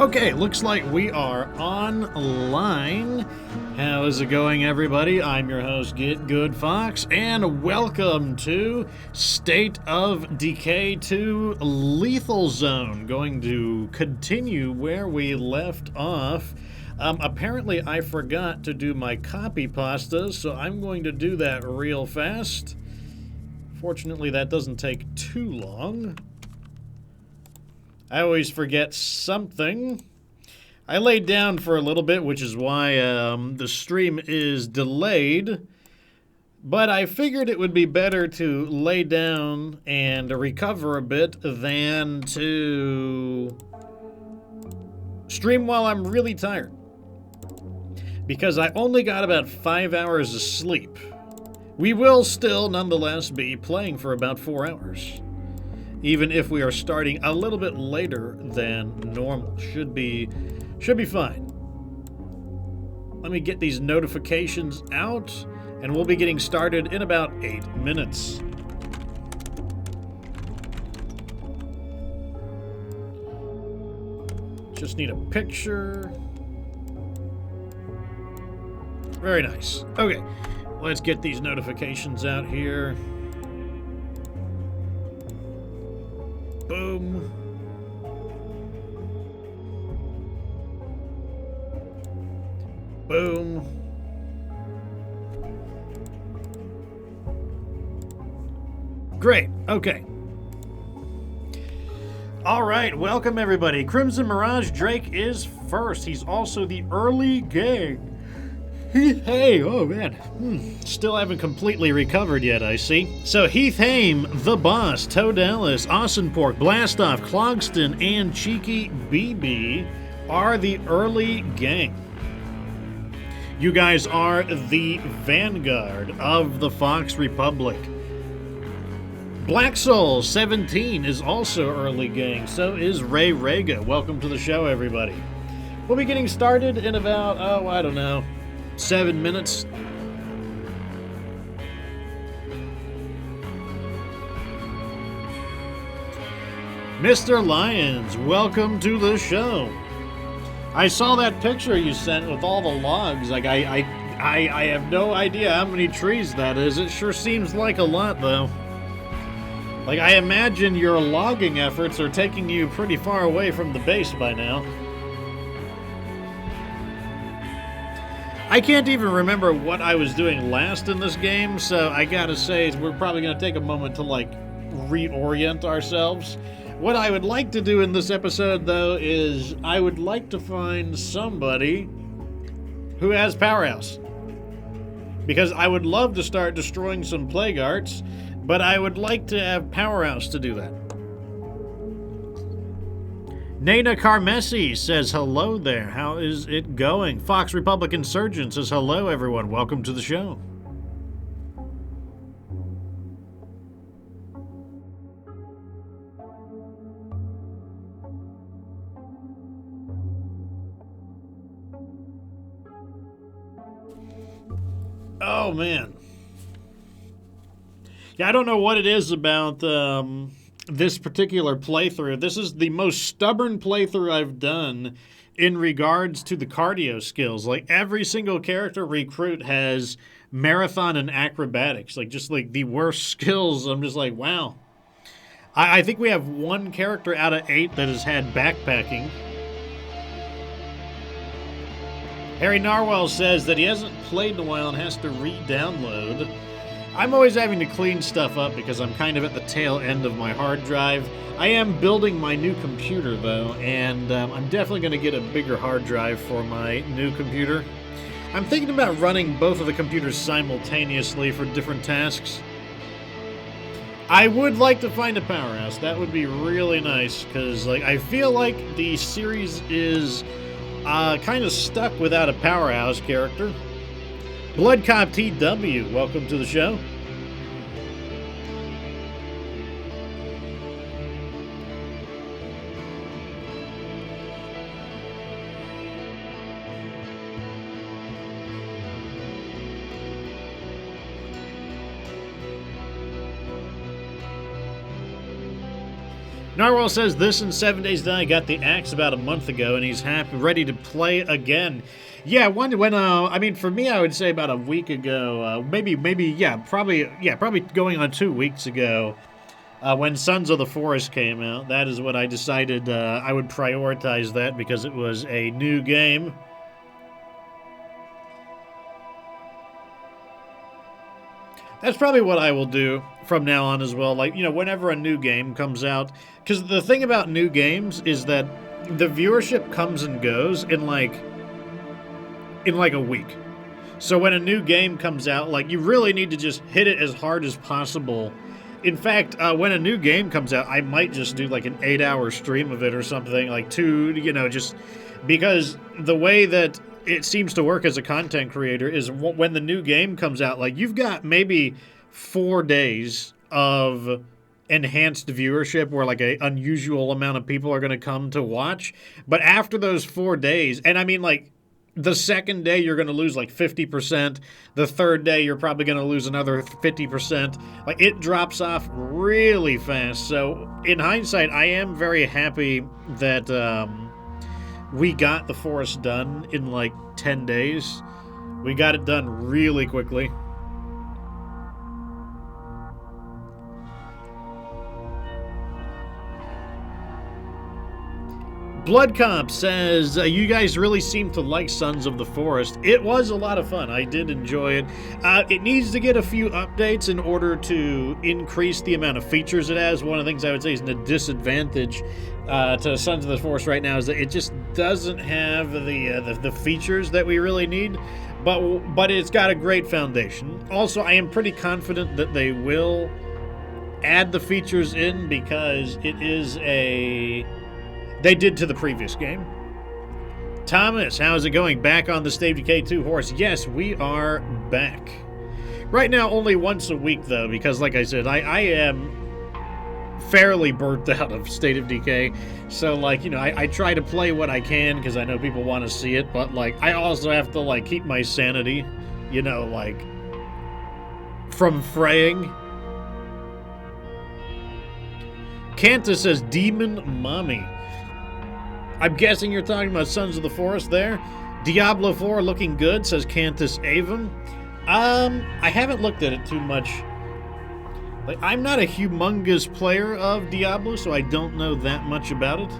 Okay, looks like we are online. How is it going, everybody? I'm your host, Get Good Fox, and welcome to State of Decay 2 Lethal Zone. Going to continue where we left off. Apparently, I forgot to do my copy pasta, so I'm going to do that real fast. Fortunately, that doesn't take too long. I always forget something. I laid down for a little bit, which is why the stream is delayed. But I figured it would be better to lay down and recover a bit than to stream while I'm really tired. Because I only got about 5 hours of sleep. We will still, nonetheless, be playing for about 4 hours. Even if we are starting a little bit later than normal. Should be fine. Let me get these notifications out, and we'll be getting started in about 8 minutes. Just need a picture. Very nice. Okay, let's get these notifications out here. Boom. Boom. Great. Okay. All right. Welcome, everybody. Crimson Mirage Drake is first. He's also the early gang. Hey, oh man. Still haven't completely recovered yet, I see. So Heath Haim, The Boss, Toe Dallas, Austin Pork, Blastoff, Clogston, and Cheeky BB are the early gang. You guys are the vanguard of the Fox Republic. Black Soul 17 is also early gang. So is Ray Rega. Welcome to the show, everybody. We'll be getting started in about, I don't know, 7 minutes. Mr. Lyons, welcome to the show. I saw that picture you sent with all the logs. Like I have no idea how many trees that is. It sure seems like a lot, though. Like, I imagine your logging efforts are taking you pretty far away from the base by now. I can't even remember what I was doing last in this game, so I gotta say, we're probably gonna take a moment to, like, reorient ourselves. What I would like to do in this episode, though, is I would like to find somebody who has Powerhouse. Because I would love to start destroying some Plague Arts, but I would like to have Powerhouse to do that. Nana Carmesi says hello there. How is it going? Fox Republic Insurgent says hello, everyone. Welcome to the show. Oh, man. Yeah, I don't know what it is about this particular playthrough. This is the most stubborn playthrough I've done in regards to the cardio skills. Like, every single character recruit has marathon and acrobatics. Like, just like the worst skills. I'm just like, wow. I think we have one character out of 8 that has had backpacking. Harry Narwhal says that he hasn't played in a while and has to re-download. I'm always having to clean stuff up because I'm kind of at the tail end of my hard drive. I am building my new computer, though, and I'm definitely going to get a bigger hard drive for my new computer. I'm thinking about running both of the computers simultaneously for different tasks. I would like to find a Powerhouse. That would be really nice, because like, I feel like the series is kind of stuck without a Powerhouse character. Bloodcop TW, welcome to the show. Narwhal says this in 7 Days Die got the axe about a month ago, and he's happy, ready to play again. Yeah, I mean, for me, I would say about a week ago, probably going on 2 weeks ago, when Sons of the Forest came out. That is what I decided I would prioritize that because it was a new game. That's probably what I will do from now on as well. Like, whenever a new game comes out. Because the thing about new games is that the viewership comes and goes in like a week. So when a new game comes out, like, you really need to just hit it as hard as possible. In fact, when a new game comes out, I might just do like an 8-hour stream of it or something. Like just because the way that it seems to work as a content creator is when the new game comes out, like you've got maybe 4 days of enhanced viewership where like an unusual amount of people are going to come to watch. But after those 4 days, and I mean like the second day you're going to lose like 50%. The third day you're probably going to lose another 50%. Like it drops off really fast. So in hindsight, I am very happy that we got the forest done in like 10 days. We got it done really quickly. Blood Cop says, you guys really seem to like Sons of the Forest. It was a lot of fun. I did enjoy it. It needs to get a few updates in order to increase the amount of features it has. One of the things I would say is a disadvantage to Sons of the Forest right now is that it just doesn't have the features that we really need. But it's got a great foundation. Also, I am pretty confident that they will add the features in because it is they did to the previous game. Thomas, how's it going? Back on the State of Decay 2 horse. Yes, we are back. Right now, only once a week, though, because like I said, I am fairly burnt out of State of Decay. So, like, I try to play what I can because I know people want to see it, but, like, I also have to, like, keep my sanity, like, from fraying. Kanta says, Demon Mommy. I'm guessing you're talking about Sons of the Forest there. Diablo 4 looking good, says Cantus Avon. I haven't looked at it too much. Like, I'm not a humongous player of Diablo, so I don't know that much about it.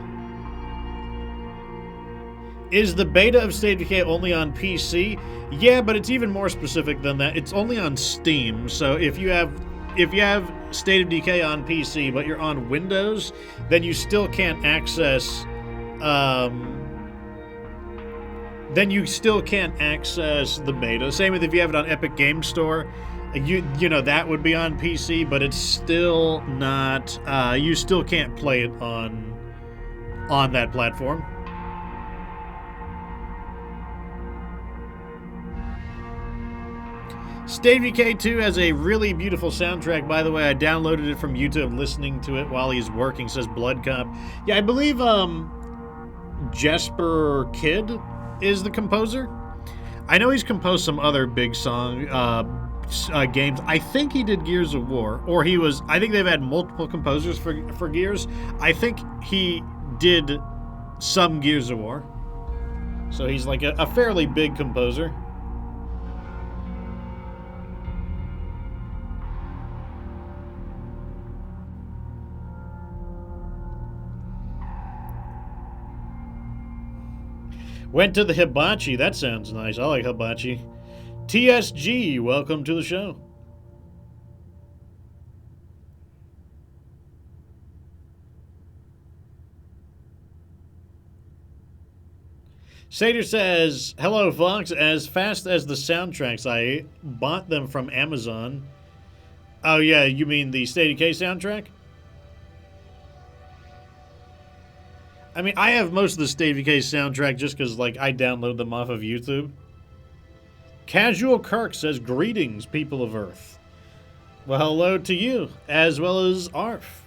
Is the beta of State of Decay only on PC? Yeah, but it's even more specific than that. It's only on Steam, so if you have State of Decay on PC, but you're on Windows, then you still can't access the beta. Same with if you have it on Epic Game Store. That would be on PC, but it's still not. You still can't play it on that platform. State of Decay 2 has a really beautiful soundtrack. By the way, I downloaded it from YouTube, listening to it while he's working, says Blood Cop. Yeah, I believe Jesper Kidd is the composer. I know he's composed some other big games. I think he did Gears of War, or I think they've had multiple composers for Gears. I think he did some Gears of War. So he's like a fairly big composer. Went to the hibachi. That sounds nice. I like hibachi. TSG, welcome to the show. Sater says, hello, Fox. As fast as the soundtracks, I bought them from Amazon. Oh, yeah, you mean the State of Decay soundtrack? I mean, I have most of the State of Decay soundtrack just because, like, I download them off of YouTube. Casual Kirk says, greetings, people of Earth. Well, hello to you, as well as Arf.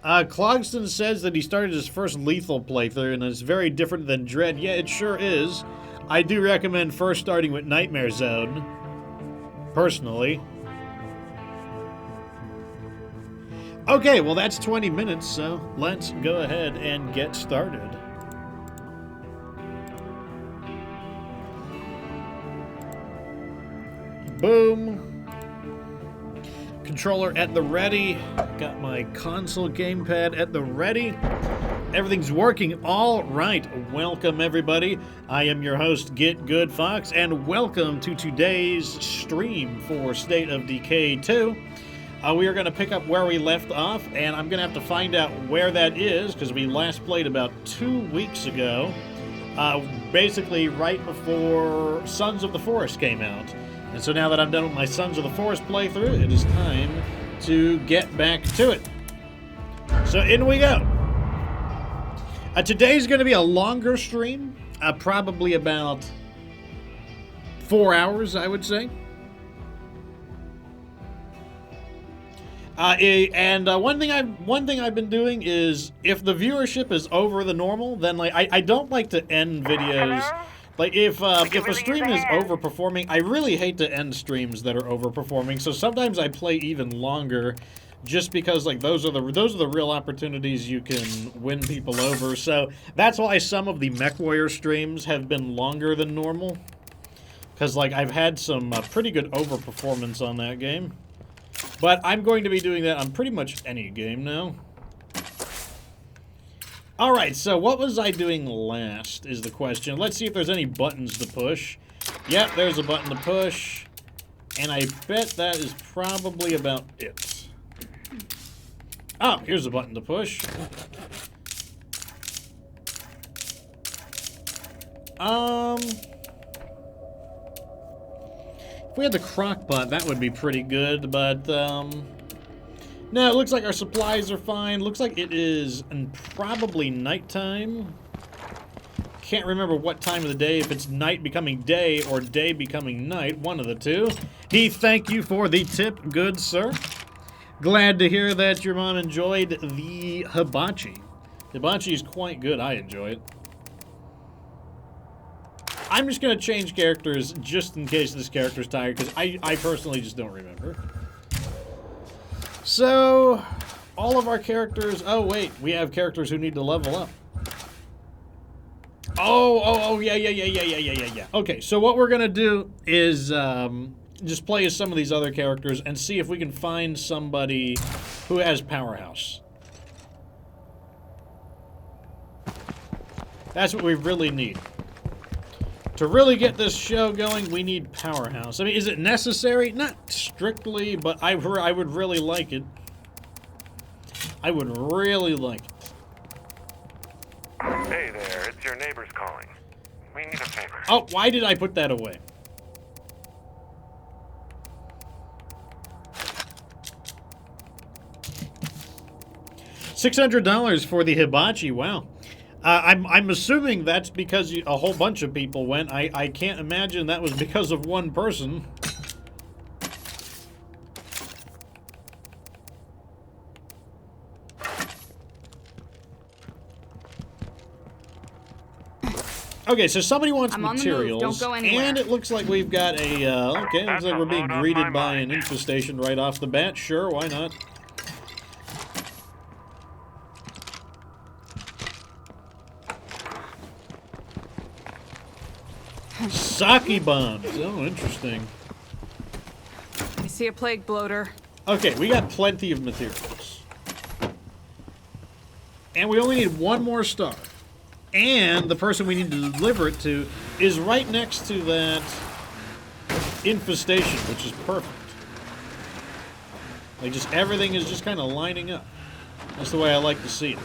Clogston says that he started his first Lethal playthrough, and it's very different than Dread. Yeah, it sure is. I do recommend first starting with Nightmare Zone, personally. Okay, well that's 20 minutes, so let's go ahead and get started. Boom. Controller at the ready. Got my console gamepad at the ready. Everything's working all right. Welcome, everybody. I am your host, Get Good Fox, and welcome to today's stream for State of Decay 2. We are going to pick up where we left off, and I'm going to have to find out where that is, because we last played about 2 weeks ago, basically right before Sons of the Forest came out. And so now that I'm done with my Sons of the Forest playthrough, it is time to get back to it. So in we go. Today's going to be a longer stream, probably about 4 hours, I would say. One thing I've been doing is, if the viewership is over the normal, then I don't like to end videos. Like if a stream is overperforming, I really hate to end streams that are overperforming. So sometimes I play even longer, just because like those are the real opportunities you can win people over. So that's why some of the MechWarrior streams have been longer than normal, because like I've had some pretty good overperformance on that game. But I'm going to be doing that on pretty much any game now. Alright, so what was I doing last is the question. Let's see if there's any buttons to push. Yep, there's a button to push. And I bet that is probably about it. Oh, here's a button to push. If we had the crock pot, that would be pretty good, but, no, it looks like our supplies are fine. Looks like it is probably nighttime. Can't remember what time of the day, if it's night becoming day or day becoming night, one of the two. Heath, thank you for the tip, good sir. Glad to hear that your mom enjoyed the hibachi. Hibachi is quite good, I enjoy it. I'm just going to change characters just in case this character's tired, because I personally just don't remember. So, all of our characters... Oh, wait. We have characters who need to level up. Oh, yeah. Okay, so what we're going to do is just play as some of these other characters and see if we can find somebody who has Powerhouse. That's what we really need. To really get this show going, we need Powerhouse. I mean, is it necessary? Not strictly, but I would really like it. I would really like it. Hey there, it's your neighbors calling. We need a favor. Oh, why did I put that away? $600 for the hibachi, wow. I'm assuming that's because a whole bunch of people went. I can't imagine that was because of one person. Okay, so somebody wants materials, and it looks like we've got a, okay, it looks like we're being greeted by an infestation right off the bat. Sure, why not? Sake bombs. Oh, interesting. I see a plague bloater. Okay, we got plenty of materials. And we only need one more star. And the person we need to deliver it to is right next to that infestation, which is perfect. Like, just everything is just kind of lining up. That's the way I like to see it.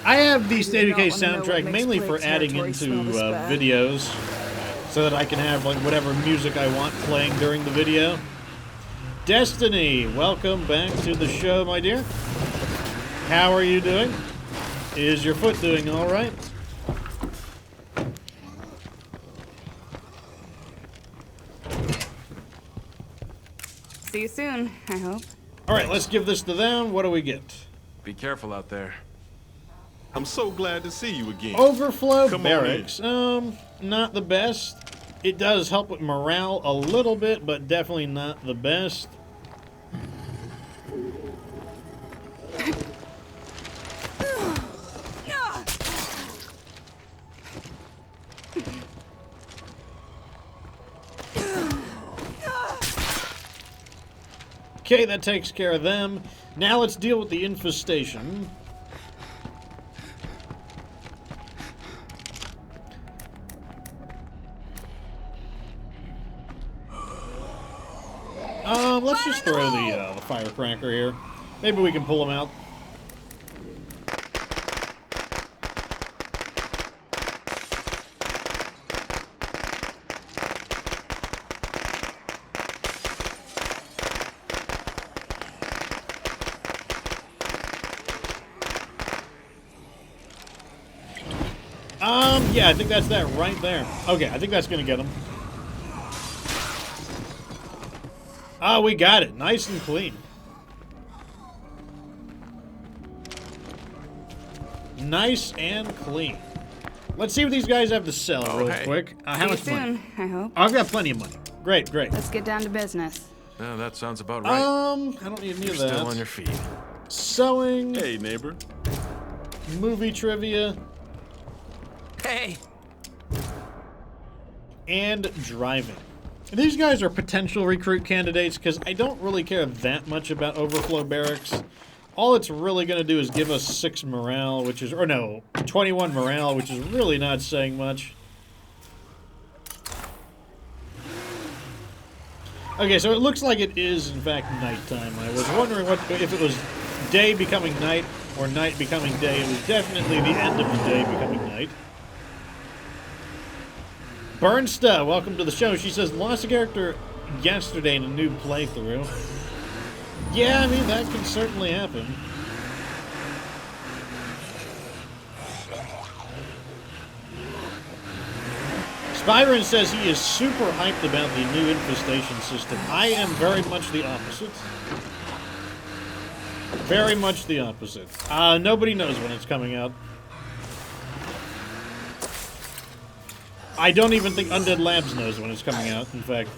I have the State of Decay soundtrack mainly for adding into videos, so that I can have like whatever music I want playing during the video. Destiny, welcome back to the show, my dear. How are you doing? Is your foot doing all right? See you soon, I hope. All right, let's give this to them. What do we get? Be careful out there. I'm so glad to see you again. Overflow Come on barracks. Not the best. It does help with morale a little bit, but definitely not the best. Okay, that takes care of them. Now let's deal with the infestation. Let's just throw the firecracker here. Maybe we can pull them out. Yeah, I think that's that right there. Okay, I think that's gonna get them. Ah, we got it. Nice and clean. Nice and clean. Let's see what these guys have to sell real quick. How much money? I hope. I've got plenty of money. Great, great. Let's get down to business. Yeah, that sounds about right. I don't need any of You're that. still on your feet. Sewing, Hey, neighbor. movie trivia, Hey. and driving. These guys are potential recruit candidates because I don't really care that much about overflow barracks. All it's really going to do is give us 6 morale, which is, or no, 21 morale, which is really not saying much. Okay, so it looks like it is, in fact, nighttime. I was wondering what if it was day becoming night or night becoming day. It was definitely the end of the day becoming night. Bernsta, welcome to the show. She says, lost a character yesterday in a new playthrough. Yeah, I mean, that can certainly happen. Spyron says he is super hyped about the new infestation system. I am very much the opposite. Very much the opposite. Nobody knows when it's coming out. I don't even think Undead Labs knows when it's coming out, in fact.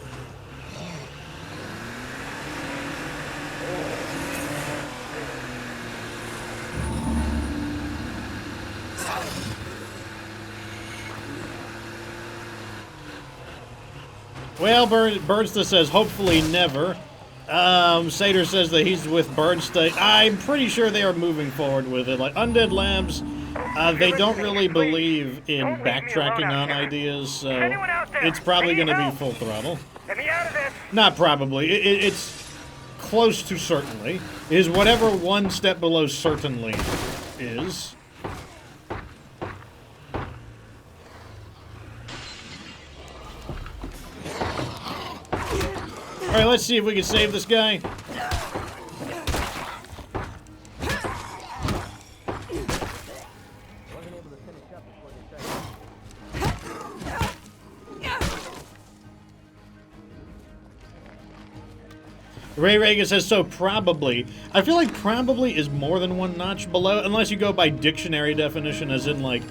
Well, Birdsta says, hopefully never. Sater says that he's with Birdsta. I'm pretty sure they are moving forward with it. Like, Undead Labs, they don't really believe in backtracking on ideas, so it's probably going to be full throttle. Not probably. It's close to certainly. It is whatever one step below certainly is. Alright, let's see if we can save this guy. Ray Reagan says, so probably. I feel like probably is more than one notch below, unless you go by dictionary definition, as in, like,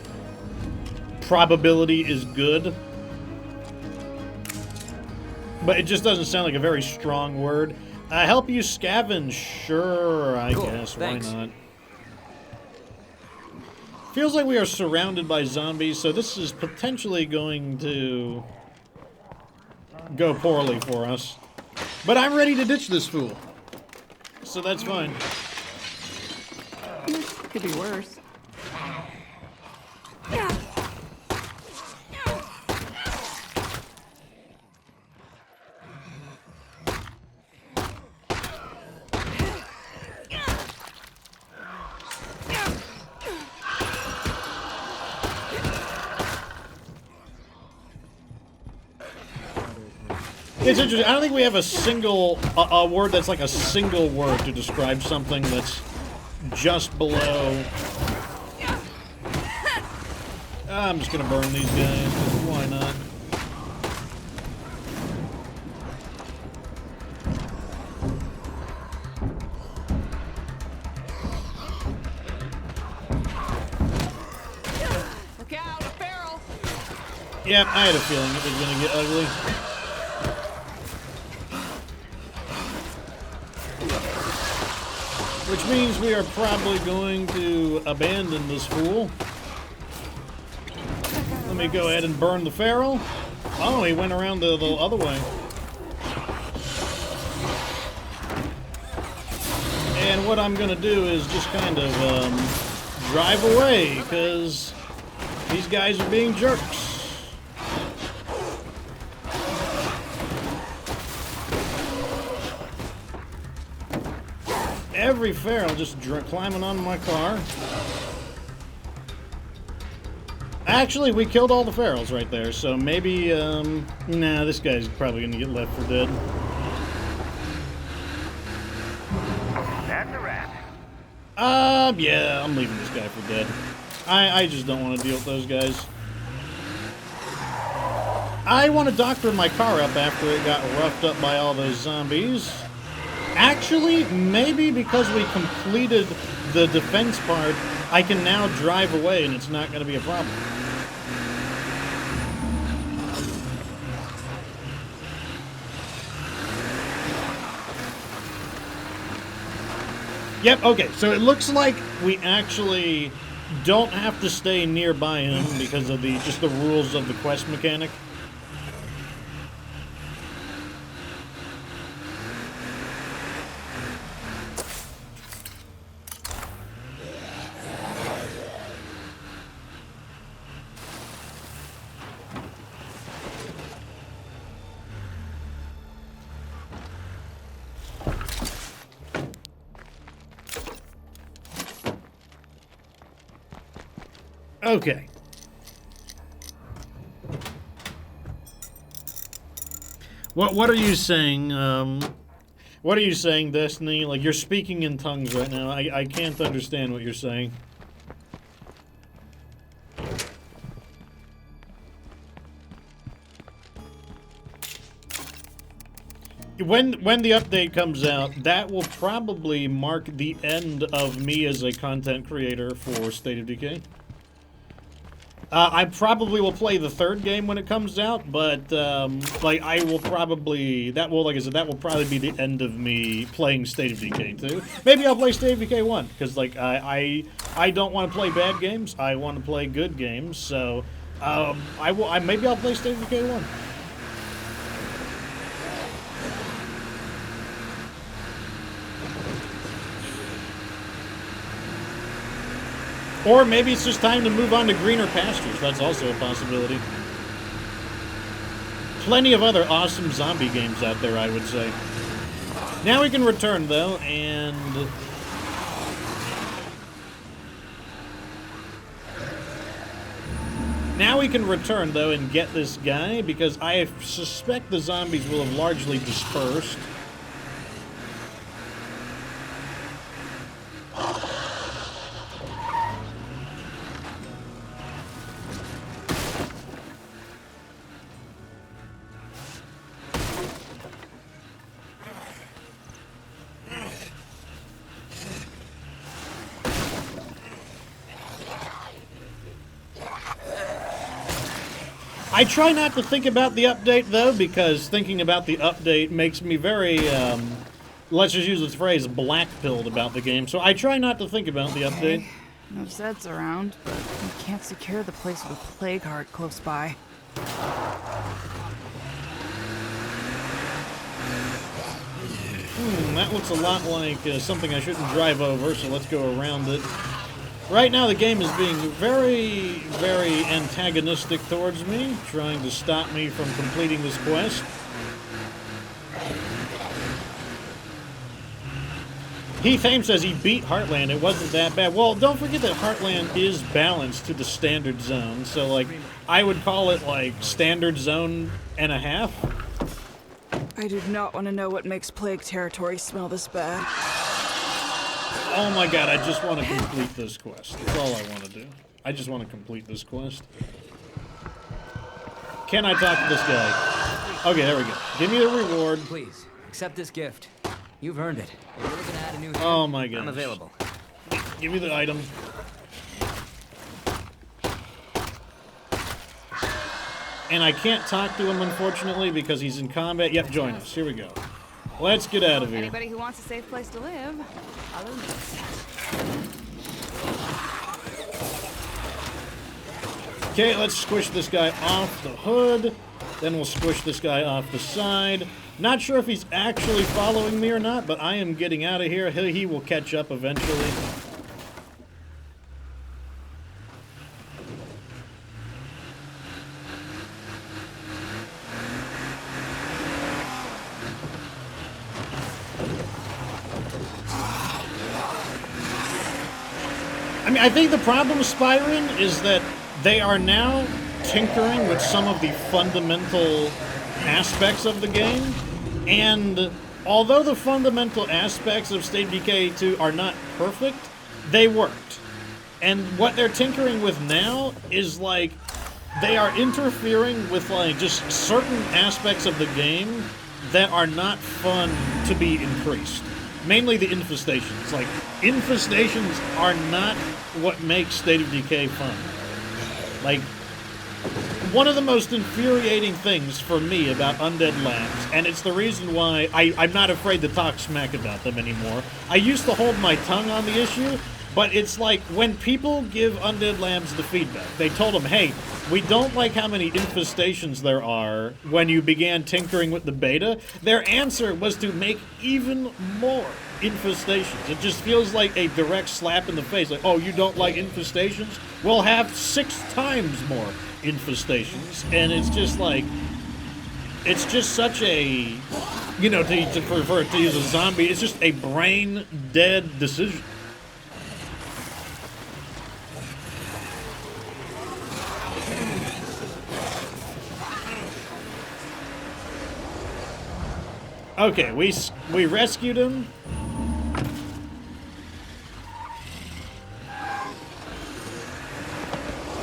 probability is good. But it just doesn't sound like a very strong word. Help you scavenge? Sure, I guess. Thanks. Why not? Feels like we are surrounded by zombies, so this is potentially going to go poorly for us. But I'm ready to ditch this fool. So that's fine. Could be worse. It's interesting. I don't think we have a single a word that's like a single word to describe something that's just below. I'm just gonna burn these guys. Why not? Yep, I had a feeling it was going to get ugly. Which means we are probably going to abandon this fool. Let me go ahead and burn the feral. Oh, he went around the other way. And what I'm going to do is just kind of drive away, because these guys are being jerks. Every feral just climbing on my car. Actually, we killed all the ferals right there, so maybe, nah, this guy's probably gonna get left for dead. That's a wrap. Yeah, I'm leaving this guy for dead. I just don't want to deal with those guys. I want to doctor my car up after it got roughed up by all those zombies. Actually, maybe because we completed the defense part, I can now drive away and it's not going to be a problem. Yep, okay, so it looks like we actually don't have to stay nearby him because of just the rules of the quest mechanic. Okay. What are you saying? What are you saying, Destiny? Like, you're speaking in tongues right now. I can't understand what you're saying. When the update comes out, that will probably mark the end of me as a content creator for State of Decay. I probably will play the third game when it comes out, but like I will probably like I said, that will probably be the end of me playing State of Decay 2. Maybe I'll play State of Decay 1 because like I don't want to play bad games. I want to play good games. So maybe I'll play State of Decay 1. Or maybe it's just time to move on to greener pastures. That's also a possibility. Plenty of other awesome zombie games out there, I would say. Now we can return, though, and... Now we can return, though, and get this guy, because I suspect the zombies will have largely dispersed. I try not to think about the update, though, because thinking about the update makes me very, let's just use this phrase, black-pilled about the game. So I try not to think about the update. No Zeds around, but we can't secure the place with a plague heart close by. That looks a lot like something I shouldn't drive over, so let's go around it. Right now, the game is being very, very antagonistic towards me, trying to stop me from completing this quest. Heath Ames says he beat Heartland. It wasn't that bad. Well, don't forget that Heartland is balanced to the standard zone, so, like, I would call it, like, standard zone and a half. I do not want to know what makes plague territory smell this bad. Oh my god, I just want to complete this quest. That's all I want to do. I just want to complete this quest. Can I talk to this guy? Okay, there we go. Give me the reward. Please, accept this gift. You've earned it. If you're looking to add a new Oh my god. I'm available. Give me the item. and I can't talk to him, unfortunately, because he's in combat. Yep, join us. Here we go. Let's get out of here. Anybody who wants a safe place to live, follow me. Okay, let's squish this guy off the hood. Then we'll squish this guy off the side. Not sure if he's actually following me or not, but I am getting out of here. He will catch up eventually. I mean, I think the problem with Spyrin is that they are now tinkering with some of the fundamental aspects of the game, and although the fundamental aspects of State of Decay 2 are not perfect, they worked. And what they're tinkering with now is, like, they are interfering with, like, just certain aspects of the game that are not fun to be increased. Mainly the infestations. Like, infestations are not what makes State of Decay fun. Like, one of the most infuriating things for me about Undead Labs, and it's the reason why I'm not afraid to talk smack about them anymore. I used to hold my tongue on the issue, but it's like when people give Undead Labs the feedback, they told them, hey, we don't like how many infestations there are when you began tinkering with the beta. Their answer was to make even more infestations. It just feels like a direct slap in the face. Like, oh, you don't like infestations? We'll have 6 times more infestations. And it's just like, it's just such a, you know, to use a zombie, it's just a brain dead decision. Okay, we rescued him.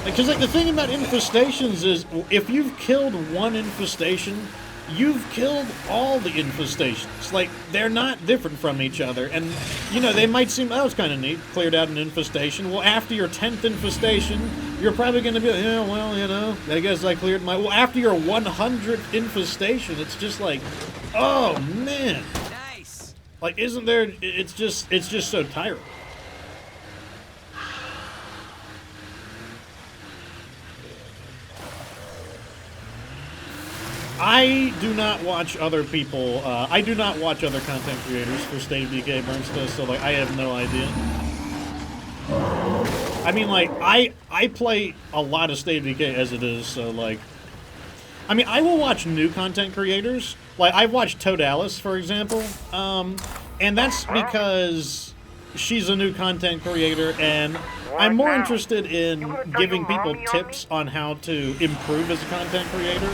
Because, like, the thing about infestations is, if you've killed one infestation, you've killed all the infestations. Like, they're not different from each other. And, you know, they might seem, oh, it's kind of neat, cleared out an infestation. Well, after your 10th infestation, you're probably going to be like, yeah, well, you know, I guess I cleared my... Well, after your 100th infestation, it's just like, oh, man. Nice. Like, isn't there... It's just so tiring. I do not watch other people, I do not watch other content creators for State of Decay Burnsta, so, like, I have no idea. I mean, like, I play a lot of State of Decay as it is, so, like... I mean, I will watch new content creators. Like, I've watched Toadalis, for example, and that's because she's a new content creator, and I'm more interested in giving people tips on how to improve as a content creator.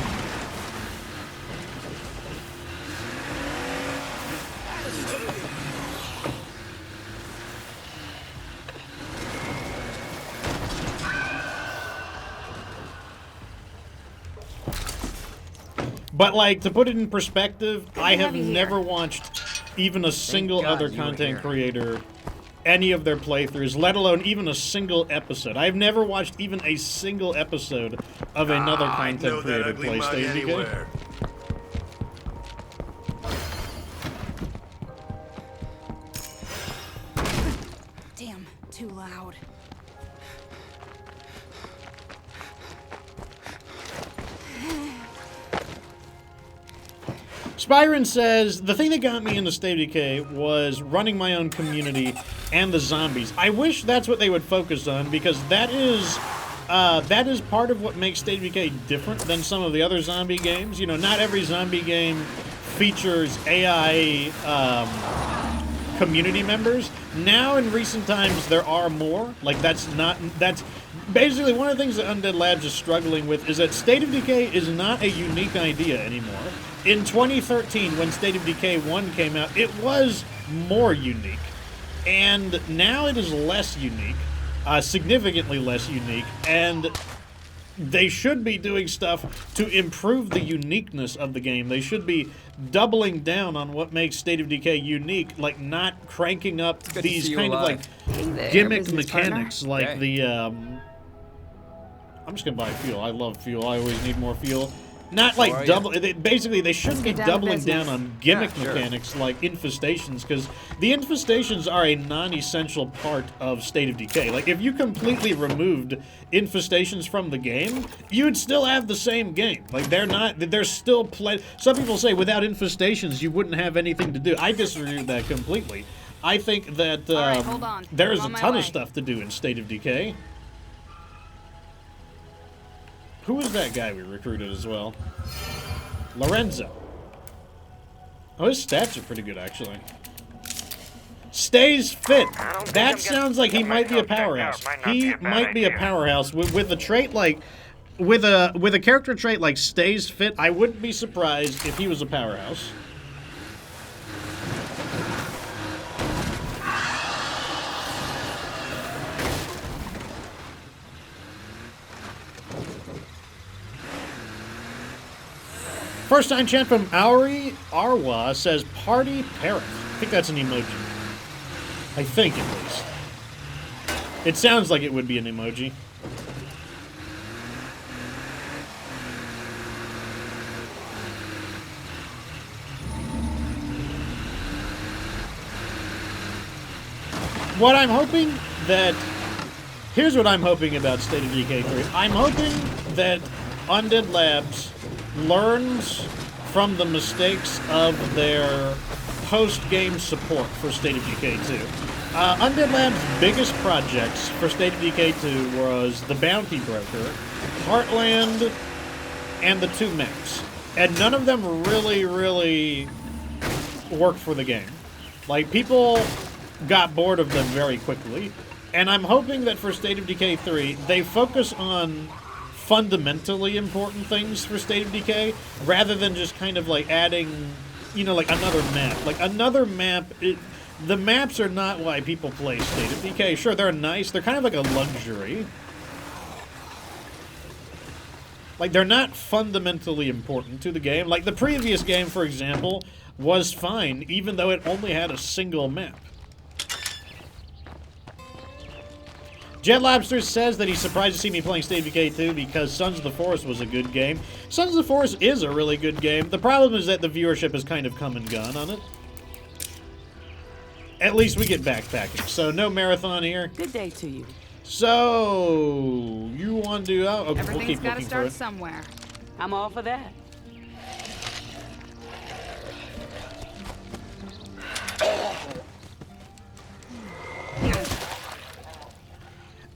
But, like, to put it in perspective, I have never watched even a single other content creator, any of their playthroughs, let alone even a single episode. I've never watched even a single episode of another content creator play State of Decay. Damn, too loud. Spyrin says, the thing that got me into State of Decay was running my own community and the zombies. I wish that's what they would focus on, because that is part of what makes State of Decay different than some of the other zombie games. You know, not every zombie game features AI community members. Now, in recent times, there are more. Like, that's basically one of the things that Undead Labs is struggling with is that State of Decay is not a unique idea anymore. In 2013, when State of Decay 1 came out, it was more unique. And now it is less unique, significantly less unique, and they should be doing stuff to improve the uniqueness of the game. They should be doubling down on what makes State of Decay unique, like not cranking up these kind of like gimmick mechanics, like the I'm just gonna buy fuel. I love fuel. I always need more fuel. Not like How are double. Basically, they shouldn't be get down to doubling business. down on gimmick Yeah, sure. mechanics like infestations, because the infestations are a non-essential part of State of Decay. Like, if you completely removed infestations from the game, you'd still have the same game. Like, they're not. There's still play. Some people say without infestations, you wouldn't have anything to do. I disagree with that completely. I think that right, hold on. there is I'm a on my ton way. of stuff to do in State of Decay. Who was that guy we recruited as well? Lorenzo. Oh, his stats are pretty good, actually. Stays fit. That sounds like he might be a powerhouse. He might be a powerhouse with a trait like, with a character trait like stays fit. I wouldn't be surprised if he was a powerhouse. First time chant from Auri Arwa says party parrot. I think that's an emoji. I think, at least. It sounds like it would be an emoji. What I'm hoping that... Here's what I'm hoping about State of Decay 3. I'm hoping that Undead Labs learns from the mistakes of their post-game support for State of Decay 2. Undead Labs' biggest projects for State of Decay 2 was the Bounty Broker, Heartland, and the 2 maps. And none of them really worked for the game. Like, people got bored of them very quickly. And I'm hoping that for State of Decay 3, they focus on fundamentally important things for State of Decay, rather than just kind of like adding, you know, like another map. Like another map, the maps are not why people play State of Decay. Sure, they're nice, they're kind of like a luxury. Like, they're not fundamentally important to the game. Like, the previous game, for example, was fine, even though it only had a single map. Jet Lobster says that he's surprised to see me playing State of Decay 2 because Sons of the Forest was a good game. Sons of the Forest is a really good game. The problem is that the viewership has kind of come and gone on it. At least we get backpacking, so no marathon here. Good day to you. So, you want to do... Oh, we'll Everything's keep got to looking for start it. somewhere. I'm all for that.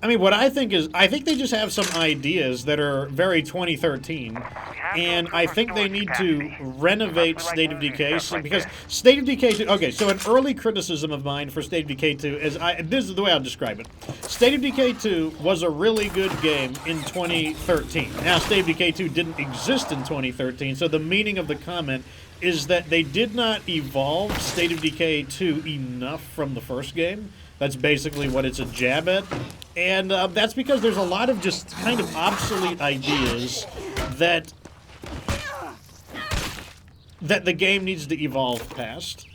I mean, what I think is, I think they just have some ideas that are very 2013, and I think they need to renovate State of Decay, because State of Decay 2, okay, so an early criticism of mine for State of Decay 2 is, this is the way I'll describe it. State of Decay 2 was a really good game in 2013. Now, State of Decay 2 didn't exist in 2013, so the meaning of the comment is that they did not evolve State of Decay 2 enough from the first game. That's basically what it's a jab at. And that's because there's a lot of just kind of obsolete ideas that the game needs to evolve past.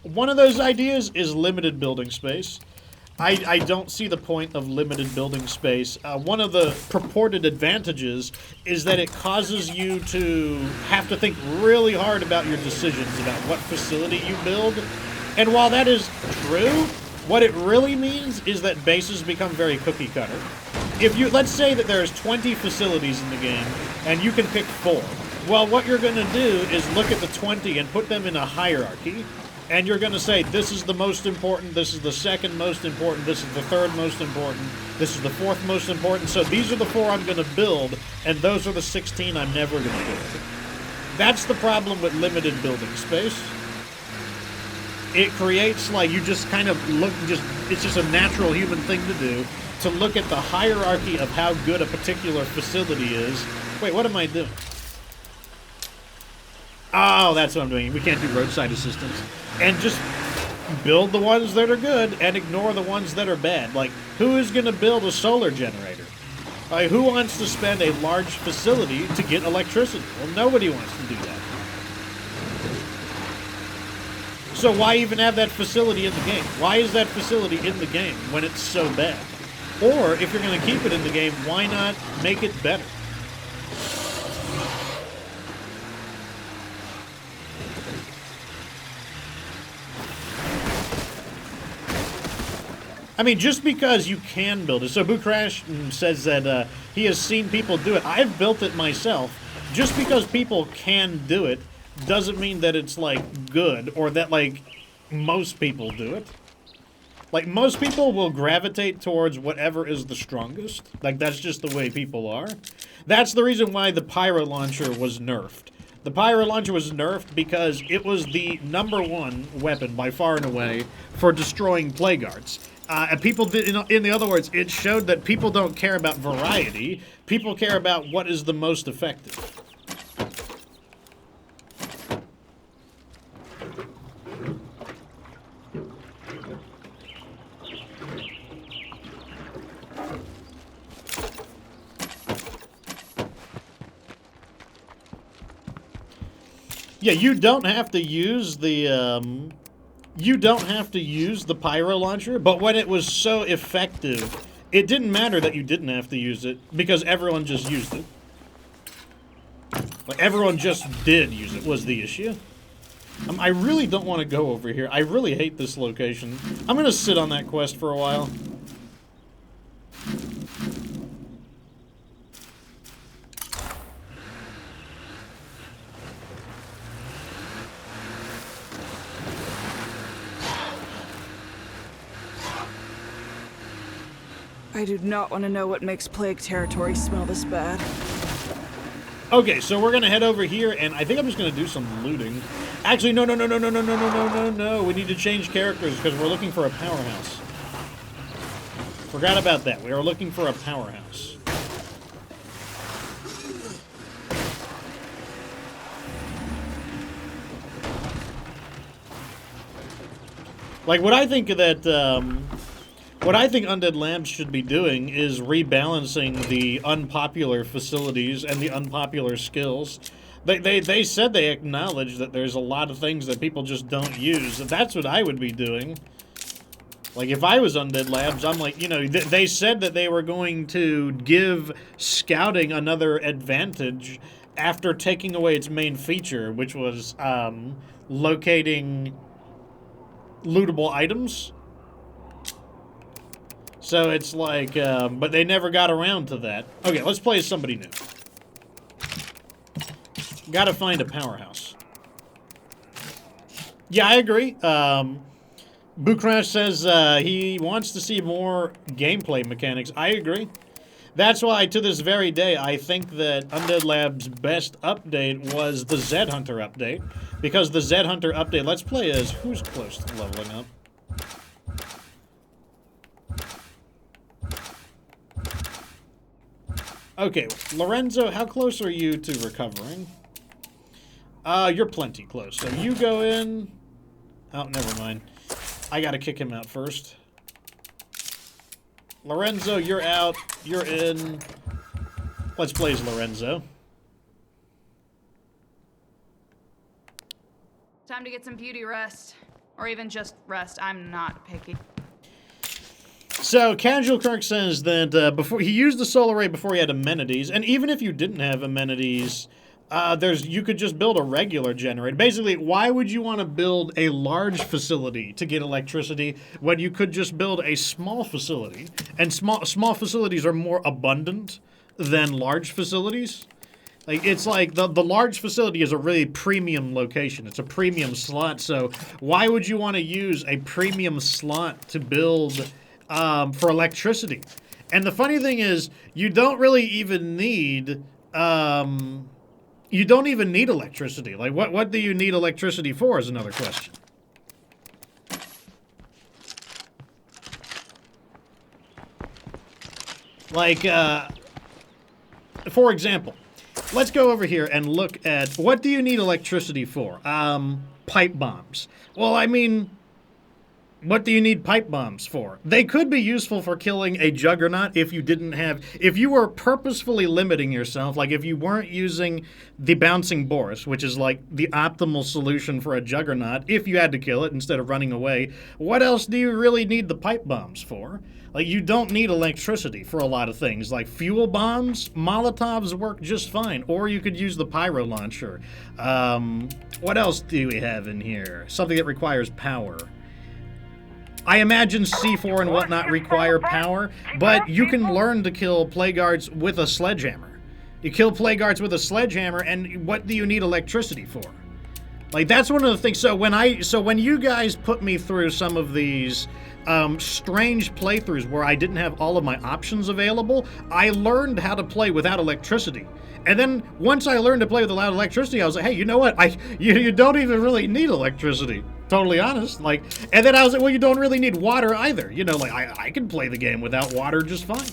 One of those ideas is limited building space. I don't see the point of limited building space. One of the purported advantages is that it causes you to have to think really hard about your decisions about what facility you build. And while that is true, what it really means is that bases become very cookie cutter. If you, let's say that there's 20 facilities in the game, and you can pick 4. Well, what you're going to do is look at the 20 and put them in a hierarchy. And you're going to say, this is the most important, this is the second most important, this is the third most important, this is the fourth most important. So these are the 4 I'm going to build, and those are the 16 I'm never going to build. That's the problem with limited building space. It creates, like, you just kind of look, it's just a natural human thing to do, to look at the hierarchy of how good a particular facility is. Wait, what am I doing? Oh, that's what I'm doing. We can't do roadside assistance. And just build the ones that are good and ignore the ones that are bad. Like, who is going to build a solar generator? Who wants to spend a large facility to get electricity? Well, nobody wants to do that. So why even have that facility in the game? Why is that facility in the game when it's so bad? Or, if you're going to keep it in the game, why not make it better? I mean, just because you can build it. So Boo Crash says that he has seen people do it. I've built it myself. Just because people can do it doesn't mean that it's, like, good, or that, like, most people do it. Like, most people will gravitate towards whatever is the strongest. Like, that's just the way people are. That's the reason why the Pyro Launcher was nerfed. The Pyro Launcher was nerfed because it was the #1 weapon, by far and away, for destroying Plague Arts. And people did, in other words, it showed that people don't care about variety. People care about what is the most effective. Yeah, you don't have to use the, you don't have to use the Pyro Launcher, but when it was so effective, it didn't matter that you didn't have to use it, because everyone just used it. Like, everyone just did use it, was the issue. I really don't want to go over here. I really hate this location. I'm gonna sit on that quest for a while. I do not want to know what makes Plague Territory smell this bad. Okay, so we're gonna head over here, and I think I'm just gonna do some looting. Actually, no. We need to change characters because we're looking for a powerhouse. Forgot about that. We are looking for a powerhouse. Like, what I think that, what I think Undead Labs should be doing is rebalancing the unpopular facilities and the unpopular skills. They said they acknowledge that there's a lot of things that people just don't use. That's what I would be doing. Like, if I was Undead Labs, I'm like, you know, they said that they were going to give scouting another advantage after taking away its main feature, which was locating lootable items. So it's like, but they never got around to that. Okay, let's play as somebody new. Gotta find a powerhouse. Yeah, I agree. Boo Crash says he wants to see more gameplay mechanics. I agree. That's why, to this very day, I think that Undead Labs' best update was the Zed Hunter update. Because the Zed Hunter update, let's play as who's close to leveling up. Okay, Lorenzo, how close are you to recovering? You're plenty close. So you go in. Oh, never mind. I gotta kick him out first. Lorenzo, you're out. You're in. Let's play as Lorenzo. Time to get some beauty rest. Or even just rest. I'm not picky. So, Casual Kirk says that before he used the solar ray before he had amenities, and even if you didn't have amenities, you could just build a regular generator. Basically, why would you want to build a large facility to get electricity when you could just build a small facility? And small facilities are more abundant than large facilities. Like, it's like the large facility is a really premium location. It's a premium slot, so why would you want to use a premium slot to build for electricity? And the funny thing is, you don't really even need, you don't even need electricity. Like, what do you need electricity for is another question. Like, for example, let's go over here and look at, what do you need electricity for? Pipe bombs. Well, I mean, What do you need pipe bombs for? They could be useful for killing a juggernaut if you were purposefully limiting yourself, like if you weren't using the bouncing Boris, which is like the optimal solution for a juggernaut if you had to kill it instead of running away. What else do you really need the pipe bombs for? Like, you don't need electricity for a lot of things. Like fuel bombs, Molotovs work just fine. Or you could use the pyro launcher. What else do we have in here? Something that requires power. I imagine C4 and whatnot require power, but you can learn to kill plague guards with a sledgehammer. You kill plague guards with a sledgehammer, and what do you need electricity for? Like, that's one of the things. So when you guys put me through some of these strange playthroughs where I didn't have all of my options available, I learned how to play without electricity. And then once I learned to play without electricity, I was like, hey, you know what? You don't even really need electricity. Totally honest. Like, and then I was like, well, you don't really need water either. You know, like I can play the game without water just fine.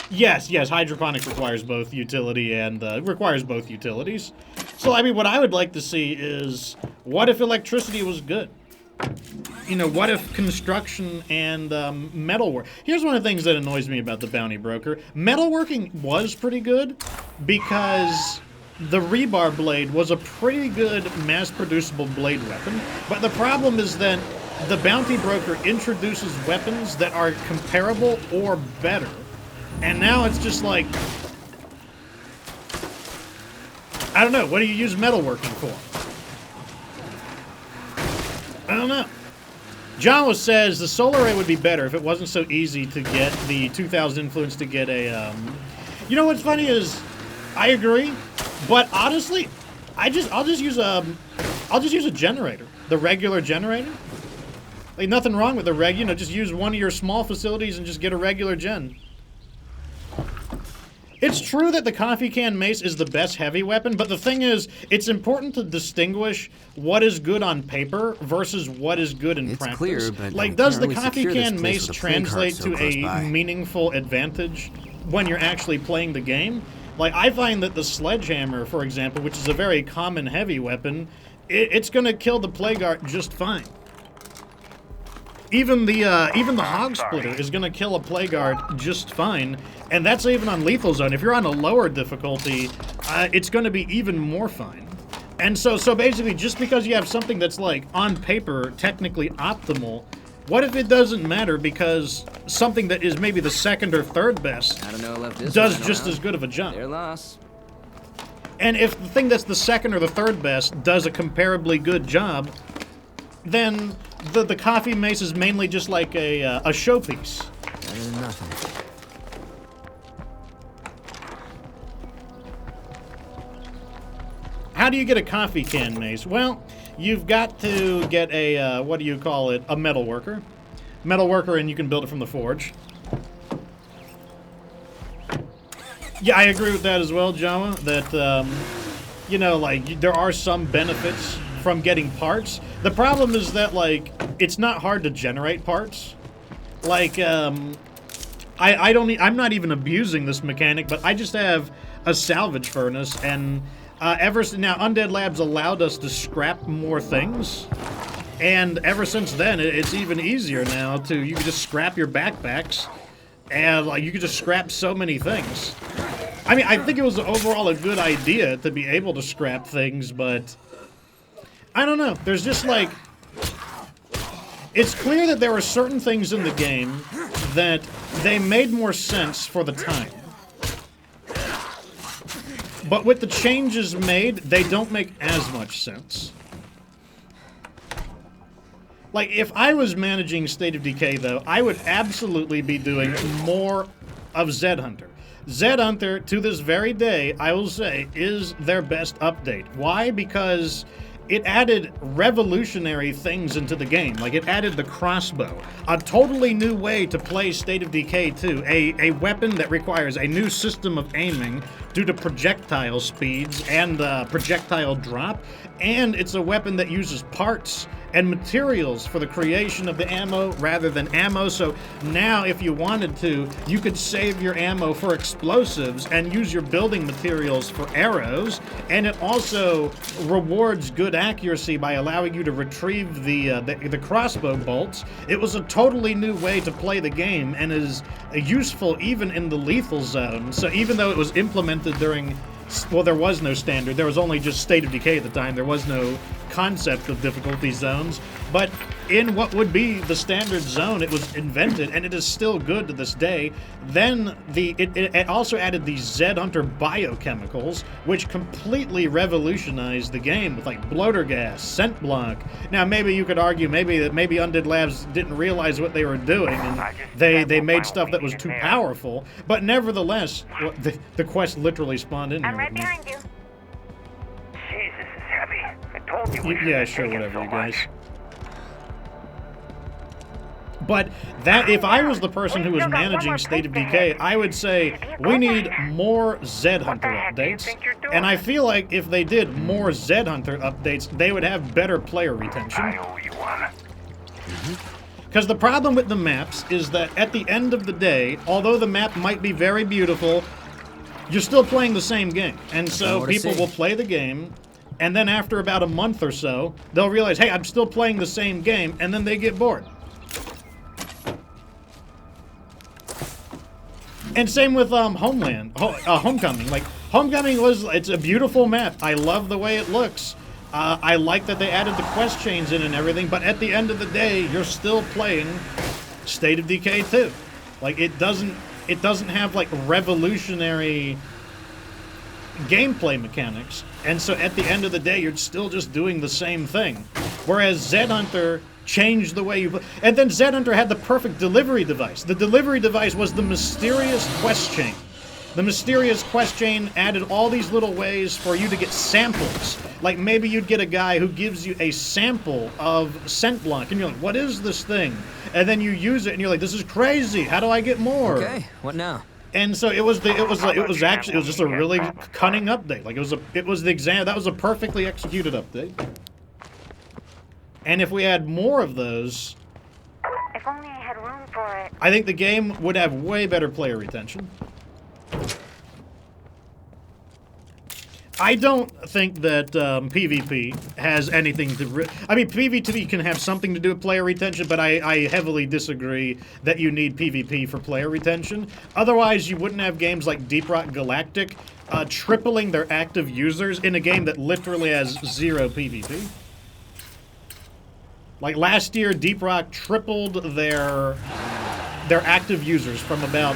Yes, hydroponics requires both utility and requires both utilities. So, I mean, what I would like to see is, what if electricity was good? You know, what if construction and metalwork? Here's one of the things that annoys me about the bounty broker. Metalworking was pretty good because the rebar blade was a pretty good mass-producible blade weapon. But the problem is that the bounty broker introduces weapons that are comparable or better. And now it's just like, I don't know, what do you use metalworking for? I don't know. John says the solar ray would be better if it wasn't so easy to get the 2000 influence to get a, You know what's funny is, I agree, but honestly, I'll just use a generator. The regular generator. Like, nothing wrong with the you know, just use one of your small facilities and just get a regular gen. It's true that the coffee can mace is the best heavy weapon, but the thing is, it's important to distinguish what is good on paper versus what is good in practice. Clear, but like, I does can't the really coffee secure this can place mace with a plague translate heart so to close a by. meaningful advantage when you're actually playing the game? Like, I find that the sledgehammer, for example, which is a very common heavy weapon, it's going to kill the plague art just fine. Even the hog splitter is going to kill a plague guard just fine, and that's even on lethal zone. If you're on a lower difficulty, it's going to be even more fine. And so basically, just because you have something that's like on paper technically optimal, what if it doesn't matter because something that is maybe the second or third best I don't know, I left this does one just around. as good of a job? Their loss. And if the thing that's the second or the third best does a comparably good job, then the coffee mace is mainly just like a showpiece. Better than nothing. How do you get a coffee can mace? Well, you've got to get a, what do you call it, a metal worker. Metal worker, and you can build it from the forge. Yeah, I agree with that as well, Jama, that, you know, like, there are some benefits from getting parts. The problem is that, like, it's not hard to generate parts. Like, I'm not even abusing this mechanic, but I just have a salvage furnace, and now Undead Labs allowed us to scrap more things, and ever since then, it's even easier now you can just scrap your backpacks, and, like, you can just scrap so many things. I mean, I think it was overall a good idea to be able to scrap things, but I don't know. There's just, like, it's clear that there were certain things in the game that they made more sense for the time. But with the changes made, they don't make as much sense. Like, if I was managing State of Decay, though, I would absolutely be doing more of Zed Hunter. Zed Hunter, to this very day, I will say, is their best update. Why? Because it added revolutionary things into the game. Like, it added the crossbow, a totally new way to play State of Decay 2, a weapon that requires a new system of aiming due to projectile speeds and projectile drop, and it's a weapon that uses parts and materials for the creation of the ammo rather than ammo. So now if you wanted to, you could save your ammo for explosives and use your building materials for arrows. And it also rewards good accuracy by allowing you to retrieve the crossbow bolts. It was a totally new way to play the game and is useful even in the lethal zone. So even though it was implemented during, well, there was no standard. There was only just State of Decay at the time. There was no concept of difficulty zones. But in what would be the standard zone, it was invented, and it is still good to this day. Then it also added these Zed Hunter biochemicals, which completely revolutionized the game with like bloater gas, scent block. Now maybe you could argue maybe Undead Labs didn't realize what they were doing, and they made stuff that was too powerful. But nevertheless, the quest literally spawned in here. I'm right with me. behind you. Jesus, this is heavy. I told you we Yeah, shouldn't sure, take it whatever, so you guys. much. But that, if I was the person who was managing State of Decay, I would say we need more Zed Hunter updates. And I feel like if they did more Zed Hunter updates, they would have better player retention. I owe you one. Because the problem with the maps is that at the end of the day, although the map might be very beautiful, you're still playing the same game. And so people will play the game, and then after about a month or so, they'll realize, hey, I'm still playing the same game, and then they get bored. And same with Homecoming. Like, Homecoming it's a beautiful map. I love the way it looks. I like that they added the quest chains in and everything, but at the end of the day, you're still playing State of Decay 2. Like, it doesn't have, like, revolutionary gameplay mechanics. And so at the end of the day, you're still just doing the same thing. Whereas Zed Hunter changed the way you play. And then Zed Hunter had the perfect delivery device. The delivery device was the mysterious quest chain. The mysterious quest chain added all these little ways for you to get samples. Like maybe you'd get a guy who gives you a sample of scent block, and you're like, what is this thing? And then you use it, and you're like, this is crazy. How do I get more? Okay, what now? And so it was just a really cunning update. Like that was a perfectly executed update. And if we had more of those, If only I had room for it. I think the game would have way better player retention. I don't think that PvP has anything to... I mean, PvP can have something to do with player retention, but I heavily disagree that you need PvP for player retention. Otherwise, you wouldn't have games like Deep Rock Galactic tripling their active users in a game that literally has zero PvP. Like last year, Deep Rock tripled their active users from about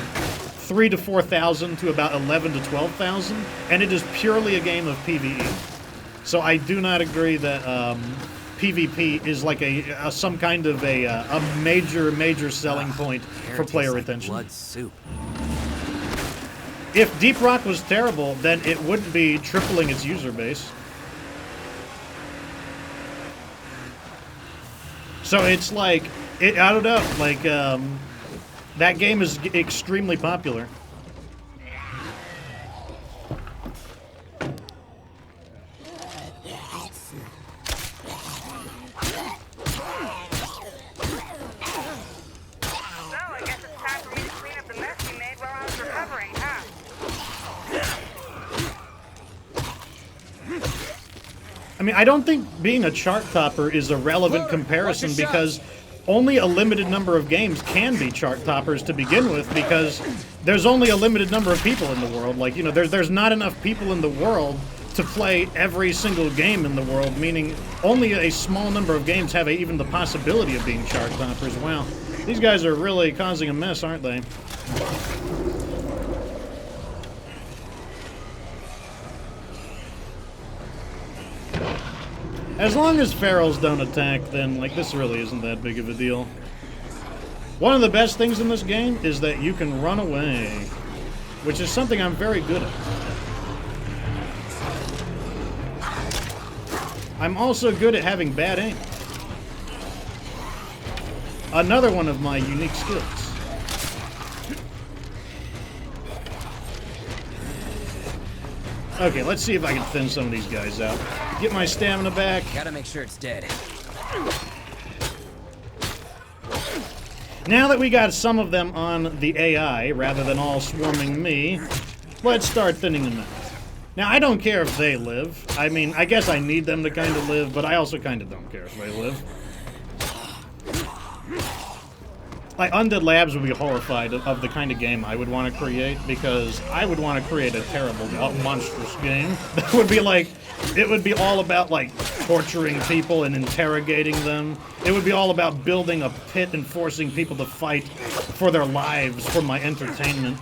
3,000 to 4,000 to about 11,000 to 12,000, and it is purely a game of PvE. So I do not agree that PvP is like some kind of a major selling point for player retention. Blood soup. If Deep Rock was terrible, then it wouldn't be tripling its user base. So it's like, I don't know, like, that game is extremely popular. I guess it's time for me to clean up the mess you made while I was recovering, huh? I mean, I don't think being a chart topper is a relevant comparison because only a limited number of games can be chart toppers to begin with because there's only a limited number of people in the world. Like, you know, there's not enough people in the world to play every single game in the world, meaning only a small number of games have even the possibility of being chart toppers. Wow, these guys are really causing a mess, aren't they? As long as ferals don't attack, then, like, this really isn't that big of a deal. One of the best things in this game is that you can run away, which is something I'm very good at. I'm also good at having bad aim. Another one of my unique skills. Okay, let's see if I can thin some of these guys out. Get my stamina back. Gotta make sure it's dead. Now that we got some of them on the AI, rather than all swarming me, let's start thinning them out. Now, I don't care if they live. I mean, I guess I need them to kind of live, but I also kind of don't care if they live. Like, Undead Labs would be horrified of the kind of game I would want to create, because I would want to create a terrible, monstrous game. That would be like, it would be all about, like, torturing people and interrogating them. It would be all about building a pit and forcing people to fight for their lives for my entertainment.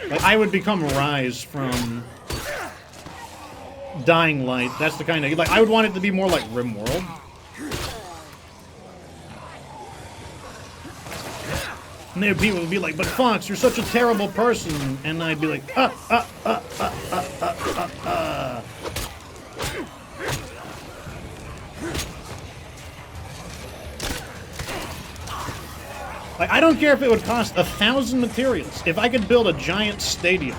Like, I would become Rise from Dying Light. That's the kind of... Like, I would want it to be more like RimWorld. And then people would be like, but Fox, you're such a terrible person. And I'd be like, Like, I don't care if it would cost 1,000 materials. If I could build a giant stadium,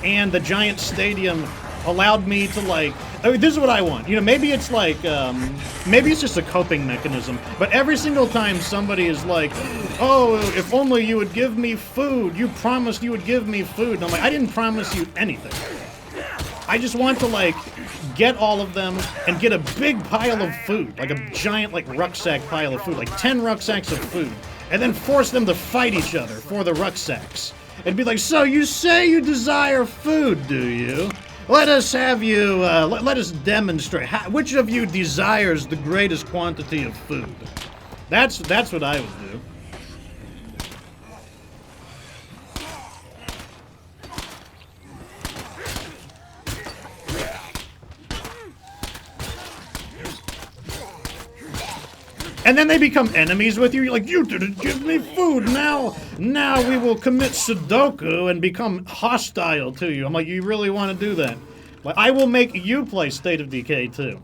and the giant stadium allowed me to, like... I mean, this is what I want. You know, maybe it's like, maybe it's just a coping mechanism, but every single time somebody is like, oh, if only you would give me food. You promised you would give me food. And I'm like, I didn't promise you anything. I just want to, like, get all of them and get a big pile of food. Like a giant, like, rucksack pile of food. Like 10 rucksacks of food. And then force them to fight each other for the rucksacks. And be like, so you say you desire food, do you? Let us have you, let us demonstrate. Which of you desires the greatest quantity of food? That's what I would do. And then they become enemies with you. You're like, you didn't give me food. Now we will commit Sudoku and become hostile to you. I'm like, you really want to do that? Like, I will make you play State of Decay too.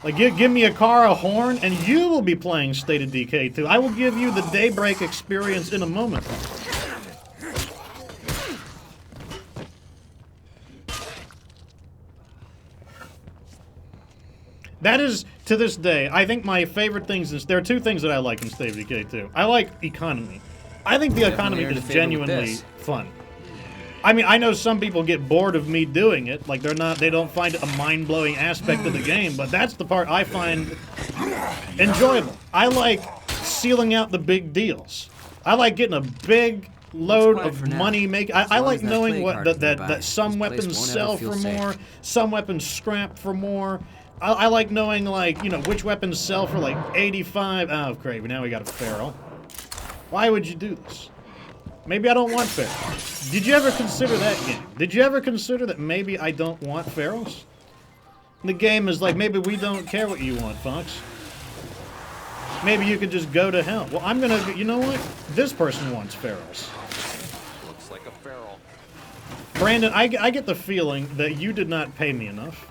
Like, give me a car, a horn, and you will be playing State of Decay too. I will give you the Daybreak experience in a moment. That is, to this day, I think my favorite things is... There are two things that I like in State of Decay 2. I like economy. I think the economy is genuinely fun. I mean, I know some people get bored of me doing it. Like, they don't find it a mind-blowing aspect of the game, but that's the part I find enjoyable. I like sealing out the big deals. I like getting a big load of money making. I like knowing what that some weapons sell for more, some weapons scrap for more. I like knowing, like, you know, which weapons sell for, like, 85. Oh, great, now we got a Feral. Why would you do this? Maybe I don't want Ferals. Did you ever consider that game? Did you ever consider that maybe I don't want Ferals? The game is like, maybe we don't care what you want, Fox. Maybe you could just go to hell. Well, I'm gonna, you know what? This person wants Ferals. Looks like a feral. Brandon, I get the feeling that you did not pay me enough.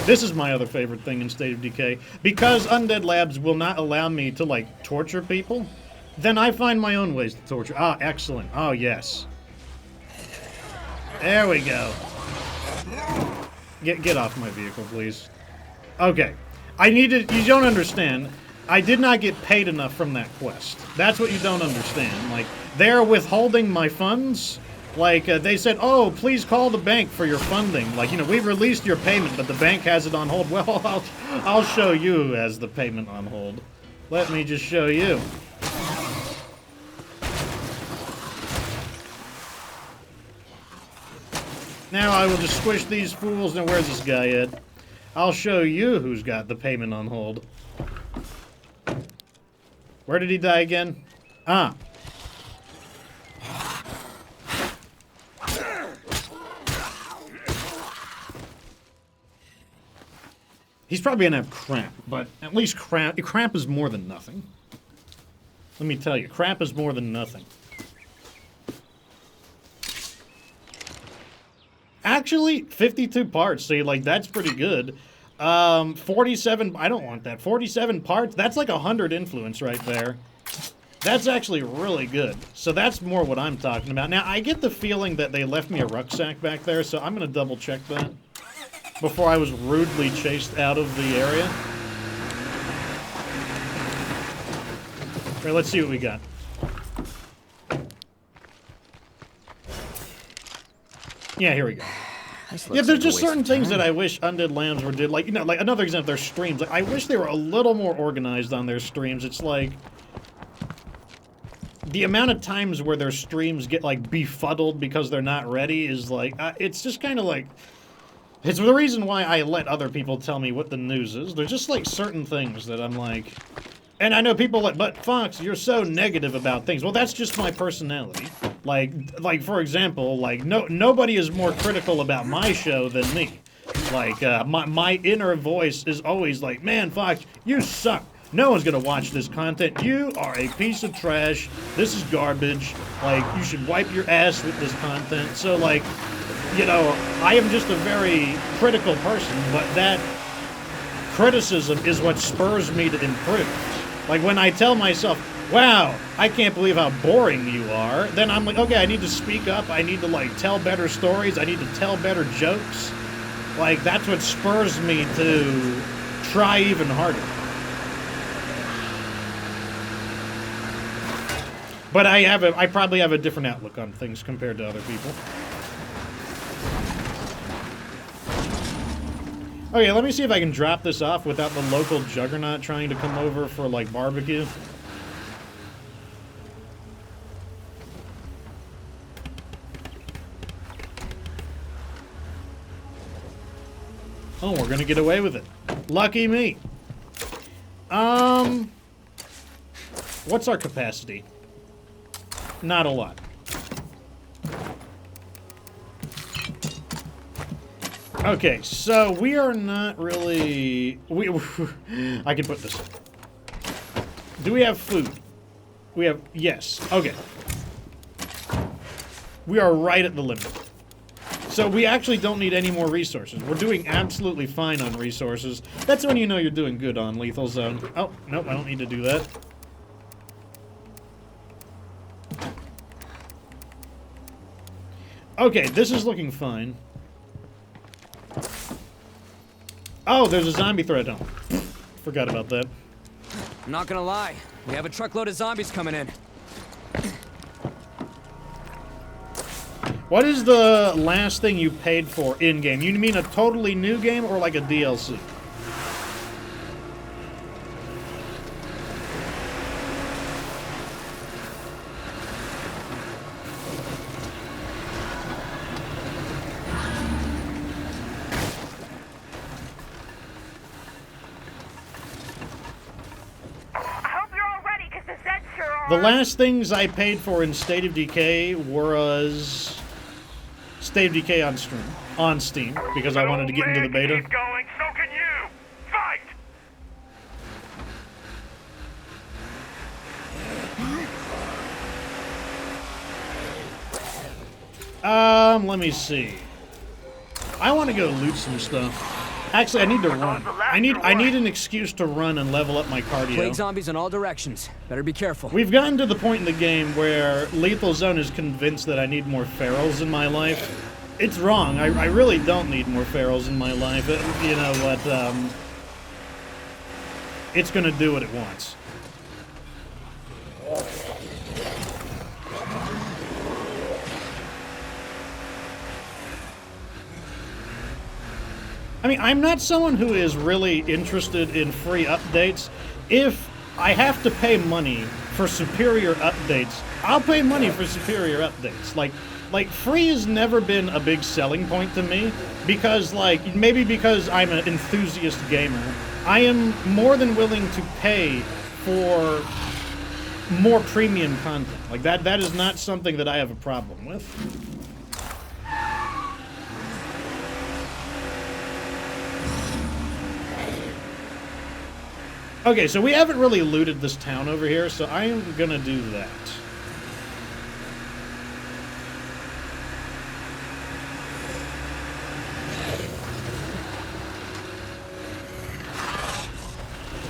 This is my other favorite thing in State of Decay. Because Undead Labs will not allow me to, like, torture people, then I find my own ways to torture. Ah, excellent. Oh, yes. There we go. Get off my vehicle, please. Okay. You don't understand. I did not get paid enough from that quest. That's what you don't understand. Like, they're withholding my funds. Like, they said, oh, please call the bank for your funding. Like, you know, we've released your payment, but the bank has it on hold. Well, I'll show you who has the payment on hold. Let me just show you. Now I will just squish these fools. Now, where's this guy at? I'll show you who's got the payment on hold. Where did he die again? Ah. He's probably gonna have cramp, but at least cramp is more than nothing. Let me tell you, cramp is more than nothing. Actually, 52 parts, see, like, that's pretty good. 47, I don't want that. 47 parts, that's like 100 influence right there. That's actually really good. So that's more what I'm talking about. Now, I get the feeling that they left me a rucksack back there, so I'm gonna double check that. before I was rudely chased out of the area. All right, let's see what we got. Yeah, here we go. Yeah, there's just certain things that I wish Undead Lambs were did. Like, you know, like another example, their streams. Like, I wish they were a little more organized on their streams. It's like the amount of times where their streams get like befuddled because they're not ready is like it's just kind of like it's the reason why I let other people tell me what the news is. There's just like certain things that I'm like, and I know people like, but Fox, you're so negative about things. Well, that's just my personality. Like for example, like nobody is more critical about my show than me. Like my inner voice is always like, man, Fox, you suck. No one's gonna watch this content. You are a piece of trash. This is garbage. Like, you should wipe your ass with this content. So like, you know, I am just a very critical person, but that criticism is what spurs me to improve. Like when I tell myself, wow, I can't believe how boring you are, then I'm like, okay, I need to speak up. I need to, like, tell better stories. I need to tell better jokes. Like, that's what spurs me to try even harder. But I probably have a different outlook on things compared to other people. Okay, let me see if I can drop this off without the local juggernaut trying to come over for, like, barbecue. Oh, we're gonna get away with it. Lucky me. What's our capacity? Not a lot. Okay, so we are not really... I can put this in. Do we have food? We have... Yes. Okay. We are right at the limit. So we actually don't need any more resources. We're doing absolutely fine on resources. That's when you know you're doing good on Lethal Zone. Oh, nope, I don't need to do that. Okay, this is looking fine. Oh, there's a zombie threat home. Forgot about that. I'm not gonna lie. We have a truckload of zombies coming in. What is the last thing you paid for in-game? You mean a totally new game or like a DLC? The last things I paid for in State of Decay was State of Decay on Steam, because I wanted to get into the beta. Keep going, so can you! Fight! Let me see. I want to go loot some stuff. Actually, I need to run. I need an excuse to run and level up my cardio. Plague zombies in all directions. Better be careful. We've gotten to the point in the game where Lethal Zone is convinced that I need more ferals in my life. It's wrong. I really don't need more ferals in my life. You know what? It's gonna do what it wants. I mean, I'm not someone who is really interested in free updates. If I have to pay money for superior updates, I'll pay money for superior updates. Like free has never been a big selling point to me because, like, maybe because I'm an enthusiast gamer, I am more than willing to pay for more premium content. Like, that is not something that I have a problem with. Okay, so we haven't really looted this town over here, so I am gonna do that.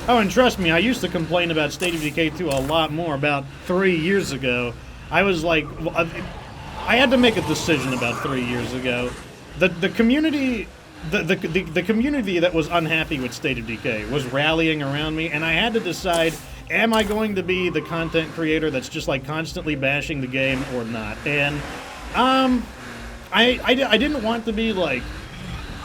Oh, and trust me, I used to complain about State of Decay 2 a lot more about 3 years ago. I was like, I had to make a decision about 3 years ago. The community the community that was unhappy with State of Decay was rallying around me, and I had to decide, am I going to be the content creator that's just like constantly bashing the game or not? And I didn't want to be like,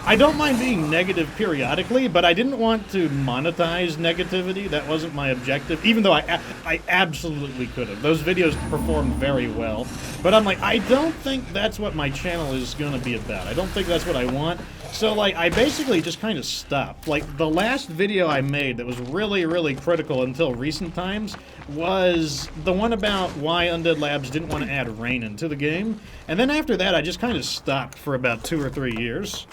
I don't mind being negative periodically, but I didn't want to monetize negativity. That wasn't my objective, even though I absolutely could have. Those videos performed very well. But I'm like, I don't think that's what my channel is going to be about. I don't think that's what I want. So, like, I basically just kind of stopped. Like, the last video I made that was really, really critical until recent times was the one about why Undead Labs didn't want to add rain into the game. And then after that, I just kind of stopped for about 2 or 3 years.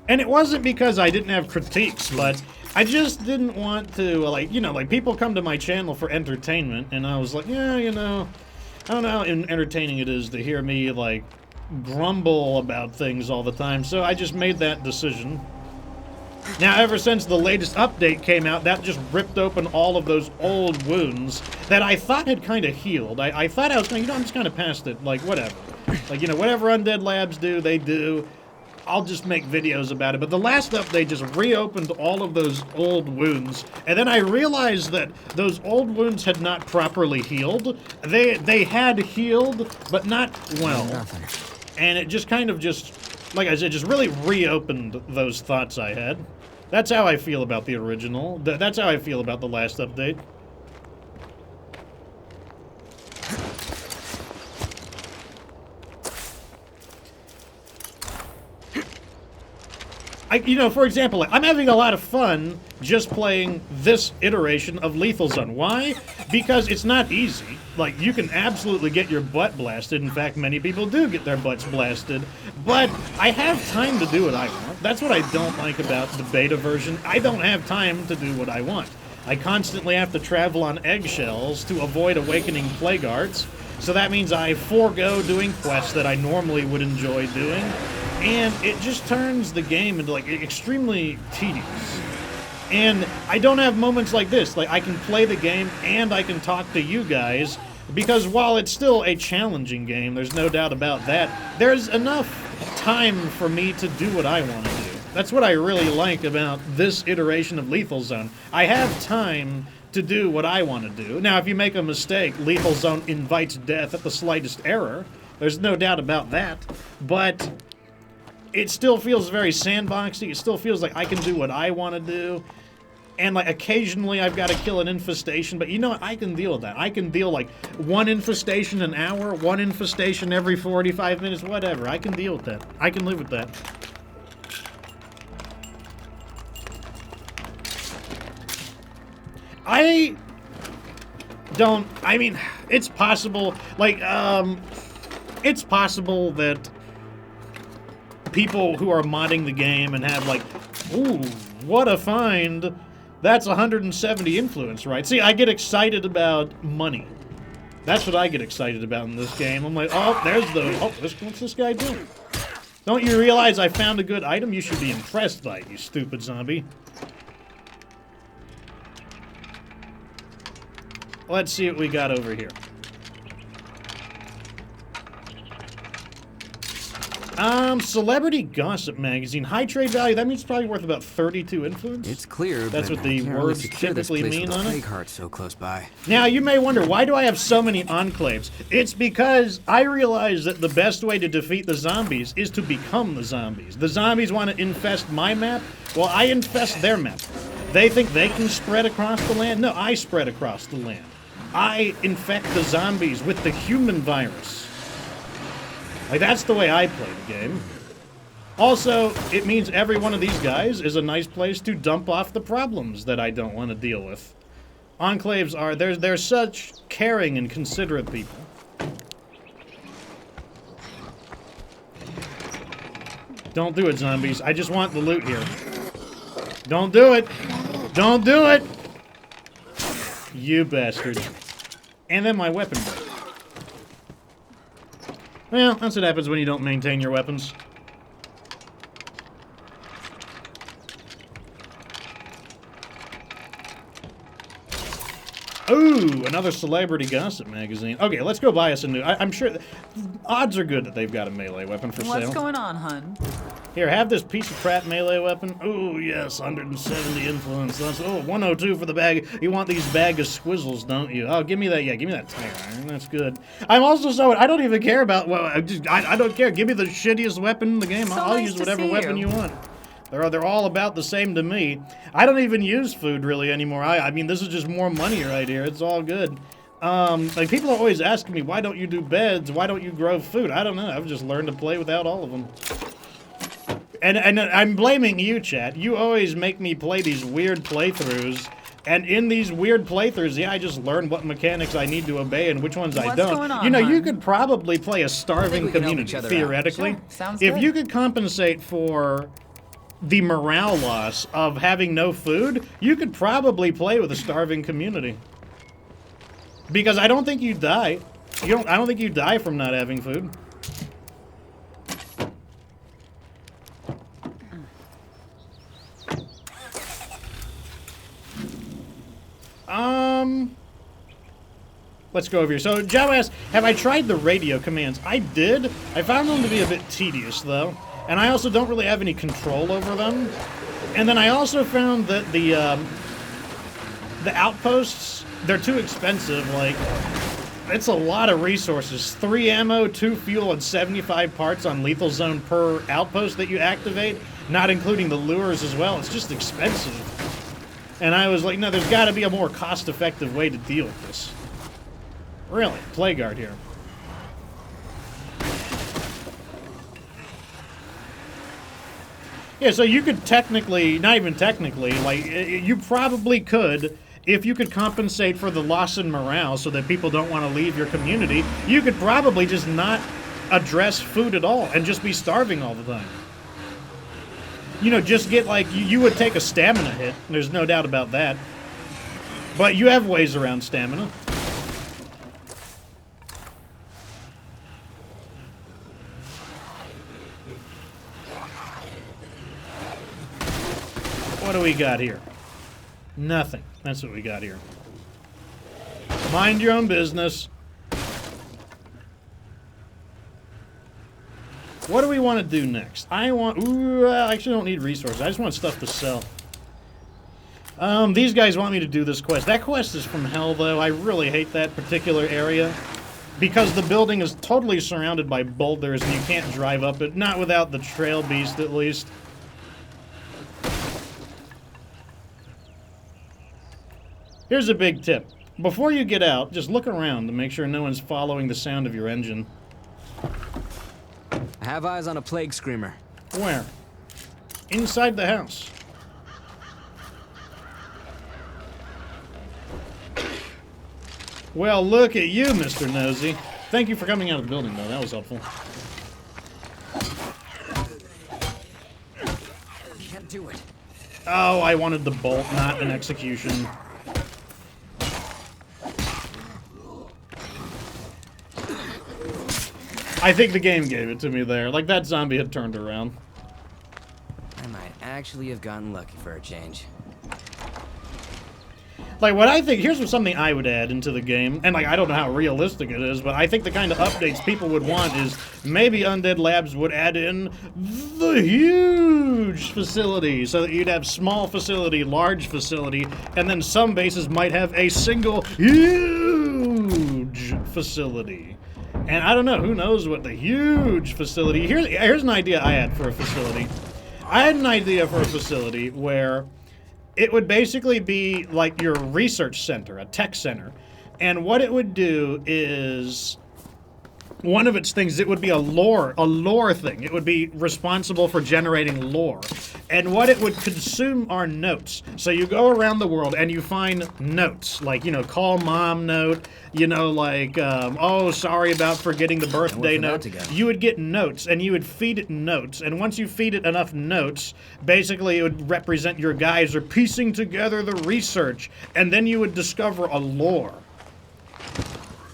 And it wasn't because I didn't have critiques, but I just didn't want to, like, you know, like, people come to my channel for entertainment, and I was like, yeah, you know, I don't know how entertaining it is to hear me, like, grumble about things all the time, so I just made that decision. Now, ever since the latest update came out, that just ripped open all of those old wounds that I thought had kind of healed. I thought I was going, you know, I'm just kind of past it, like, whatever. Like, you know, whatever Undead Labs do, they do. I'll just make videos about it. But the last update just reopened all of those old wounds, and then I realized that those old wounds had not properly healed. They had healed, but not well. Nothing. And it just kind of just, like I said, just really reopened those thoughts I had. That's how I feel about the original. That's how I feel about the last update. You know, for example, I'm having a lot of fun just playing this iteration of Lethal Zone. Why? Because it's not easy. Like, you can absolutely get your butt blasted. In fact, many people do get their butts blasted. But I have time to do what I want. That's what I don't like about the beta version. I don't have time to do what I want. I constantly have to travel on eggshells to avoid awakening plague arts. So that means I forego doing quests that I normally would enjoy doing. And it just turns the game into, like, extremely tedious. And I don't have moments like this. Like, I can play the game and I can talk to you guys, because while it's still a challenging game, there's no doubt about that, there's enough time for me to do what I want to do. That's what I really like about this iteration of Lethal Zone. I have time to do what I want to do. Now, if you make a mistake, Lethal Zone invites death at the slightest error. There's no doubt about that. But it still feels very sandboxy. It still feels like I can do what I want to do. And, like, occasionally I've got to kill an infestation, but you know what? I can deal with that. I can deal, like, one infestation an hour, one infestation every 45 minutes, whatever. I can deal with that. I can live with that. I mean, it's possible, like, it's possible that people who are modding the game and have, like, ooh, what a find, that's 170 influence, right? See, I get excited about money. That's what I get excited about in this game. I'm like, oh, there's the, oh, what's this guy doing? Don't you realize I found a good item? You should be impressed by it, you stupid zombie. Let's see what we got over here. Celebrity Gossip Magazine. High trade value, that means it's probably worth about 32 influence. It's clear, that's but what the I can't really words secure this typically place mean with a on it. plague heart so close by. Now, you may wonder, why do I have so many enclaves? It's because I realize that the best way to defeat the zombies is to become the zombies. The zombies want to infest my map, well, I infest their map. They think they can spread across the land? No, I spread across the land. I infect the zombies with the human virus. Like, that's the way I play the game. Also, it means every one of these guys is a nice place to dump off the problems that I don't want to deal with. Enclaves are, they're such caring and considerate people. Don't do it, zombies. I just want the loot here. Don't do it! Don't do it! You bastard. And then my weapon break. Well, that's what happens when you don't maintain your weapons. Ooh, another celebrity gossip magazine. Okay, let's go buy us a new... I'm sure... Odds are good that they've got a melee weapon for What's sale. going on, hun? Here, have this piece of crap melee weapon. Ooh, yes, 170 influence. That's, 102 for the bag. You want these bag of squizzles, don't you? Oh, give me that. Yeah, give me that tire iron. That's good. I'm also so... I don't even care about... Well, I don't care. Give me the shittiest weapon in the game. So I'll nice use to whatever see weapon you. you want. They're all about the same to me. I don't even use food really anymore. I mean, this is just more money right here. It's all good. Like people are always asking me, why don't you do beds? Why don't you grow food? I don't know. I've just learned to play without all of them. And I'm blaming you, chat. You always make me play these weird playthroughs. And in these weird playthroughs, yeah, I just learn what mechanics I need to obey and which ones I What's don't. going on, You know, you hon? could probably play a starving we can help community, each other out. theoretically. Sure, sounds If good. you could compensate for the morale loss of having no food, you could probably play with a starving community. Because I don't think you die. I don't think you die from not having food. Let's go over here. So, Joe asked, have I tried the radio commands? I did. I found them to be a bit tedious, though. And I also don't really have any control over them. And then I also found that the outposts, they're too expensive. Like, it's a lot of resources. 3 ammo, 2 fuel, and 75 parts on lethal zone per outpost that you activate, not including the lures as well. It's just expensive. And I was like, no, there's got to be a more cost-effective way to deal with this. Really? Play guard here. Yeah, so you could technically, not even technically, like, you probably could, if you could compensate for the loss in morale so that people don't want to leave your community, you could probably just not address food at all and just be starving all the time. You know, just get, like, you would take a stamina hit, there's no doubt about that. But you have ways around stamina. What do we got here? Nothing. That's what we got here. Mind your own business. What do we want to do next? I actually don't need resources. I just want stuff to sell. These guys want me to do this quest. That quest is from hell, though. I really hate that particular area. Because the building is totally surrounded by boulders and you can't drive up it. Not without the trail beast, at least. Here's a big tip. Before you get out, just look around to make sure no one's following the sound of your engine. I have eyes on a plague screamer. Where? Inside the house. Well, look at you, Mr. Nosy. Thank you for coming out of the building, though. That was helpful. Can't do it. Oh, I wanted the bolt, not an execution. I think the game gave it to me there. Like, that zombie had turned around. I might actually have gotten lucky for a change. Like, what I think, here's something I would add into the game, and, like, I don't know how realistic it is, but I think the kind of updates people would want is maybe Undead Labs would add in the huge facility, so that you'd have small facility, large facility, and then some bases might have a single huge facility. And I don't know, who knows what the huge facility... Here's an idea I had for a facility. I had an idea for a facility where it would basically be like your research center, a tech center. And what it would do is... one of its things, it would be a lore thing. It would be responsible for generating lore. And what it would consume are notes. So you go around the world and you find notes. Like, you know, call mom note. You know, like, oh, sorry about forgetting the birthday note. You would get notes and you would feed it notes. And once you feed it enough notes, basically it would represent your guys are piecing together the research. And then you would discover a lore.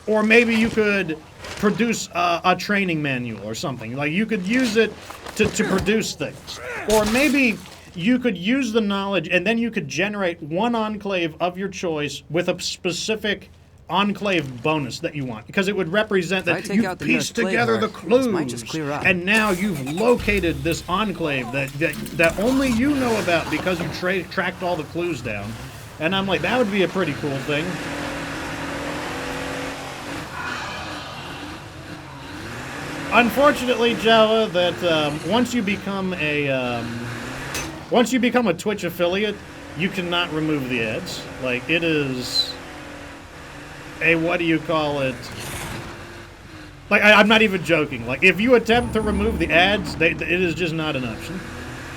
Or maybe you could produce a training manual or something. Like, you could use it to produce things. Or maybe you could use the knowledge, and then you could generate one enclave of your choice with a specific enclave bonus that you want, because it would represent that you've pieced together the clues, might just clear up. and now you've located this enclave that only you know about because you tracked all the clues down. And I'm like, that would be a pretty cool thing. Unfortunately, Java, that once you become a Twitch affiliate, you cannot remove the ads. Like, it is a, what do you call it? Like, I'm not even joking. Like, if you attempt to remove the ads, it is just not an option.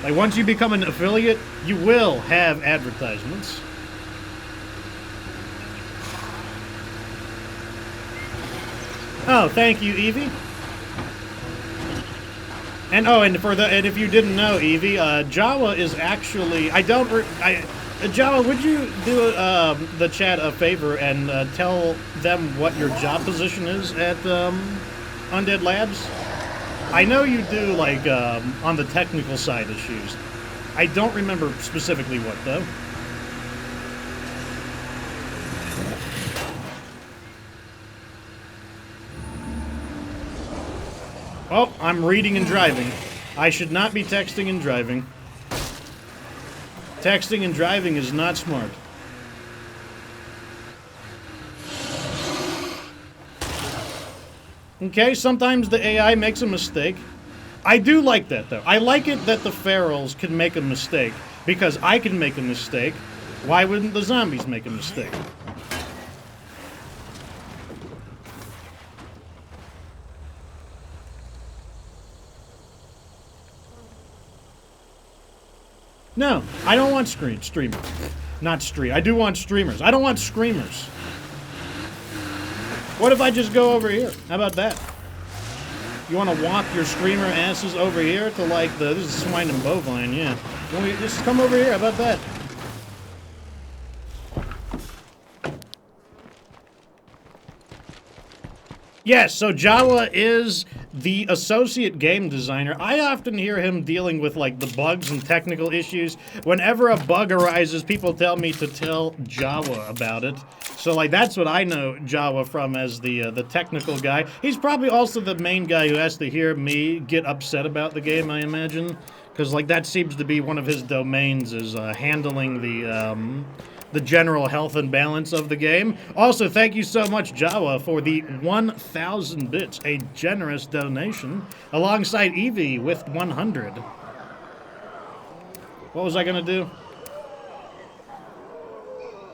Like, once you become an affiliate, you will have advertisements. Oh, thank you, Evie. And and if you didn't know, Evie, Jawa is actually, Jawa, would you do the chat a favor and tell them what your job position is at Undead Labs? I know you do, like, on the technical side issues. I don't remember specifically what, though. Oh, I'm reading and driving. I should not be texting and driving. Texting and driving is not smart. Okay, sometimes the AI makes a mistake. I do like that, though. I like it that the ferals can make a mistake, because I can make a mistake. Why wouldn't the zombies make a mistake? No, I don't want streamers. I do want streamers. I don't want screamers. What if I just go over here? How about that? You want to walk your screamer asses over here to, like, this is swine and bovine, yeah. Just come over here, how about that? Yes, so Jawa is the associate game designer. I often hear him dealing with, like, the bugs and technical issues. Whenever a bug arises, people tell me to tell Jawa about it. So, like, that's what I know Jawa from, as the technical guy. He's probably also the main guy who has to hear me get upset about the game, I imagine. Because, like, that seems to be one of his domains, is handling the general health and balance of the game. Also, thank you so much, Jawa, for the 1,000 bits, a generous donation, alongside Evie with 100. What was I gonna do?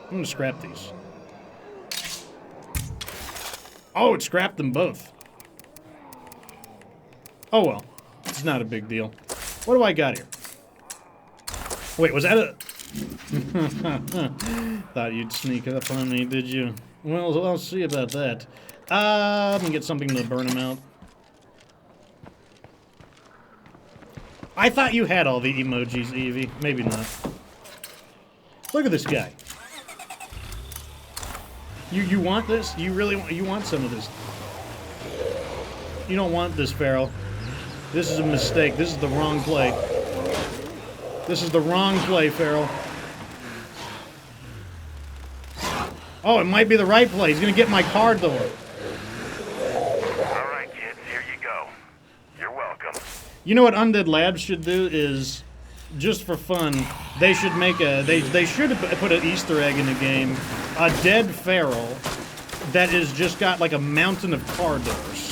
I'm gonna scrap these. Oh, it scrapped them both. Oh well, it's not a big deal. What do I got here? Wait, was that a... Thought you'd sneak up on me, did you? Well, I'll see about that. Let me get something to burn them out. I thought you had all the emojis, Evie. Maybe not. Look at this guy. You want this? You really want? You want some of this? You don't want this, Feral. This is a mistake. This is the wrong play. This is the wrong play, Feral. Oh, it might be the right play. He's gonna get my car door. Alright, kids, here you go. You're welcome. You know what Undead Labs should do is, just for fun, they should make a... They should put an Easter egg in the game. A dead feral that is just got, like, a mountain of car doors.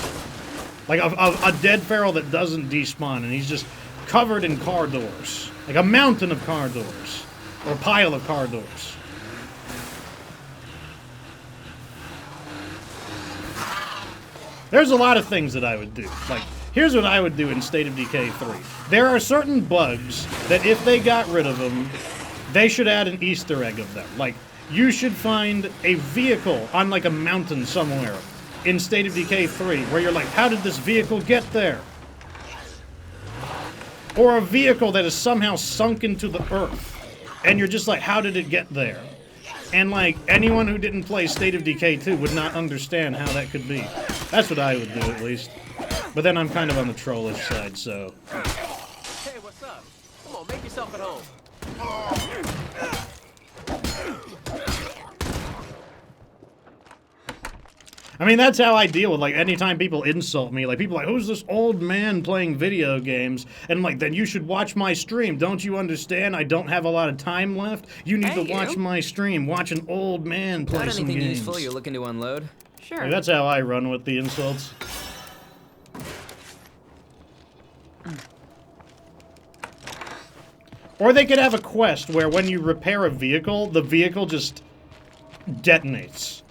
Like, a dead feral that doesn't despawn, and he's just covered in car doors. Like a mountain of car doors. Or a pile of car doors. There's a lot of things that I would do. Like, here's what I would do in State of Decay 3. There are certain bugs that if they got rid of them, they should add an Easter egg of them. Like, you should find a vehicle on, like, a mountain somewhere in State of Decay 3 where you're like, how did this vehicle get there? Or a vehicle that is somehow sunk into the earth, and you're just like, how did it get there? And, like, anyone who didn't play State of Decay 2 would not understand how that could be. That's what I would do, at least. But then I'm kind of on the trollish side, so... Hey, what's up? Hello, go. Make yourself at home. I mean, that's how I deal with, like, anytime people insult me. Like, people are like, who's this old man playing video games? And I'm like, then you should watch my stream. Don't you understand? I don't have a lot of time left. You need to watch my stream. Watch an old man play some games. Anything useful you're looking to unload? Sure. Like, that's how I run with the insults. Or they could have a quest where when you repair a vehicle, the vehicle just detonates.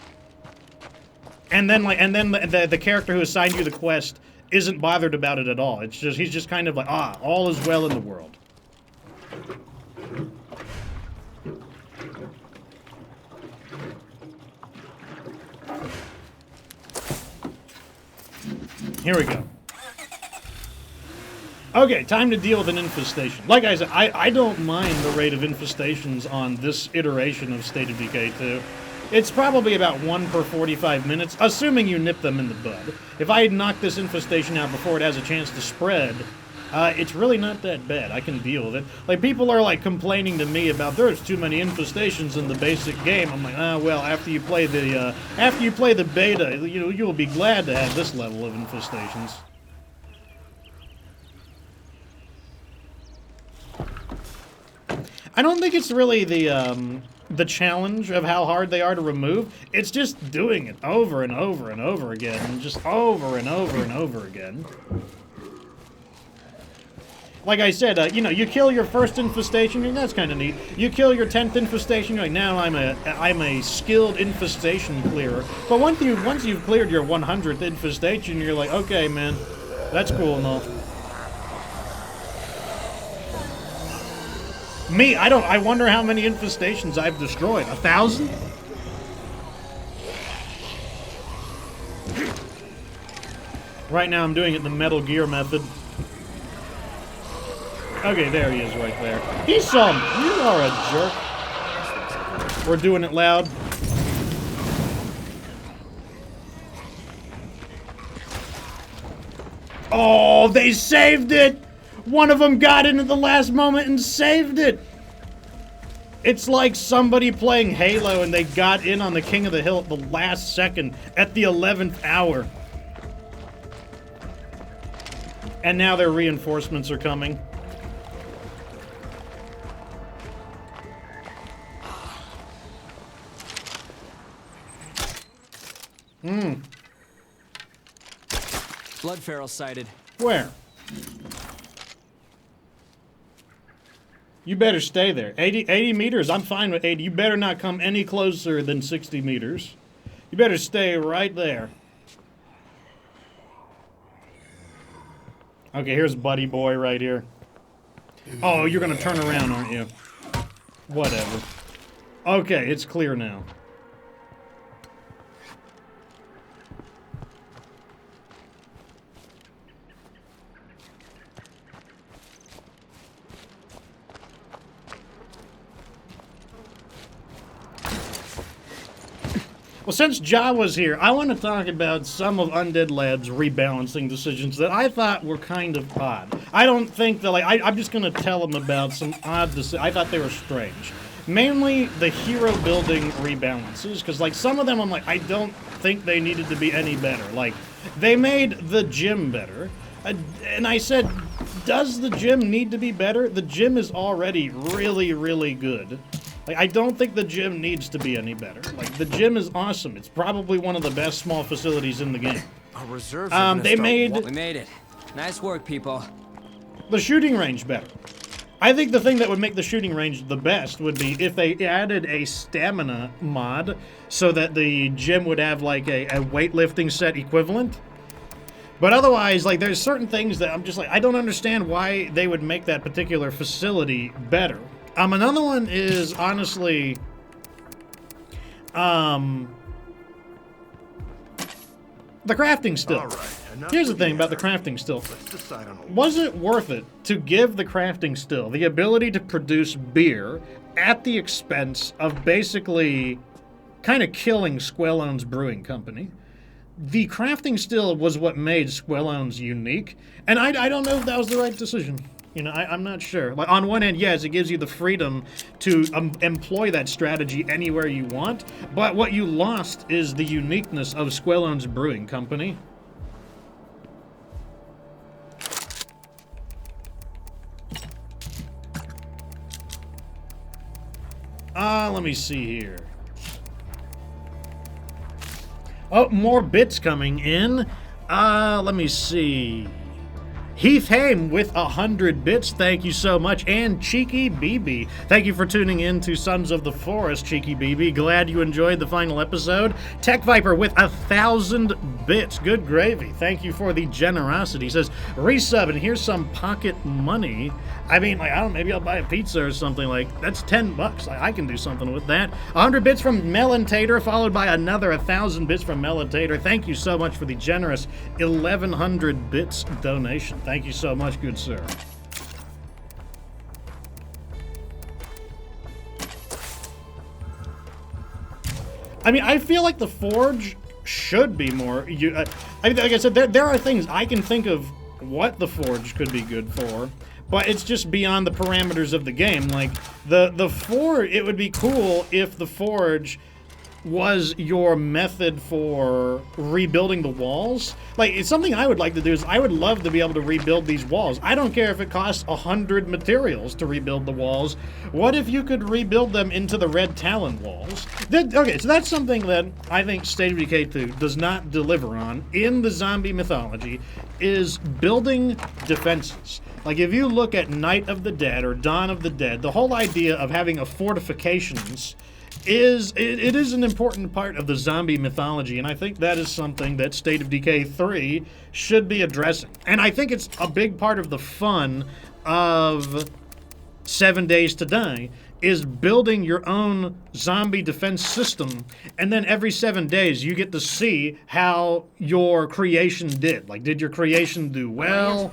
And then, like, the character who assigned you the quest isn't bothered about it at all. It's just, he's just kind of like, ah, all is well in the world. Here we go. Okay, time to deal with an infestation. Like I said, I don't mind the rate of infestations on this iteration of State of Decay 2. It's probably about 1 per 45 minutes, assuming you nip them in the bud. If I knock this infestation out before it has a chance to spread, it's really not that bad. I can deal with it. Like, people are, like, complaining to me about there's too many infestations in the basic game. I'm like, well, after you play the beta, you'll be glad to have this level of infestations. I don't think it's really the challenge of how hard they are to remove. It's just doing it over and over and over again, and just over and over and over again. Like I said, you kill your first infestation, and that's kind of neat. You kill your 10th infestation, you're like, now I'm a skilled infestation clearer. But once you've cleared your 100th infestation, you're like, okay, man, that's cool enough. Me, I wonder how many infestations I've destroyed. 1,000? Right now I'm doing it the Metal Gear method. Okay, there he is right there. He's some. You are a jerk. We're doing it loud. Oh, they saved it! One of them got in at the last moment and saved it! It's like somebody playing Halo and they got in on the King of the Hill at the last second, at the 11th hour. And now their reinforcements are coming. Blood feral sighted. Where? You better stay there. 80 meters, I'm fine with 80. You better not come any closer than 60 meters. You better stay right there. Okay, here's Buddy Boy right here. Oh, you're gonna turn around, aren't you? Whatever. Okay, it's clear now. Well, since Ja was here, I want to talk about some of Undead Lab's rebalancing decisions that I thought were kind of odd. I don't think that, like, I'm just going to tell him about some odd decisions. I thought they were strange. Mainly the hero building rebalances, because, like, some of them I'm like, I don't think they needed to be any better. Like, they made the gym better. And I said, does the gym need to be better? The gym is already really, really good. Like, I don't think the gym needs to be any better. Like, the gym is awesome. It's probably one of the best small facilities in the game. Our reserves They made We made it. Nice work, people. the shooting range better. I think the thing that would make the shooting range the best would be if they added a stamina mod so that the gym would have, like, a weightlifting set equivalent. But otherwise, like, there's certain things that I'm just like, I don't understand why they would make that particular facility better. Another one is, honestly, the crafting still. Here's the thing about the crafting still. Was it worth it to give the crafting still the ability to produce beer at the expense of basically kind of killing Squellone's brewing company? The crafting still was what made Squellone's unique, and I don't know if that was the right decision. You know, I'm not sure. Like, on one end, yes, it gives you the freedom to employ that strategy anywhere you want, but what you lost is the uniqueness of Squellone's Brewing Company. Let me see here. Oh, more bits coming in. Let me see. Heath Haim with 100 bits, thank you so much. And Cheeky BB, thank you for tuning in to Sons of the Forest, Cheeky BB. Glad you enjoyed the final episode. Tech Viper with 1,000 bits, good gravy. Thank you for the generosity. He says, resub and here's some pocket money. I mean, like, I don't know, maybe I'll buy a pizza or something. Like, that's $10. Like, I can do something with that. 100 bits from Melon Tater, followed by another 1,000 bits from Melon Tater. Thank you so much for the generous 1,100 bits donation. Thank you so much, good sir. I mean, I feel like the Forge should be more... I mean, like I said, there are things I can think of what the Forge could be good for, but it's just beyond the parameters of the game. Like, the Forge, it would be cool if the Forge was your method for rebuilding the walls. Like, it's something I would like to do is I would love to be able to rebuild these walls. I don't care if it costs 100 materials to rebuild the walls. What if you could rebuild them into the Red Talon walls? Okay, so that's something that I think State of Decay 2 does not deliver on in the zombie mythology, is building defenses. Like, if you look at Night of the Dead or Dawn of the Dead, the whole idea of having a fortifications is an important part of the zombie mythology, and I think that is something that State of Decay 3 should be addressing. And I think it's a big part of the fun of 7 Days to Die, is building your own zombie defense system, and then every 7 days you get to see how your creation did. Like, did your creation do well?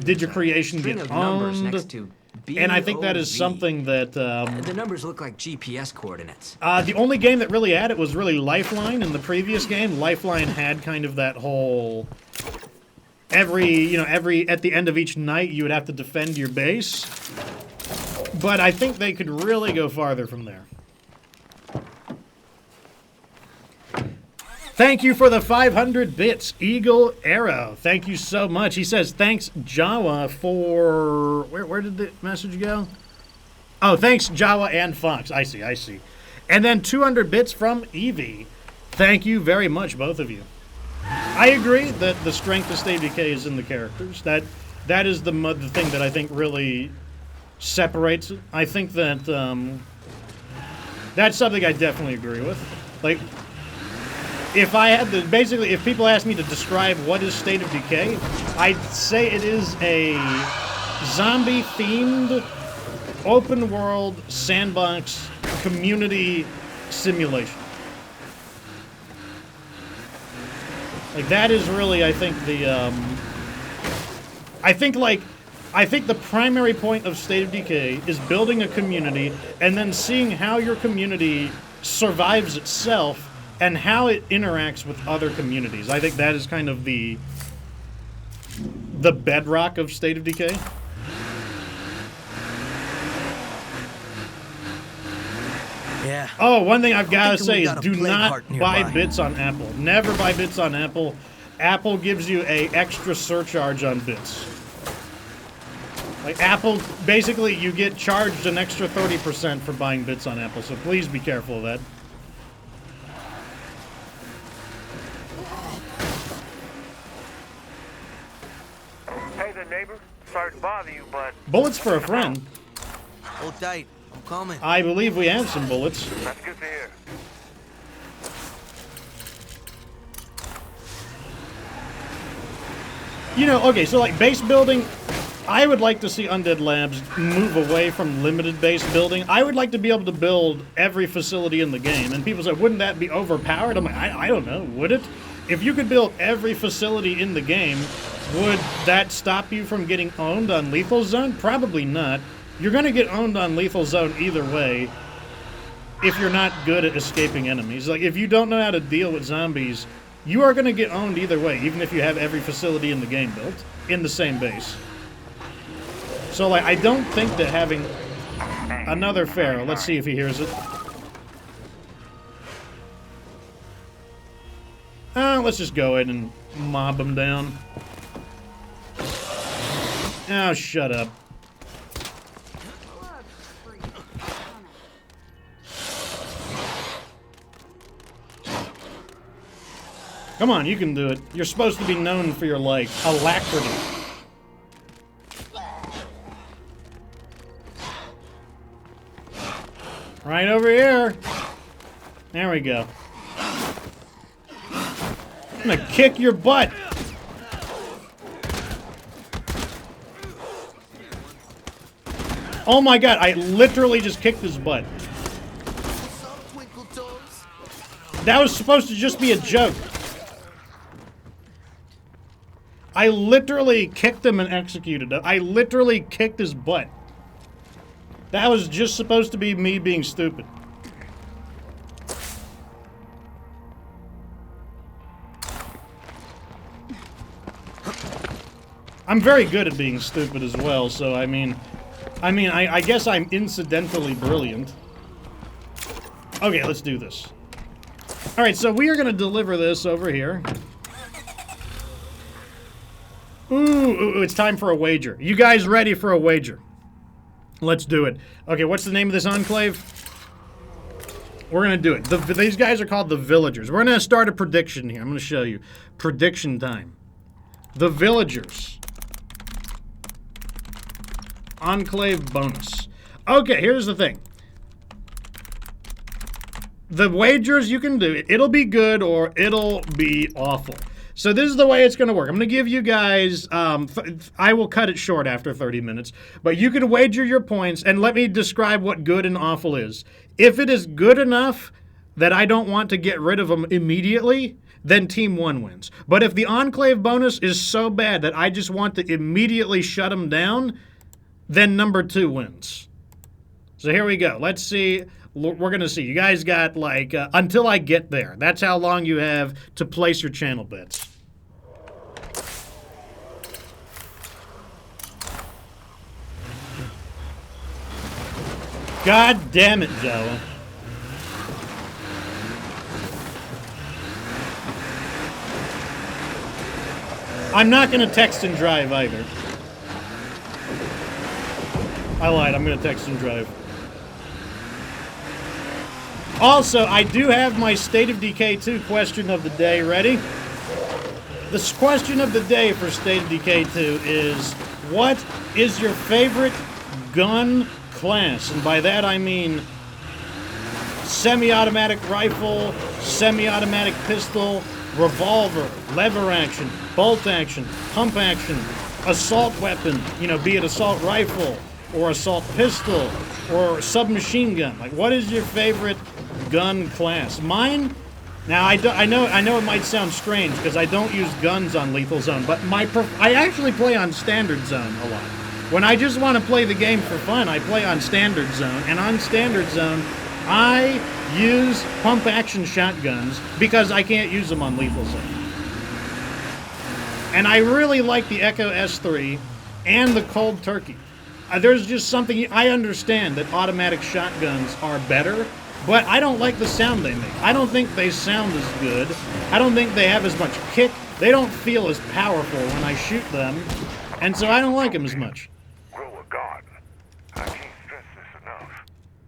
Did your creation get owned? And I think that is something that... the numbers look like GPS coordinates. The only game that really had it was really Lifeline. In the previous game, Lifeline had kind of that whole... at the end of each night, you would have to defend your base. But I think they could really go farther from there. Thank you for the 500 bits, Eagle Arrow. Thank you so much. He says, thanks, Jawa, for... Where did the message go? Oh, thanks, Jawa and Fox. I see. And then 200 bits from Evie. Thank you very much, both of you. I agree that the strength of State of Decay is in the characters. That is the thing that I think really separates it. I think that that's something I definitely agree with. Like... If I had to, basically, if people ask me to describe what is State of Decay, I'd say it is a zombie-themed, open-world, sandbox, community simulation. Like, that is really, I think, the, I think the primary point of State of Decay is building a community and then seeing how your community survives itself and how it interacts with other communities. I think that is kind of the bedrock of State of Decay. Yeah. Oh, one thing I've got to say is do not buy bits on Apple. Never buy bits on Apple. Apple gives you a extra surcharge on bits. Like, Apple, basically, you get charged an extra 30% for buying bits on Apple, so please be careful of that. Neighbor, sorry to bother you, but... Bullets for a friend. Hold tight. I'm coming. I believe we have some bullets. That's good to hear. You know, okay, so like base building, I would like to see Undead Labs move away from limited base building. I would like to be able to build every facility in the game. And people say, wouldn't that be overpowered? I'm like, I don't know, would it? If you could build every facility in the game, would that stop you from getting owned on Lethal Zone? Probably not. You're going to get owned on Lethal Zone either way if you're not good at escaping enemies. Like, if you don't know how to deal with zombies, you are going to get owned either way, even if you have every facility in the game built in the same base. So, like, I don't think that having another Pharaoh, let's see if he hears it. Let's just go ahead and mob him down. Oh, shut up. Come on, you can do it. You're supposed to be known for your, like, alacrity. Right over here. There we go. I'm gonna kick your butt. Oh my god, I literally just kicked his butt. That was supposed to just be a joke. I literally kicked him and executed him. I literally kicked his butt. That was just supposed to be me being stupid. I'm very good at being stupid as well, so I mean, I guess I'm incidentally brilliant. Okay, let's do this. Alright, so we are going to deliver this over here. Ooh, it's time for a wager. You guys ready for a wager? Let's do it. Okay, what's the name of this enclave? We're going to do it. These guys are called the Villagers. We're going to start a prediction here. I'm going to show you. Prediction time. The Villagers. Enclave bonus. Okay, here's the thing. The wagers you can do, it'll be good or it'll be awful. So this is the way it's going to work. I'm going to give you guys, I will cut it short after 30 minutes, but you can wager your points and let me describe what good and awful is. If it is good enough that I don't want to get rid of them immediately, then Team 1 wins. But if the Enclave bonus is so bad that I just want to immediately shut them down, then number 2 wins. So here we go. Let's see. We're going to see. You guys got, like, until I get there. That's how long you have to place your channel bets. God damn it, Joe. I'm not going to text and drive either. I lied. I'm going to text and drive. Also, I do have my State of Decay 2 question of the day ready. This question of the day for State of Decay 2 is, what is your favorite gun class? And by that I mean semi-automatic rifle, semi-automatic pistol, revolver, lever action, bolt action, pump action, assault weapon, you know, be it assault rifle or assault pistol or submachine gun. Like, what is your favorite gun class? Mine, now I know it might sound strange because I don't use guns on Lethal Zone, but I actually play on Standard Zone a lot. When I just want to play the game for fun, I play on Standard Zone, and on Standard Zone, I use pump action shotguns because I can't use them on Lethal Zone. And I really like the Echo S3 and the Cold Turkey. There's just something, I understand that automatic shotguns are better, but I don't like the sound they make. I don't think they sound as good. I don't think they have as much kick. They don't feel as powerful when I shoot them, and so I don't like them as much. Grow a garden. I can't stress this enough.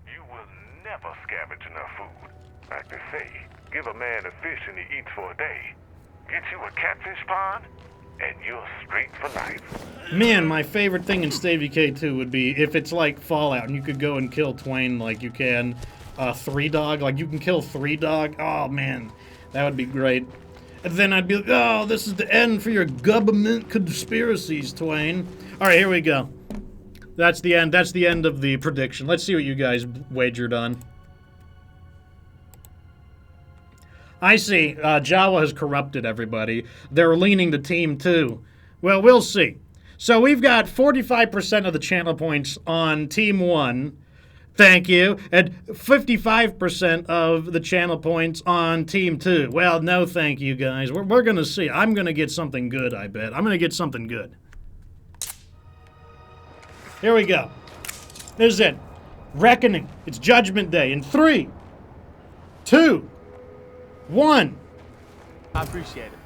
You will never scavenge enough food. Like they say, give a man a fish and he eats for a day. Get you a catfish pond, and you're straight for life. Man, my favorite thing in State of Decay 2 would be if it's like Fallout and you could go and kill Twain like you can Three Dog. Like you can kill Three Dog. Oh man, that would be great. And then I'd be like, oh, this is the end for your government conspiracies, Twain. All right, here we go. That's the end. That's the end of the prediction. Let's see what you guys wagered on. I see. Jawa has corrupted everybody. They're leaning to Team 2. Well, we'll see. So we've got 45% of the channel points on Team 1. Thank you. And 55% of the channel points on Team 2. Well, no thank you, guys. We're going to see. I'm going to get something good, I bet. I'm going to get something good. Here we go. This is it. Reckoning. It's Judgment Day in 3, 2, 1. I appreciate it.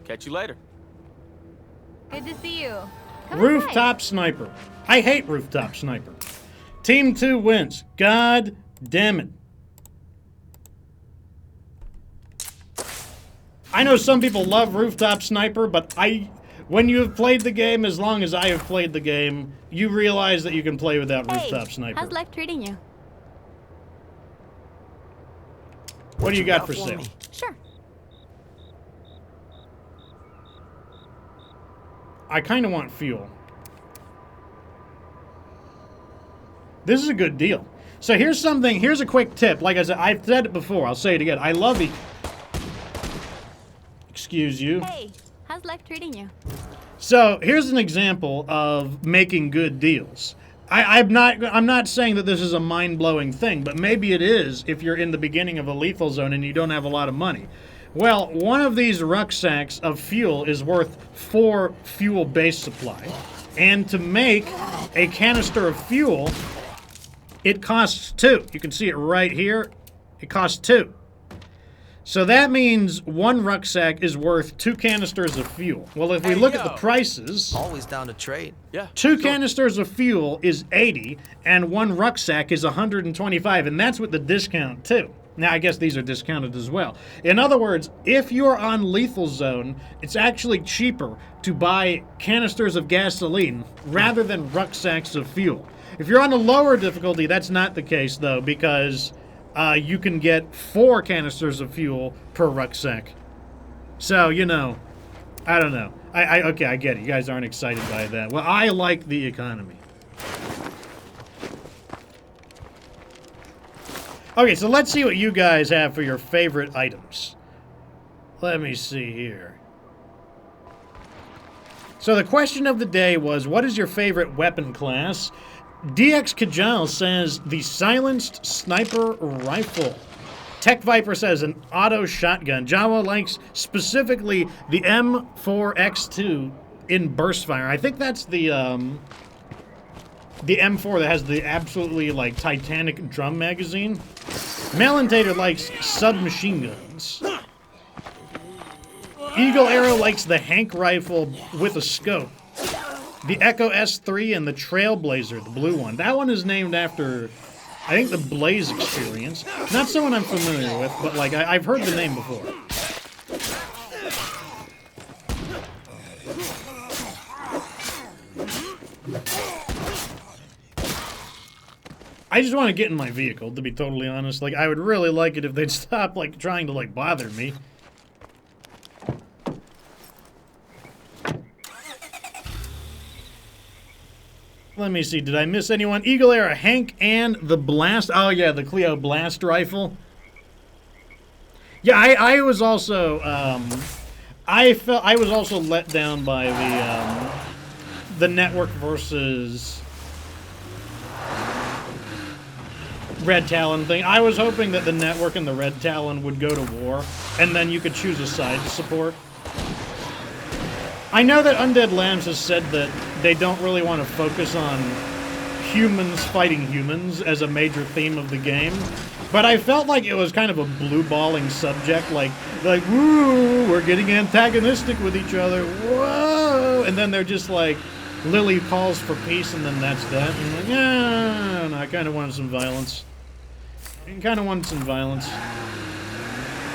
Catch you later. Good to see you. Come Rooftop Sniper. I hate Rooftop Sniper. Team 2 wins. God damn it. I know some people love Rooftop Sniper, but when you have played the game as long as I have played the game, you realize that you can play without Rooftop Sniper. How's life treating you? What do you got for sale? Sure. I kind of want fuel. This is a good deal. So here's a quick tip. Like I said, I've said it before, I'll say it again. I love it. Excuse you. Hey, how's life treating you? So here's an example of making good deals. I'm not saying that this is a mind-blowing thing, but maybe it is if you're in the beginning of a lethal zone and you don't have a lot of money. Well, one of these rucksacks of fuel is worth 4 fuel base supply. And to make a canister of fuel, it costs 2. You can see it right here. It costs 2. So that means 1 rucksack is worth 2 canisters of fuel. Well, if we look at the prices, Always down to trade. Yeah. 2 canisters of fuel is 80, and 1 rucksack is 125, and that's with the discount too. Now, I guess these are discounted as well. In other words, if you're on lethal zone, it's actually cheaper to buy canisters of gasoline rather than rucksacks of fuel. If you're on a lower difficulty, that's not the case, though, because you can get 4 canisters of fuel per rucksack. So, you know, I don't know. Okay, I get it. You guys aren't excited by that. Well, I like the economy. Okay, so let's see what you guys have for your favorite items. Let me see here. So the question of the day was, what is your favorite weapon class? DX Kajal says the silenced sniper rifle. Tech Viper says an auto shotgun. Jawa likes specifically the M4X2 in burst fire. I think that's the M4 that has the absolutely, like, Titanic drum magazine. Melon-Tater likes submachine guns. Eagle Arrow likes the Hank rifle with a scope. The Echo S3 and the Trailblazer, the blue one. That one is named after, I think, the Blaze experience. Not someone I'm familiar with, but, like, I've heard the name before. I just want to get in my vehicle, to be totally honest. Like, I would really like it if they'd stop, like, trying to, like, bother me. Let me see, did I miss anyone? Eagle Arrow, Hank, and the Blast. Oh, yeah, the Clio Blast rifle. Yeah, I was also, I was also let down by the Network versus Red Talon thing. I was hoping that the Network and the Red Talon would go to war, and then you could choose a side to support. I know that Undead Lambs has said that they don't really want to focus on humans fighting humans as a major theme of the game, but I felt like it was kind of a blue-balling subject, like, woo, we're getting antagonistic with each other, whoa, and then they're just like, Lily calls for peace, and then that's that, and I'm like, yeah, no, I kind of wanted some violence.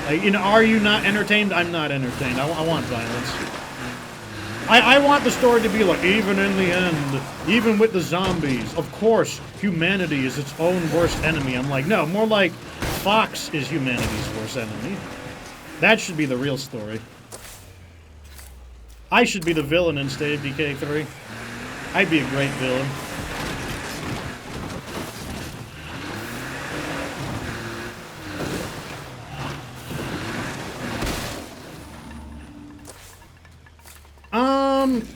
Like, you know, are you not entertained? I'm not entertained. I want violence. I want the story to be like, even in the end, even with the zombies, of course, humanity is its own worst enemy. I'm like, no, more like Fox is humanity's worst enemy. That should be the real story. I should be the villain in State of Decay 3. I'd be a great villain.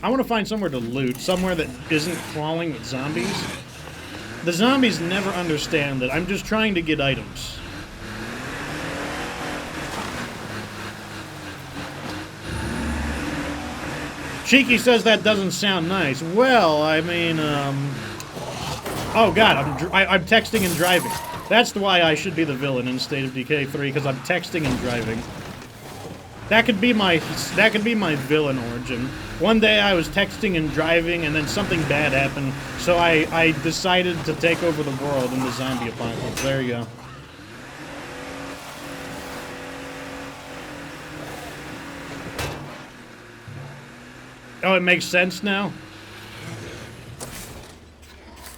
I want to find somewhere to loot, somewhere that isn't crawling with zombies. The zombies never understand that I'm just trying to get items. Cheeky says that doesn't sound nice. Well, I mean, oh god, I'm texting and driving. That's why I should be the villain in State of Decay 3, because I'm texting and driving. That could be my villain origin. One day I was texting and driving, and then something bad happened, so I decided to take over the world in the zombie apocalypse. There you go. Oh, it makes sense now?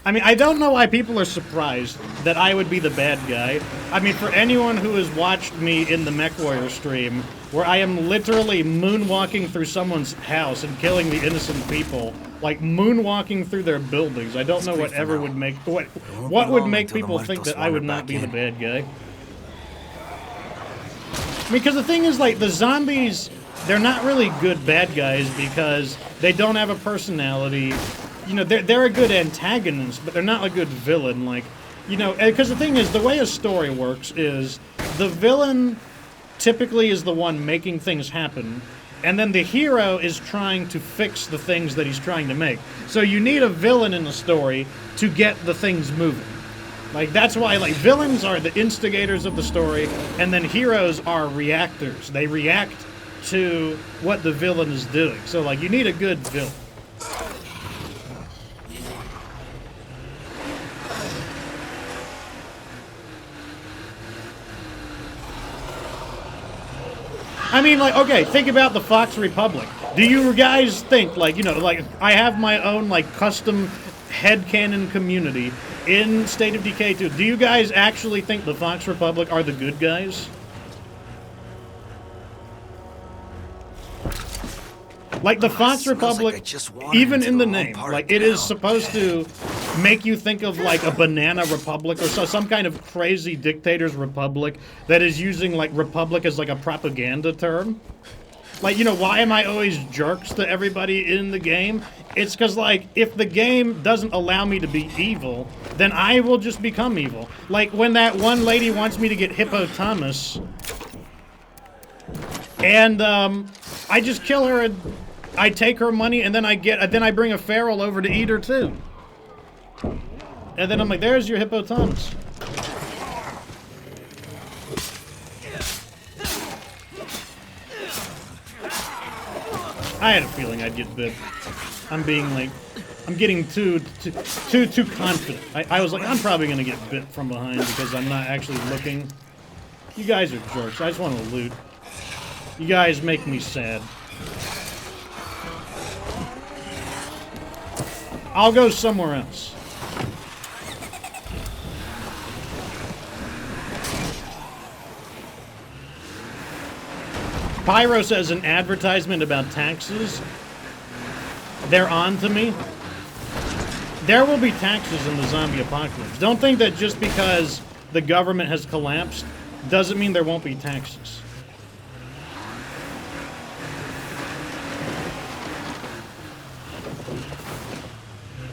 I mean, I don't know why people are surprised that I would be the bad guy. I mean, for anyone who has watched me in the MechWarrior stream, where I am literally moonwalking through someone's house and killing the innocent people, like moonwalking through their buildings, I don't know whatever would make what would make people think that I would not be the bad guy. Because the thing is, like, the zombies, they're not really good bad guys because they don't have a personality. You know, they're a good antagonist, but they're not a good villain. Like, you know, because the thing is, the way a story works is the villain typically is the one making things happen, and then the hero is trying to fix the things that he's trying to make. So you need a villain in the story to get the things moving. Like, that's why, like, villains are the instigators of the story, and then heroes are reactors. They react to what the villain is doing. So, like, you need a good villain. I mean, like, okay, think about the Fox Republic. Do you guys think, like, you know, like, I have my own, like, custom headcanon community in State of Decay 2. Do you guys actually think the Fox Republic are the good guys? Like, the Fox Republic, even in the name, like, it is supposed to make you think of, like, a banana republic or some kind of crazy dictator's republic that is using, like, republic as, like, a propaganda term. Like, you know, why am I always jerks to everybody in the game? It's because, like, if the game doesn't allow me to be evil, then I will just become evil. Like, when that one lady wants me to get hippopotamus, and, I just kill her and I take her money, and then I bring a feral over to eat her too. And then I'm like, there's your hippopotamus. I had a feeling I'd get bit. I'm getting too confident. I was like, I'm probably gonna get bit from behind because I'm not actually looking. You guys are jerks. I just want to loot. You guys make me sad. I'll go somewhere else. Pyro says an advertisement about taxes. They're on to me. There will be taxes in the zombie apocalypse. Don't think that just because the government has collapsed doesn't mean there won't be taxes.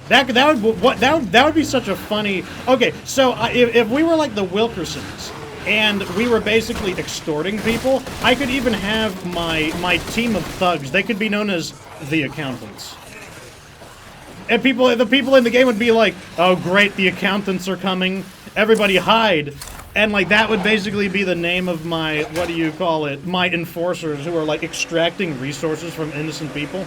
That would be such a funny. Okay, so if we were like the Wilkersons and we were basically extorting people, I could even have my team of thugs. They could be known as the accountants. And the people in the game would be like, "Oh great, the accountants are coming! Everybody hide!" And like that would basically be the name of my, what do you call it? My enforcers who are like extracting resources from innocent people.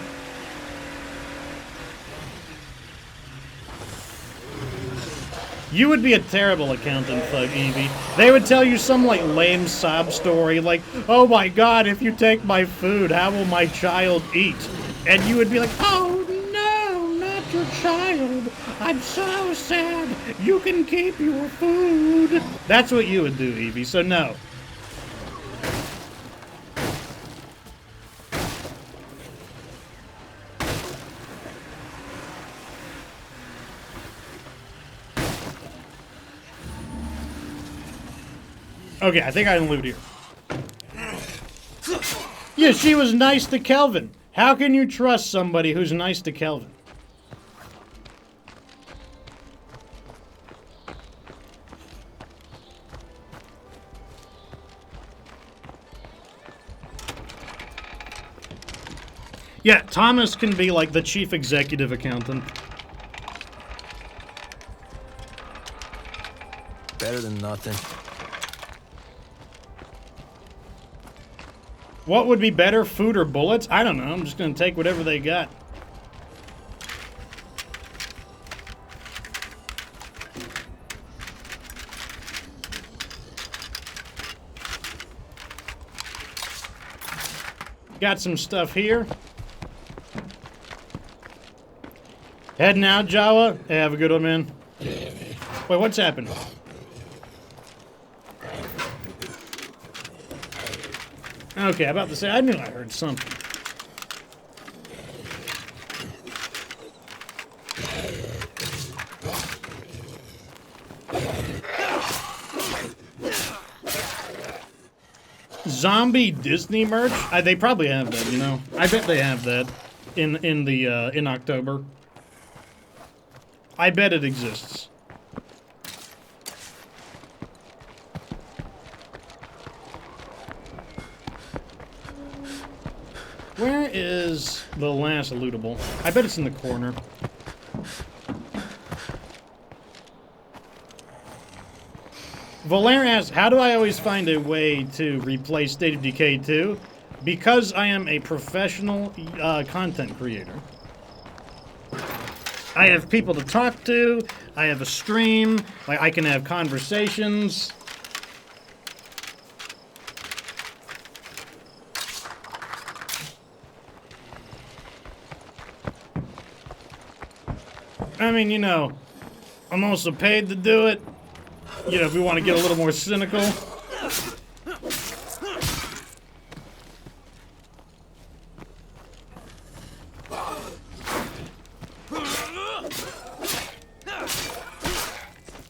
You would be a terrible accountant thug, Evie. They would tell you some, like, lame sob story, like, oh my god, if you take my food, how will my child eat? And you would be like, oh no, not your child. I'm so sad. You can keep your food. That's what you would do, Evie, so no. Okay, I think I can loot here. Yeah, she was nice to Kelvin. How can you trust somebody who's nice to Kelvin? Yeah, Thomas can be like the chief executive accountant. Better than nothing. What would be better, food or bullets? I don't know. I'm just gonna take whatever they got. Got some stuff here. Heading out, Jawa. Hey, have a good one, man. Wait, what's happened? Okay, about to say, I knew I heard something. Zombie Disney merch? They probably have that, you know. I bet they have that in October. I bet it exists. Where is the last lootable? I bet it's in the corner. Volaire asks, how do I always find a way to replace State of Decay 2? Because I am a professional content creator. I have people to talk to, I have a stream, I can have conversations. I mean, you know, I'm also paid to do it. You know, if we want to get a little more cynical.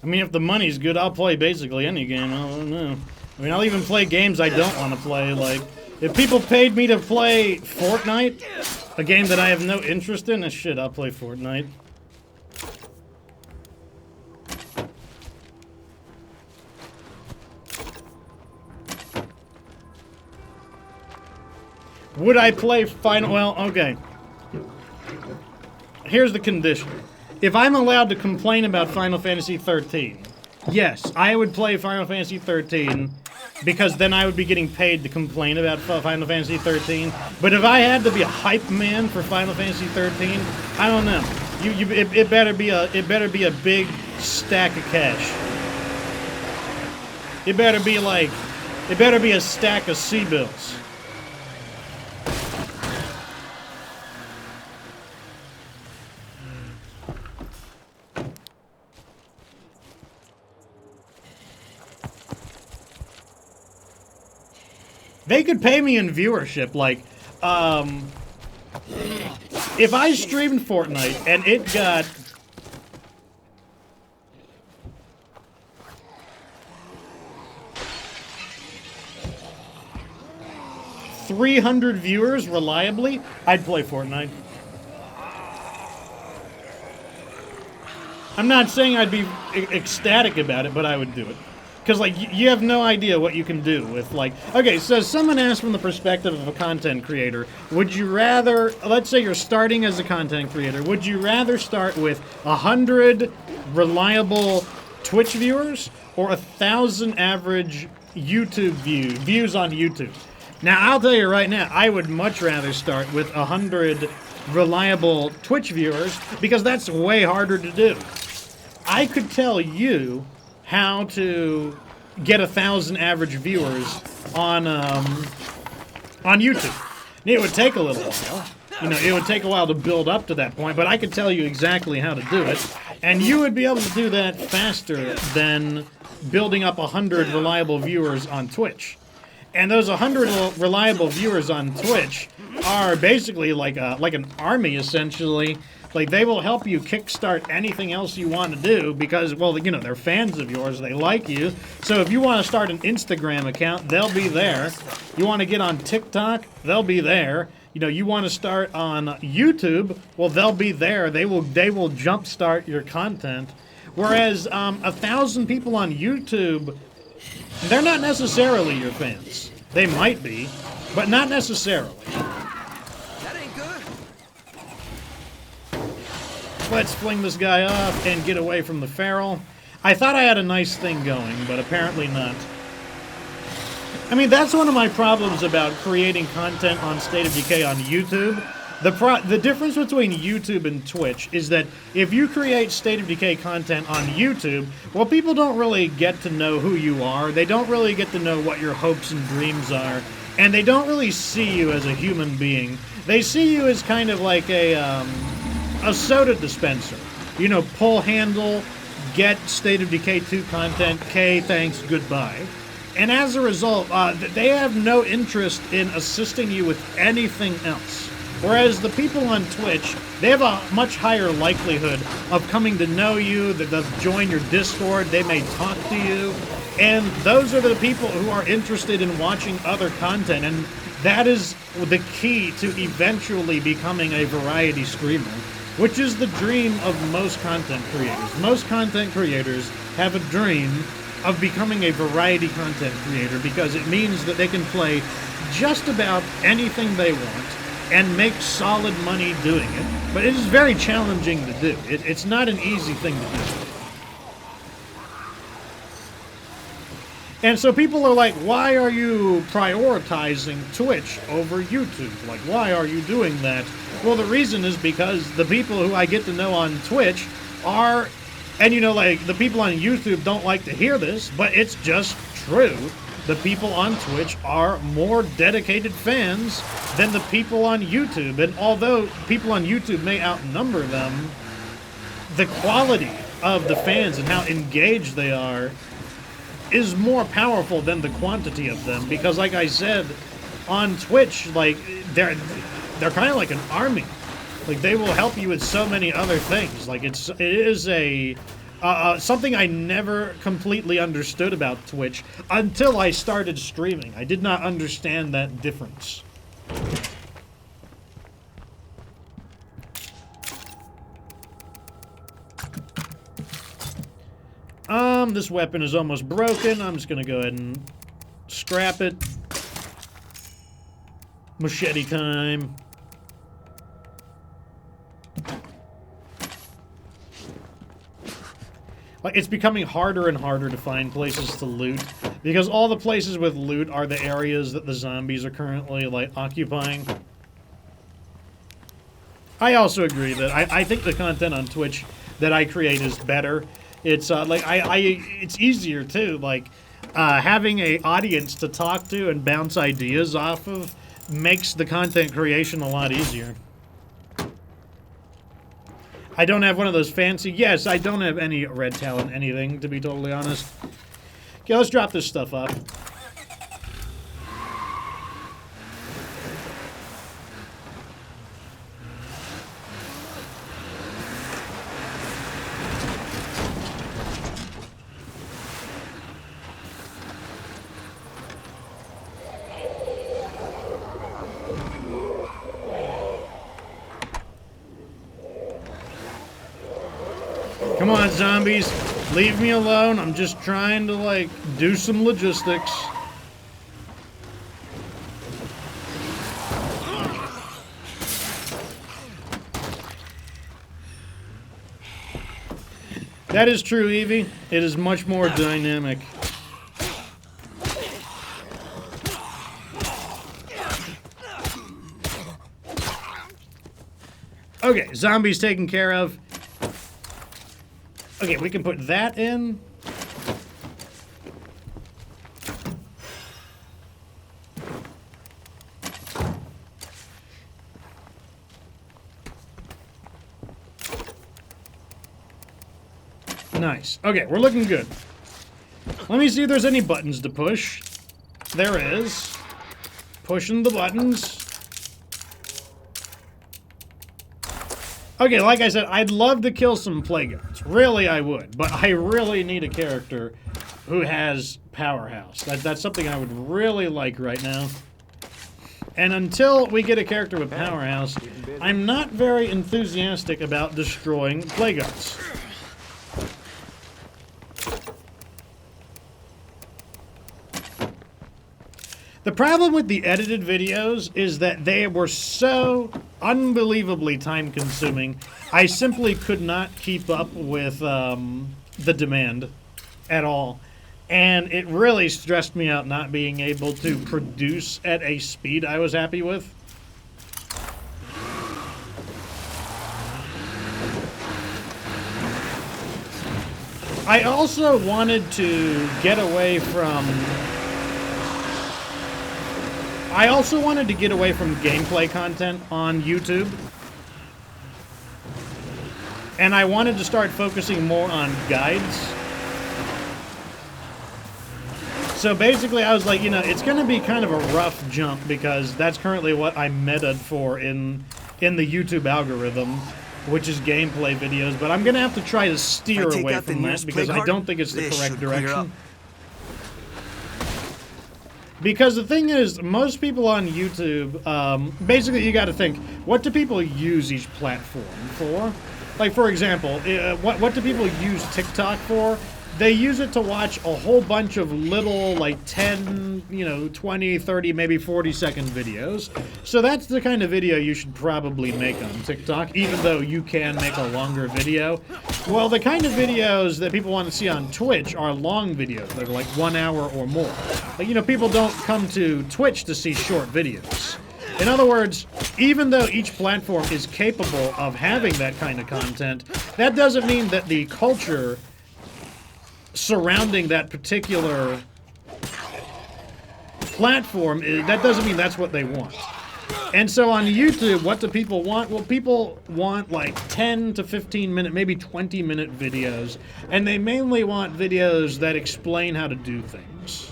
I mean, if the money's good, I'll play basically any game. I don't know. I mean, I'll even play games I don't want to play. Like, if people paid me to play Fortnite, a game that I have no interest in, shit, I'll play Fortnite. Would I play Final... Well, okay. Here's the condition. If I'm allowed to complain about Final Fantasy 13, yes, I would play Final Fantasy 13 because then I would be getting paid to complain about Final Fantasy 13. But if I had to be a hype man for Final Fantasy 13, I don't know. It better be a big stack of cash. It better be a stack of C-bills. They could pay me in viewership, like, if I streamed Fortnite and it got 300 viewers reliably, I'd play Fortnite. I'm not saying I'd be ecstatic about it, but I would do it. Because, like, you have no idea what you can do with, like... Okay, so someone asked from the perspective of a content creator, would you rather... Let's say you're starting as a content creator. Would you rather start with 100 reliable Twitch viewers or 1,000 average YouTube views on YouTube? Now, I'll tell you right now, I would much rather start with 100 reliable Twitch viewers because that's way harder to do. I could tell you how to get 1,000 average viewers on YouTube. It would take a little while. You know, it would take a while to build up to that point, but I could tell you exactly how to do it, and you would be able to do that faster than building up 100 reliable viewers on Twitch. And those 100 reliable viewers on Twitch are basically like an army, essentially. Like, they will help you kickstart anything else you want to do because, well, you know, they're fans of yours. They like you. So if you want to start an Instagram account, they'll be there. You want to get on TikTok, they'll be there. You know, you want to start on YouTube, well, they'll be there. They will jumpstart your content. Whereas 1,000 people on YouTube, they're not necessarily your fans. They might be, but not necessarily. That ain't good. let's fling this guy off and get away from the feral. I thought I had a nice thing going, but apparently not. I mean, that's one of my problems about creating content on State of Decay on YouTube. The difference between YouTube and Twitch is that if you create State of Decay content on YouTube, well, people don't really get to know who you are. They don't really get to know what your hopes and dreams are. And they don't really see you as a human being. They see you as kind of like a soda dispenser. You know, pull handle, get State of Decay 2 content, K, thanks, goodbye. And as a result, they have no interest in assisting you with anything else. Whereas the people on Twitch, they have a much higher likelihood of coming to know you, that they'll join your Discord, they may talk to you, and those are the people who are interested in watching other content, and that is the key to eventually becoming a variety streamer, which is the dream of most content creators. Most content creators have a dream of becoming a variety content creator because it means that they can play just about anything they want and make solid money doing it. But it is very challenging to do. It's not an easy thing to do. And so people are like, why are you prioritizing Twitch over YouTube? Like, why are you doing that? Well, the reason is because the people who I get to know on Twitch are, and you know, like, the people on YouTube don't like to hear this, but it's just true. The people on Twitch are more dedicated fans than the people on YouTube. And although people on YouTube may outnumber them, the quality of the fans and how engaged they are is more powerful than the quantity of them. Because like I said, on Twitch, like, they're kind of like an army. Like, they will help you with so many other things. Like, it is a... something I never completely understood about Twitch until I started streaming. I did not understand that difference. This weapon is almost broken. I'm just gonna go ahead and scrap it. Machete time. Like, it's becoming harder and harder to find places to loot, because all the places with loot are the areas that the zombies are currently, like, occupying. I also agree that I think the content on Twitch that I create is better. It's, like, it's easier, too. Like, having an audience to talk to and bounce ideas off of makes the content creation a lot easier. I don't have one of those fancy... Yes, I don't have any red talent anything, to be totally honest. Okay, let's drop this stuff up. Come on, zombies. Leave me alone. I'm just trying to, like, do some logistics. That is true, Evie. It is much more dynamic. Okay, zombies taken care of. Okay, we can put that in. Nice. Okay, we're looking good. Let me see if there's any buttons to push. There is. Pushing the buttons. Okay, like I said, I'd love to kill some Plagueards. Really, I would. But I really need a character who has Powerhouse. That's something I would really like right now. And until we get a character with Powerhouse, I'm not very enthusiastic about destroying Plagueards. The problem with the edited videos is that they were so unbelievably time-consuming. I simply could not keep up with the demand at all. And it really stressed me out not being able to produce at a speed I was happy with. I also wanted to get away from... gameplay content on YouTube. And I wanted to start focusing more on guides. So basically I was like, you know, it's going to be kind of a rough jump because that's currently what I'm metaed for in the YouTube algorithm, which is gameplay videos, but I'm going to have to try to steer away from that because I don't think it's the correct direction. Because the thing is, most people on YouTube, basically you got to think, what do people use each platform for? Like, for example, what do people use TikTok for? They use it to watch a whole bunch of little, like, 10, 20, 30, maybe 40-second videos. So that's the kind of video you should probably make on TikTok, even though you can make a longer video. Well, the kind of videos that people want to see on Twitch are long videos that are like 1 hour or more. Like, people don't come to Twitch to see short videos. In other words, even though each platform is capable of having that kind of content, that doesn't mean that the culture surrounding that particular platform, that doesn't mean that's what they want. And so on YouTube, what do people want? Well, people want like 10 to 15 minute, maybe 20-minute videos, and they mainly want videos that explain how to do things.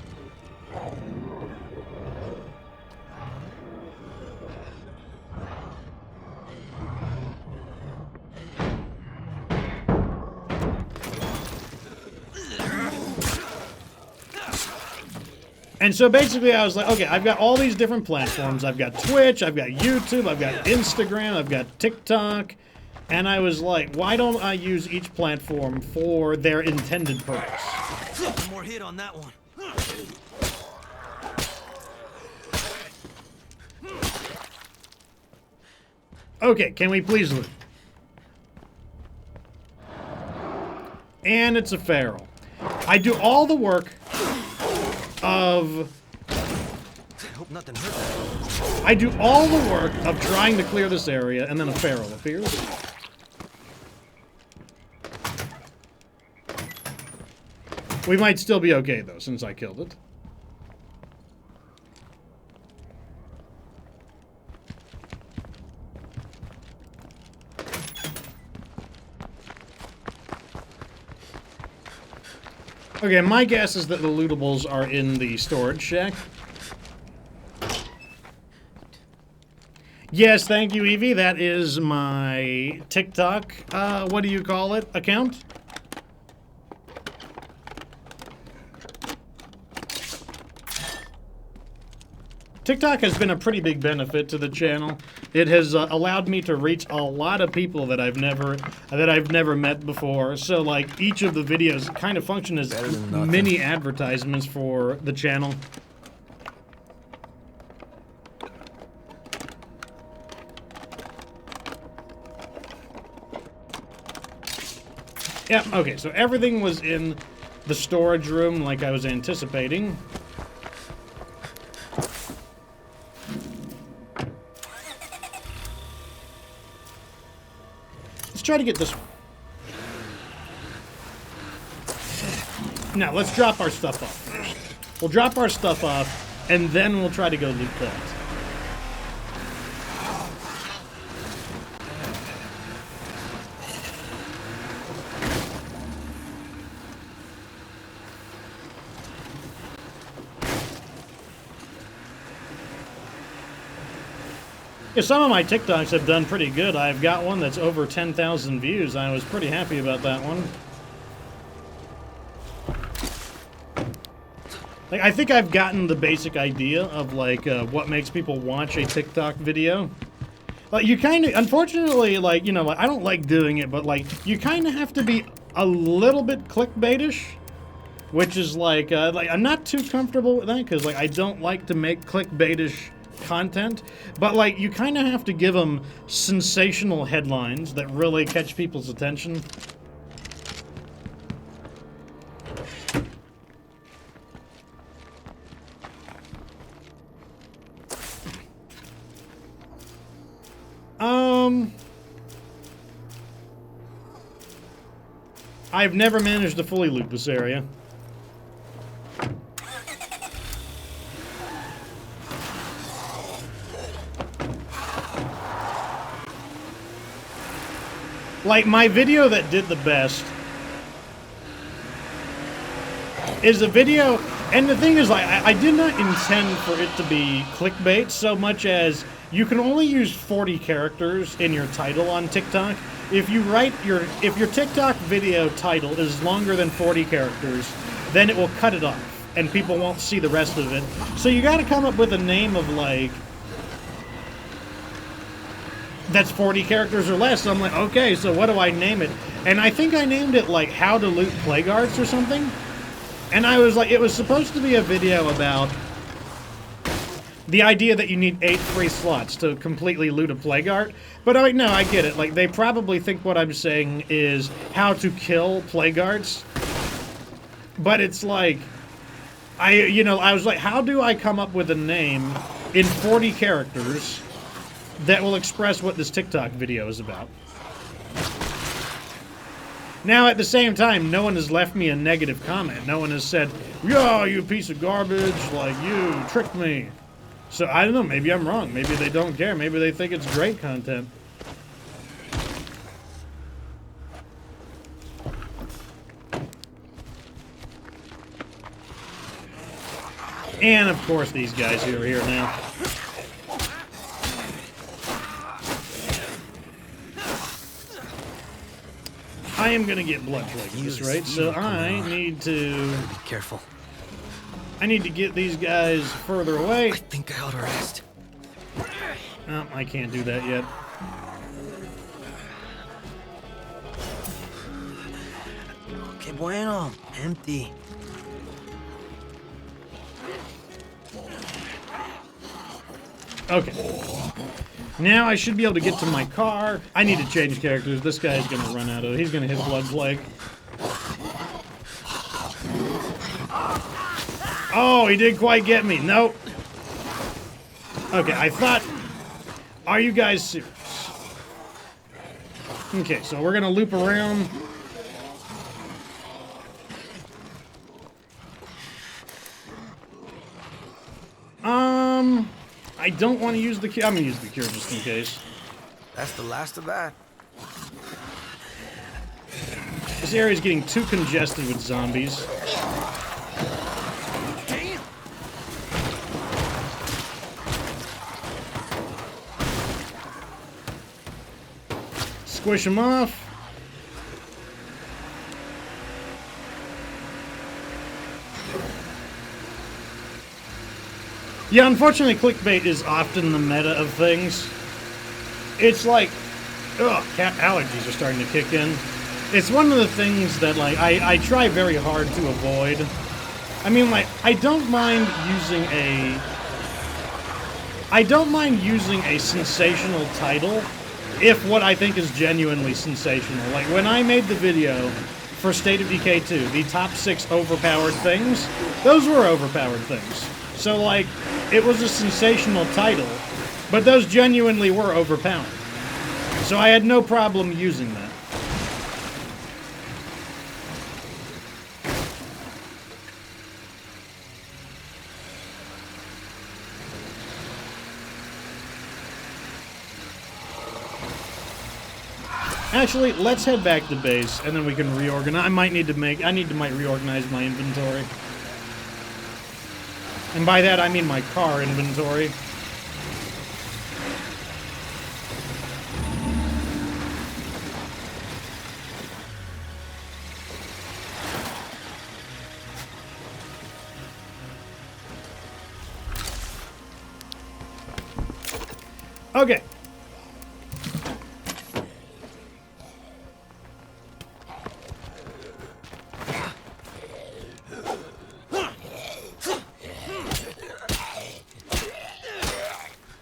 And so basically I was like, okay, I've got all these different platforms. I've got Twitch, I've got YouTube, I've got Instagram, I've got TikTok. And I was like, why don't I use each platform for their intended purpose? One more hit on that one. Okay, can we please loot? And it's a feral. I do all the work of... I do all the work of trying to clear this area, and then a feral appears. We might still be okay, though, since I killed it. Okay, my guess is that the lootables are in the storage shack. Yes, thank you, Evie. That is my TikTok, what do you call it, account? TikTok has been a pretty big benefit to the channel. It has allowed me to reach a lot of people that I've never met before. So, like, each of the videos kind of function as mini advertisements for the channel. Yeah, okay, so everything was in the storage room like I was anticipating. Let's try to get this one. Now, let's drop our stuff off first. We'll drop our stuff off, and then we'll try to go loot that. Yeah, some of my TikToks have done pretty good. I've got one that's over 10,000 views. I was pretty happy about that one. Like, I think I've gotten the basic idea of, like, what makes people watch a TikTok video. Like, you kind of, unfortunately, like, you know, like, I don't like doing it, but, like, you kind of have to be a little bit clickbaitish. Which is, like, I'm not too comfortable with that, because, like, I don't like to make clickbaitish content, but like you kind of have to give them sensational headlines that really catch people's attention. I've never managed to fully loot this area. Like, my video that did the best is a video, and the thing is, like, I did not intend for it to be clickbait so much as you can only use 40 characters in your title on TikTok. If your TikTok video title is longer than 40 characters, then it will cut it off, and people won't see the rest of it. So you gotta come up with a name of, like, that's 40 characters or less. So I'm like, okay, so what do I name it? And I think I named it, like, How to Loot Plague Arts or something. And I was like, it was supposed to be a video about the idea that you need 8 free slots to completely loot a plague art. But I'm like, no, I get it. Like, they probably think what I'm saying is how to kill plague arts. But it's like, I was like, how do I come up with a name in 40 characters that will express what this TikTok video is about? Now, at the same time, no one has left me a negative comment. No one has said, yo, you piece of garbage, like, you tricked me. So, I don't know, maybe I'm wrong. Maybe they don't care. Maybe they think it's great content. And, of course, these guys who are here now. I am gonna get blood plague at this rate, so I need to... Be careful. I need to get these guys further away. I think I ought to rest. Oh, I can't do that yet. Que bueno. Empty. Okay. Now I should be able to get to my car. I need to change characters. This guy's gonna run out of it. He's gonna hit blood plague. Oh, he didn't quite get me. Nope. Okay, I thought... Are you guys serious? Okay, so we're gonna loop around. I don't want to use the cure. I'm gonna use the cure just in case. That's the last of that. This area is getting too congested with zombies. Squish them off. Yeah, unfortunately, clickbait is often the meta of things. It's like, ugh, cat allergies are starting to kick in. It's one of the things that, like, I try very hard to avoid. I mean, like, I don't mind using a sensational title if what I think is genuinely sensational. Like, when I made the video for State of Decay 2, the top 6 overpowered things, those were overpowered things. So, like, it was a sensational title, but those genuinely were overpowered. So I had no problem using that. Actually, let's head back to base, and then we can reorganize. I might reorganize my inventory. And by that, I mean my car inventory. Okay.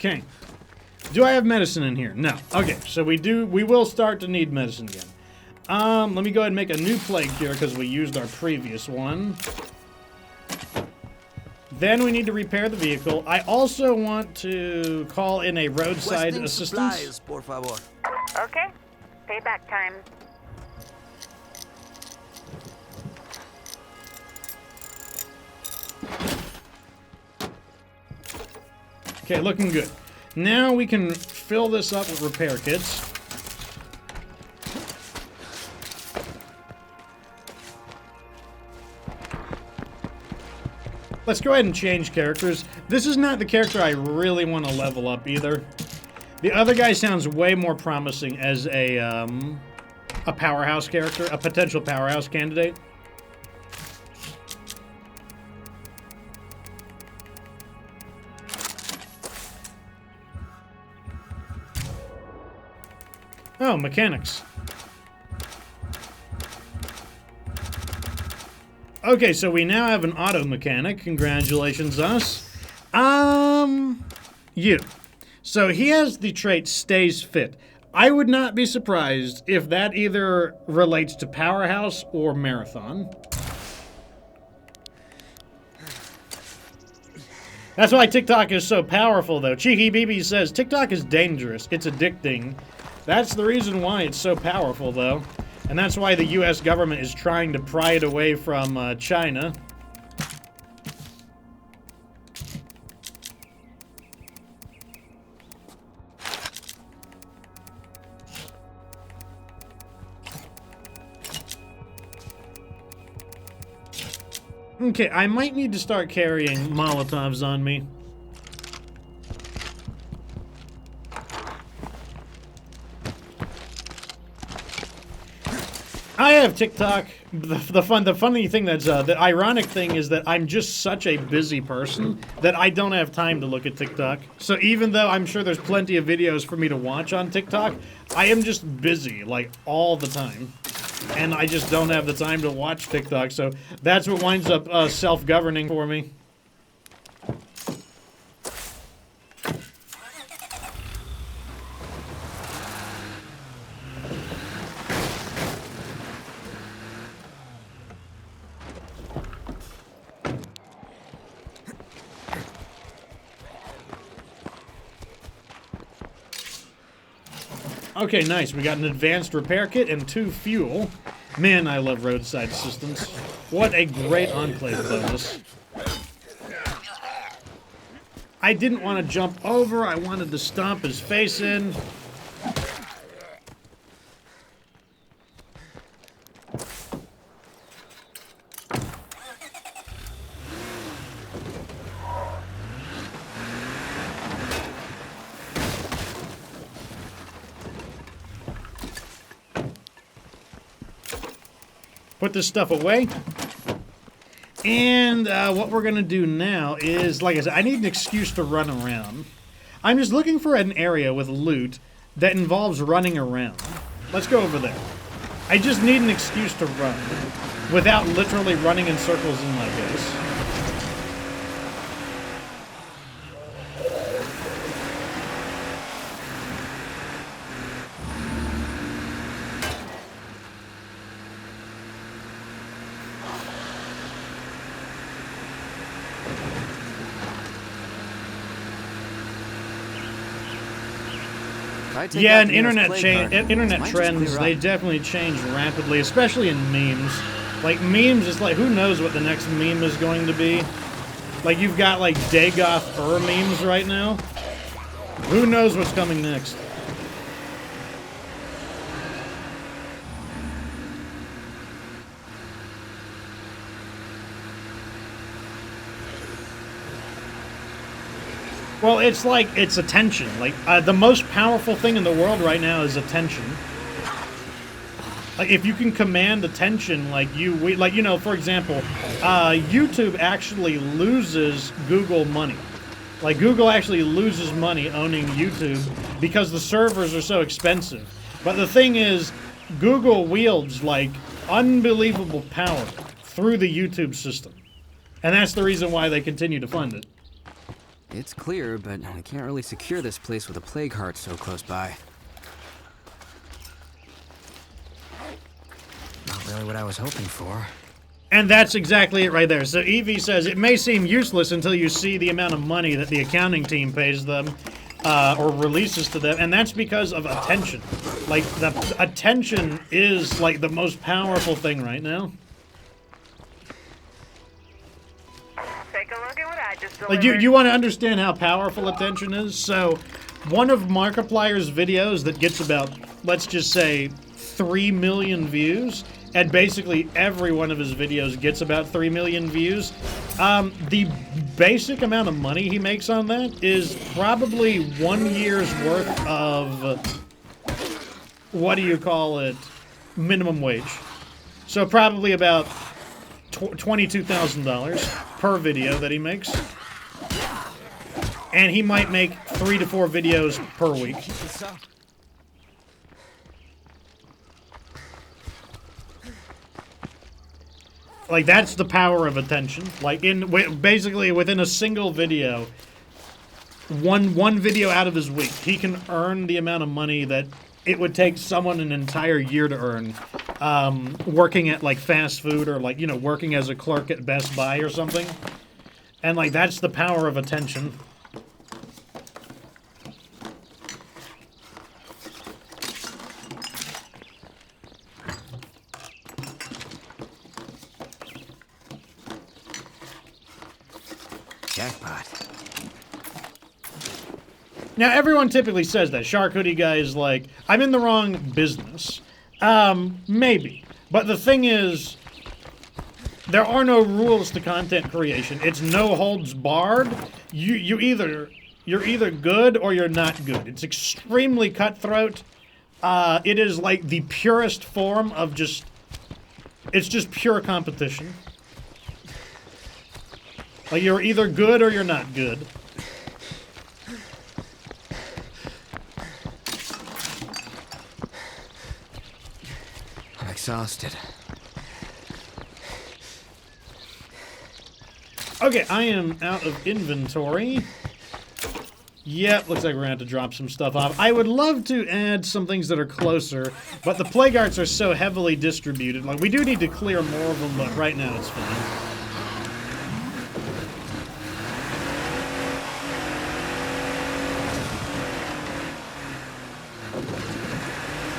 Okay. Do I have medicine in here? No. Okay, so we will start to need medicine again. Let me go ahead and make a new plague cure because we used our previous one. Then we need to repair the vehicle. I also want to call in a roadside assistance. Supplies, por favor. Okay. Payback time. Okay, looking good. Now we can fill this up with repair kits. Let's go ahead and change characters. This is not the character I really want to level up either. The other guy sounds way more promising as a powerhouse character, a potential powerhouse candidate. Oh, mechanics. Okay, so we now have an auto mechanic. Congratulations, us. You. So he has the trait stays fit. I would not be surprised if that either relates to Powerhouse or Marathon. That's why TikTok is so powerful, though. Cheeky BB says, TikTok is dangerous. It's addicting. That's the reason why it's so powerful, though. And that's why the US government is trying to pry it away from China. Okay, I might need to start carrying Molotovs on me. I have TikTok. The funny thing the ironic thing is that I'm just such a busy person that I don't have time to look at TikTok. So even though I'm sure there's plenty of videos for me to watch on TikTok, I am just busy, like, all the time. And I just don't have the time to watch TikTok, so that's what winds up self-governing for me. Okay, nice. We got an advanced repair kit and 2 fuel. Man, I love roadside assistance. What a great enclave bonus. I didn't want to jump over. I wanted to stomp his face in. Put this stuff away. And what we're going to do now is, like I said, I need an excuse to run around. I'm just looking for an area with loot that involves running around. Let's go over there. I just need an excuse to run without literally running in circles in my base. Yeah, and internet trends, they definitely change rapidly, especially in memes. Like, memes, it's like, who knows what the next meme is going to be? Like, you've got, like, Dagoth memes right now. Who knows what's coming next? Well, it's like, it's attention. Like, the most powerful thing in the world right now is attention. Like, if you can command attention, like, you know, for example, YouTube actually loses Google money. Like, Google actually loses money owning YouTube because the servers are so expensive. But the thing is, Google wields, like, unbelievable power through the YouTube system. And that's the reason why they continue to fund it. It's clear, but we can't really secure this place with a plague heart so close by. Not really what I was hoping for. And that's exactly it right there. So Evie says, it may seem useless until you see the amount of money that the accounting team pays them, or releases to them, and that's because of attention. Like, the attention is, like, the most powerful thing right now. Take a look at what I just delivered. Like, you want to understand how powerful attention is? So, one of Markiplier's videos that gets about, let's just say, 3 million views, and basically every one of his videos gets about 3 million views. The basic amount of money he makes on that is probably 1 year's worth of, what do you call it, minimum wage. So probably about $22,000 per video that he makes. And he might make 3 to 4 videos per week. Like, that's the power of attention. Like, basically within a single video, one video out of his week, he can earn the amount of money that it would take someone an entire year to earn, working at, like, fast food or, like, you know, working as a clerk at Best Buy or something. And, like, that's the power of attention. Jackpot. Now, everyone typically says that. Shark Hoodie guy is like, I'm in the wrong business. Maybe. But the thing is, there are no rules to content creation. It's no holds barred. You're either good or you're not good. It's extremely cutthroat. It is like the purest form of it's just pure competition. Like, you're either good or you're not good. I'm exhausted. Okay, I am out of inventory. Yep, looks like we're gonna have to drop some stuff off. I would love to add some things that are closer, but the plague arts are so heavily distributed. Like, we do need to clear more of them, but right now it's fine.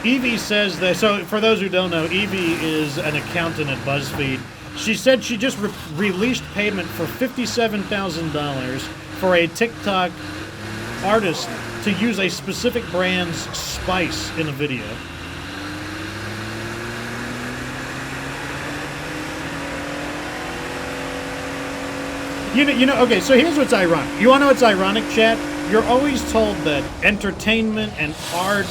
Evie says that, so for those who don't know, Evie is an accountant at BuzzFeed. She said she just released payment for $57,000 for a TikTok artist to use a specific brand's spice in a video. You know, okay, so here's what's ironic. You wanna know what's ironic, chat? You're always told that entertainment and art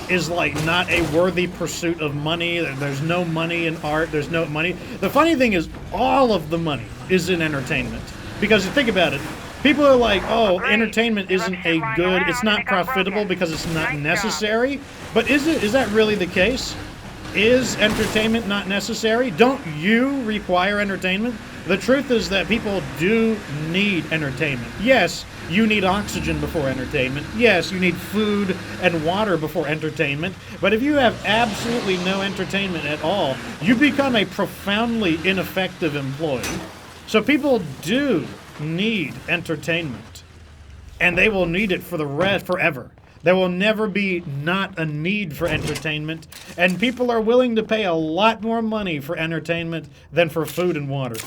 is like not a worthy pursuit of money. There's no money in art. There's no money. The funny thing is, all of the money is in entertainment. Because think about it. People are like, oh, entertainment isn't it's not profitable because it's not necessary. But is that really the case? Is entertainment not necessary? Don't you require entertainment? The truth is that people do need entertainment. Yes, you need oxygen before entertainment. Yes, you need food and water before entertainment. But if you have absolutely no entertainment at all, you become a profoundly ineffective employee. So people do need entertainment. And they will need it for the rest forever. There will never be not a need for entertainment. And people are willing to pay a lot more money for entertainment than for food and water.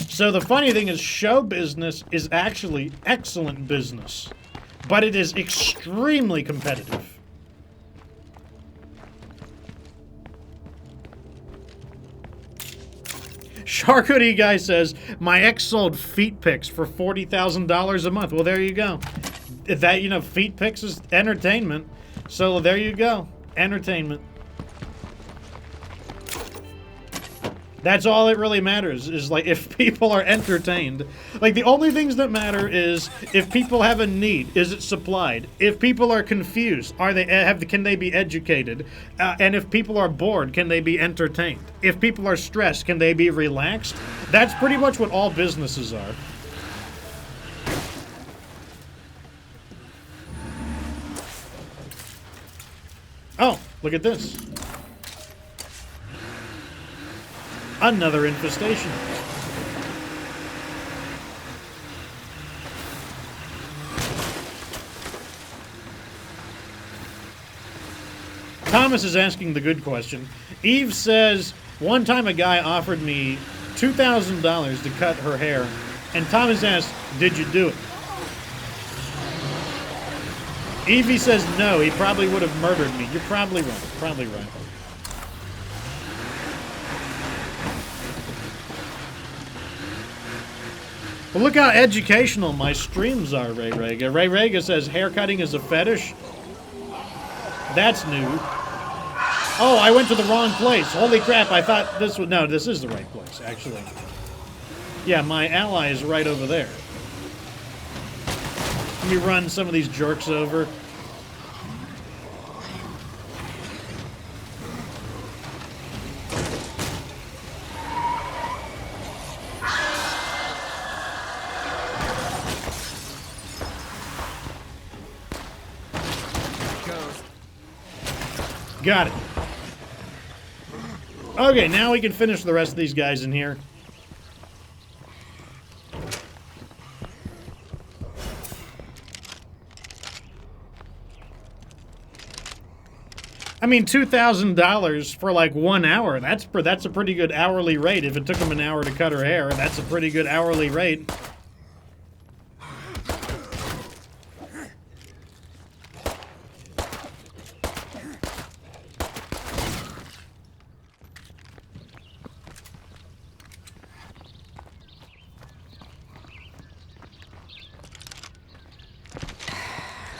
So the funny thing is, show business is actually excellent business, but it is extremely competitive. Shark Hoodie guy says, my ex sold feet pics for $40,000 a month. Well, there you go. That, you know, feet pics is entertainment. So there you go. Entertainment. That's all that really matters, is like if people are entertained. Like the only things that matter is if people have a need, is it supplied? If people are confused, can they be educated? And if people are bored, can they be entertained? If people are stressed, can they be relaxed? That's pretty much what all businesses are. Oh, look at this. Another infestation. Thomas is asking the good question. Eve says, one time a guy offered me $2,000 to cut her hair, and Thomas asked, did you do it? Evie says no, he probably would have murdered me. You're probably right, probably right. Well, look how educational my streams are, Ray Rega. Ray Rega says haircutting is a fetish. That's new. Oh, I went to the wrong place. Holy crap, I thought this was... No, this is the right place, actually. Yeah, my ally is right over there. Let me run some of these jerks over. Got it. Okay, now we can finish the rest of these guys in here. I mean, $2,000 for like 1 hour. That's a pretty good hourly rate. If it took him an hour to cut her hair, that's a pretty good hourly rate.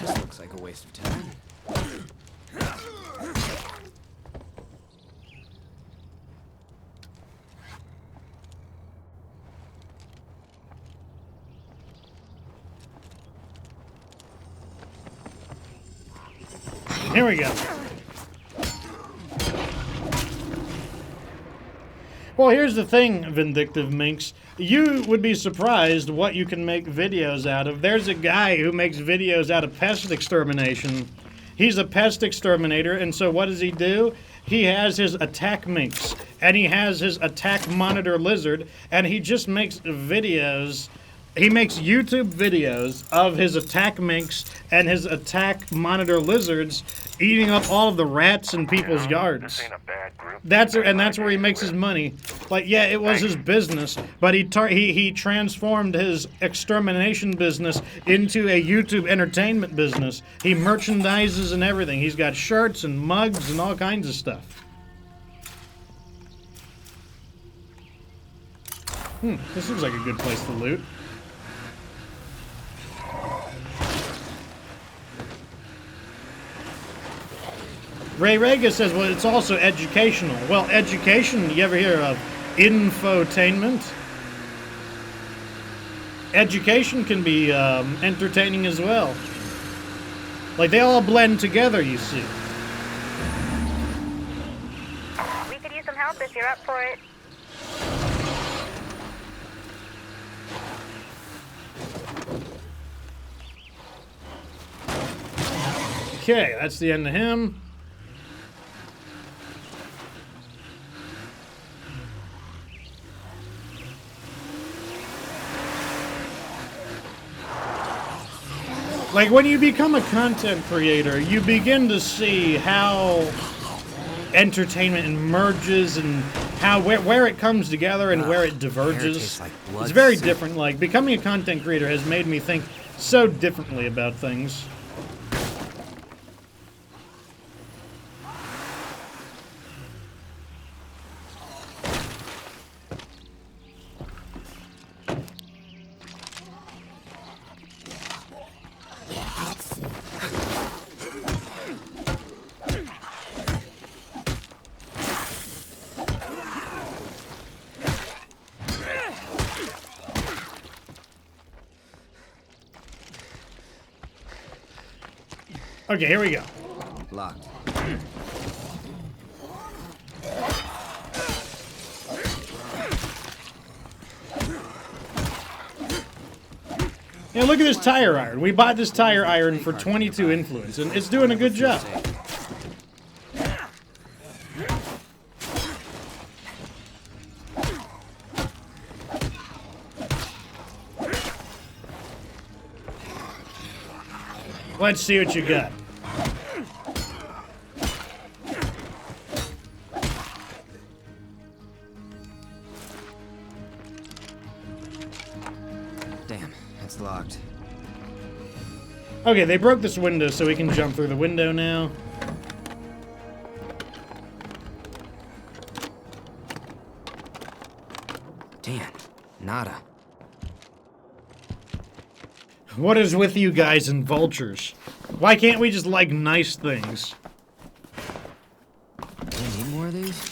This looks like a waste of time. Here we go. Well, here's the thing, Vindictive Minx. You would be surprised what you can make videos out of. There's a guy who makes videos out of pest extermination. He's a pest exterminator, and so what does he do? He has his attack minx, and he has his attack monitor lizard, and he just makes videos. He makes YouTube videos of his attack minx and his attack monitor lizards eating up all of the rats in people's yards. That's where he makes his money. Like, yeah, it was his business, but he transformed his extermination business into a YouTube entertainment business. He merchandises and everything. He's got shirts and mugs and all kinds of stuff. This looks like a good place to loot. Ray Rega says, well, it's also educational. Well, education, you ever hear of infotainment? Education can be entertaining as well. Like, they all blend together, you see. We could use some help if you're up for it. Okay, that's the end of him. Like, when you become a content creator, you begin to see how entertainment emerges and how where it comes together and where it diverges. It's very different. Like, becoming a content creator has made me think so differently about things. Okay, here we go. Locked. Yeah, look at this tire iron. We bought this tire iron for 22 influence, and it's doing a good job. Let's see what you got. Damn, it's locked. Okay, they broke this window, so we can jump through the window now. Damn, nada. What is with you guys and vultures? Why can't we just like nice things? Do we need more of these?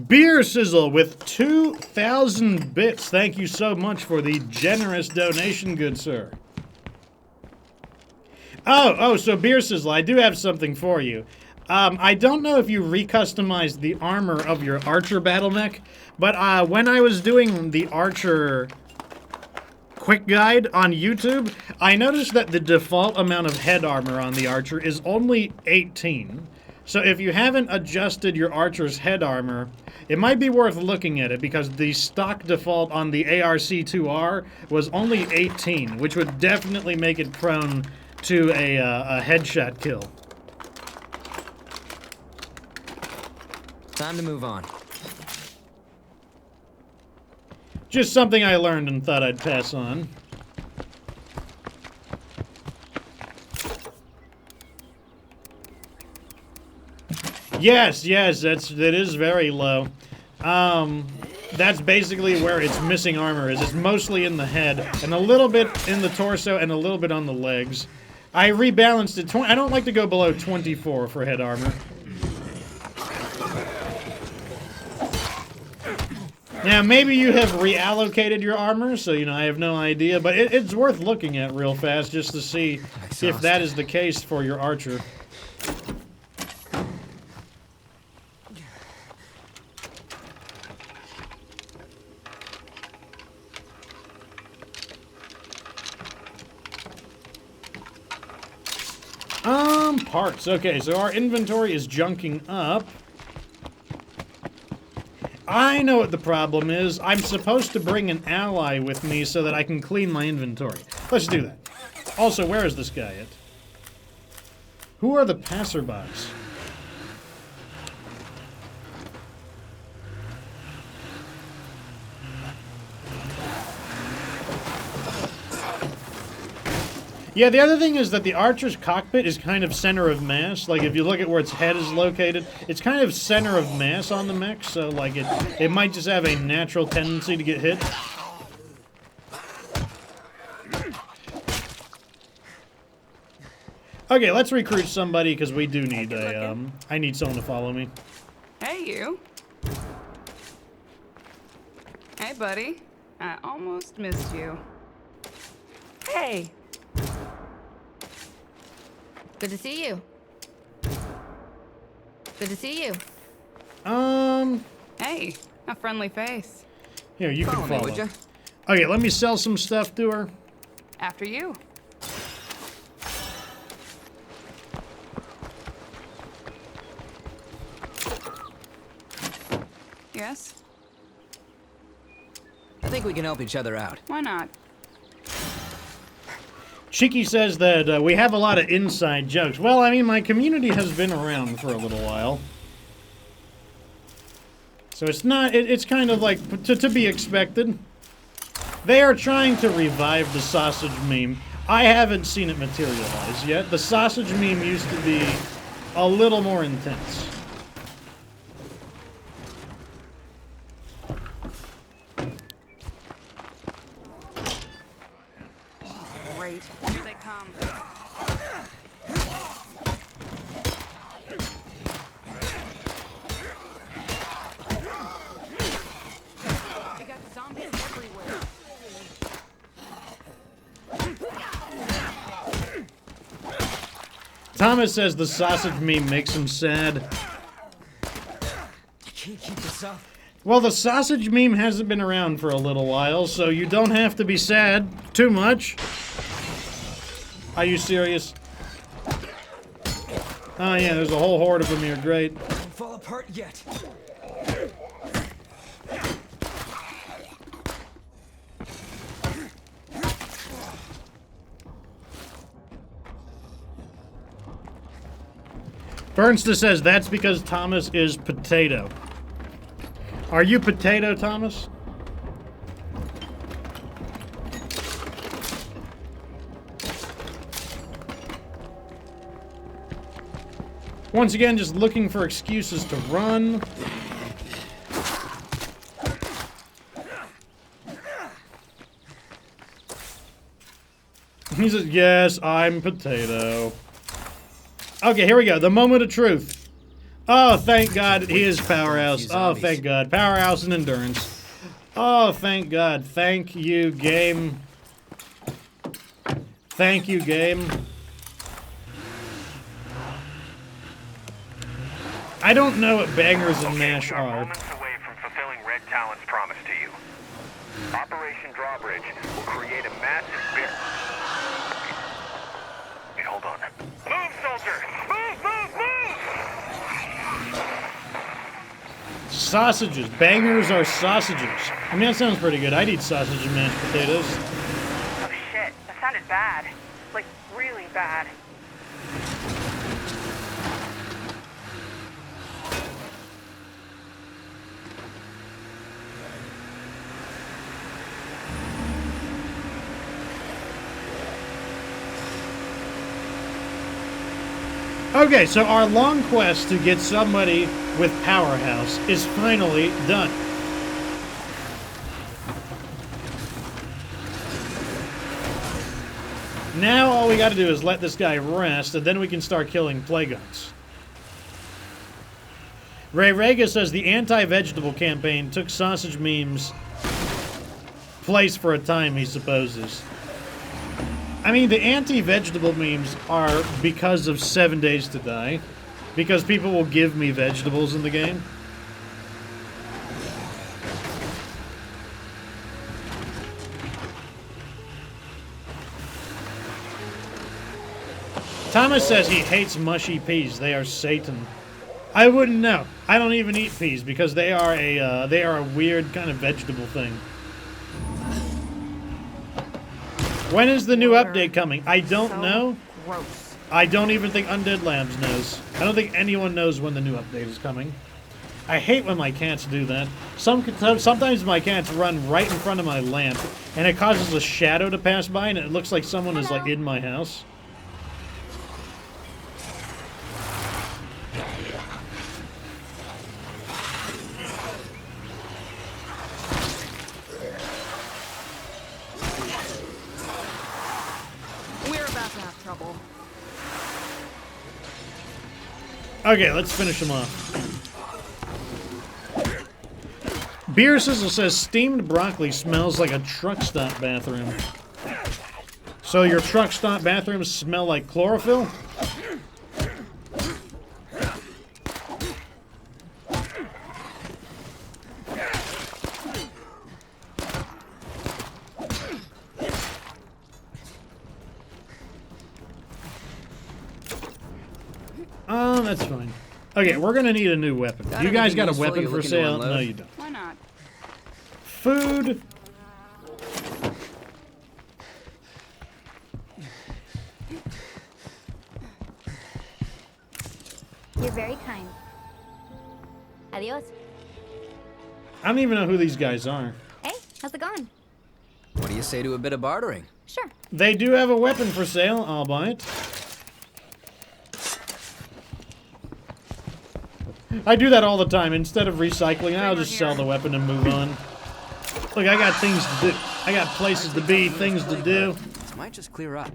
Beer Sizzle with 2,000 bits. Thank you so much for the generous donation, good sir. Oh, so Beer Sizzle, I do have something for you. I don't know if you recustomized the armor of your Archer battle mech, but when I was doing the Archer quick guide on YouTube, I noticed that the default amount of head armor on the Archer is only 18. So if you haven't adjusted your Archer's head armor, it might be worth looking at it, because the stock default on the ARC-2R was only 18, which would definitely make it prone to a headshot kill. Time to move on. Just something I learned and thought I'd pass on. Yes, that is very low. That's basically where its missing armor is. It's mostly in the head, and a little bit in the torso, and a little bit on the legs. I rebalanced it. I don't like to go below 24 for head armor. Now, maybe you have reallocated your armor, so, you know, I have no idea, but it's worth looking at real fast just to see if that is the case for your Archer. Parts. Okay, so our inventory is junking up. I know what the problem is. I'm supposed to bring an ally with me so that I can clean my inventory. Let's do that. Also, where is this guy at? Who are the passerbys? Yeah, the other thing is that the Archer's cockpit is kind of center of mass. Like, if you look at where its head is located, it's kind of center of mass on the mech, so, like, it might just have a natural tendency to get hit. Okay, let's recruit somebody, because we do need a, I need someone to follow me. Hey, you. Hey, buddy. I almost missed you. Hey. Good to see you. Good to see you. Hey, a friendly face. Here, you can Follow me, follow. would ya? Okay, let me sell some stuff to her. After you. Yes? I think we can help each other out. Why not? Cheeky says that we have a lot of inside jokes. Well, I mean, my community has been around for a little while. So it's not, it's kind of like to be expected. They are trying to revive the sausage meme. I haven't seen it materialize yet. The sausage meme used to be a little more intense. Great. Here they come. They got zombies everywhere. Thomas says the sausage meme makes him sad. yourself. Well, the sausage meme hasn't been around for a little while, so you don't have to be sad too much. Are you serious? Oh yeah, there's a whole horde of them here. Great. Don't fall apart yet. Bernsta says that's because Thomas is potato. Are you potato, Thomas? Once again, just looking for excuses to run. He says, yes, I'm potato. Okay, here we go. The moment of truth. Oh, thank God he is Powerhouse. Oh, thank God. Powerhouse and endurance. Oh, thank God. Thank you, game. Thank you, game. I don't know what bangers and mash We are are. moments away from fulfilling Red Talon's promise to you. Operation Drawbridge will create a massive bear. Wait, hold on. Move, soldier! Move! Sausages. Bangers are sausages. I mean, that sounds pretty good. I'd eat sausage and mashed potatoes. Oh shit, that sounded bad. Like, really bad. Okay, so our long quest to get somebody with Powerhouse is finally done. Now all we gotta do is let this guy rest, and then we can start killing Plagueons. Ray Rega says the anti-vegetable campaign took sausage memes' place for a time, he supposes. I mean, the anti-vegetable memes are because of 7 Days to Die. Because people will give me vegetables in the game. Thomas says he hates mushy peas. They are Satan. I wouldn't know. I don't even eat peas because they are a weird kind of vegetable thing. When is the new update coming? I don't know. Gross. I don't even think Undead Labs knows. I don't think anyone knows when the new update is coming. I hate when my cats do that. Sometimes my cats run right in front of my lamp, and it causes a shadow to pass by, and it looks like someone is like in my house. We're about to have trouble. Okay, let's finish them off. Beer Sizzle says steamed broccoli smells like a truck stop bathroom. So your truck stop bathrooms smell like chlorophyll? Oh, that's fine. Okay, we're gonna need a new weapon. Got You guys anything got a useful weapon you're for looking to sale? unload? No, you don't. Why not? Food. You're very kind. Adios. I don't even know who these guys are. Hey, how's it going? What do you say to a bit of bartering? Sure. They do have a weapon for sale. I'll buy it. I do that all the time. Instead of recycling, I'll just sell the weapon and move on. Look, I got things to do. I got places to be, things to do. This might just clear up.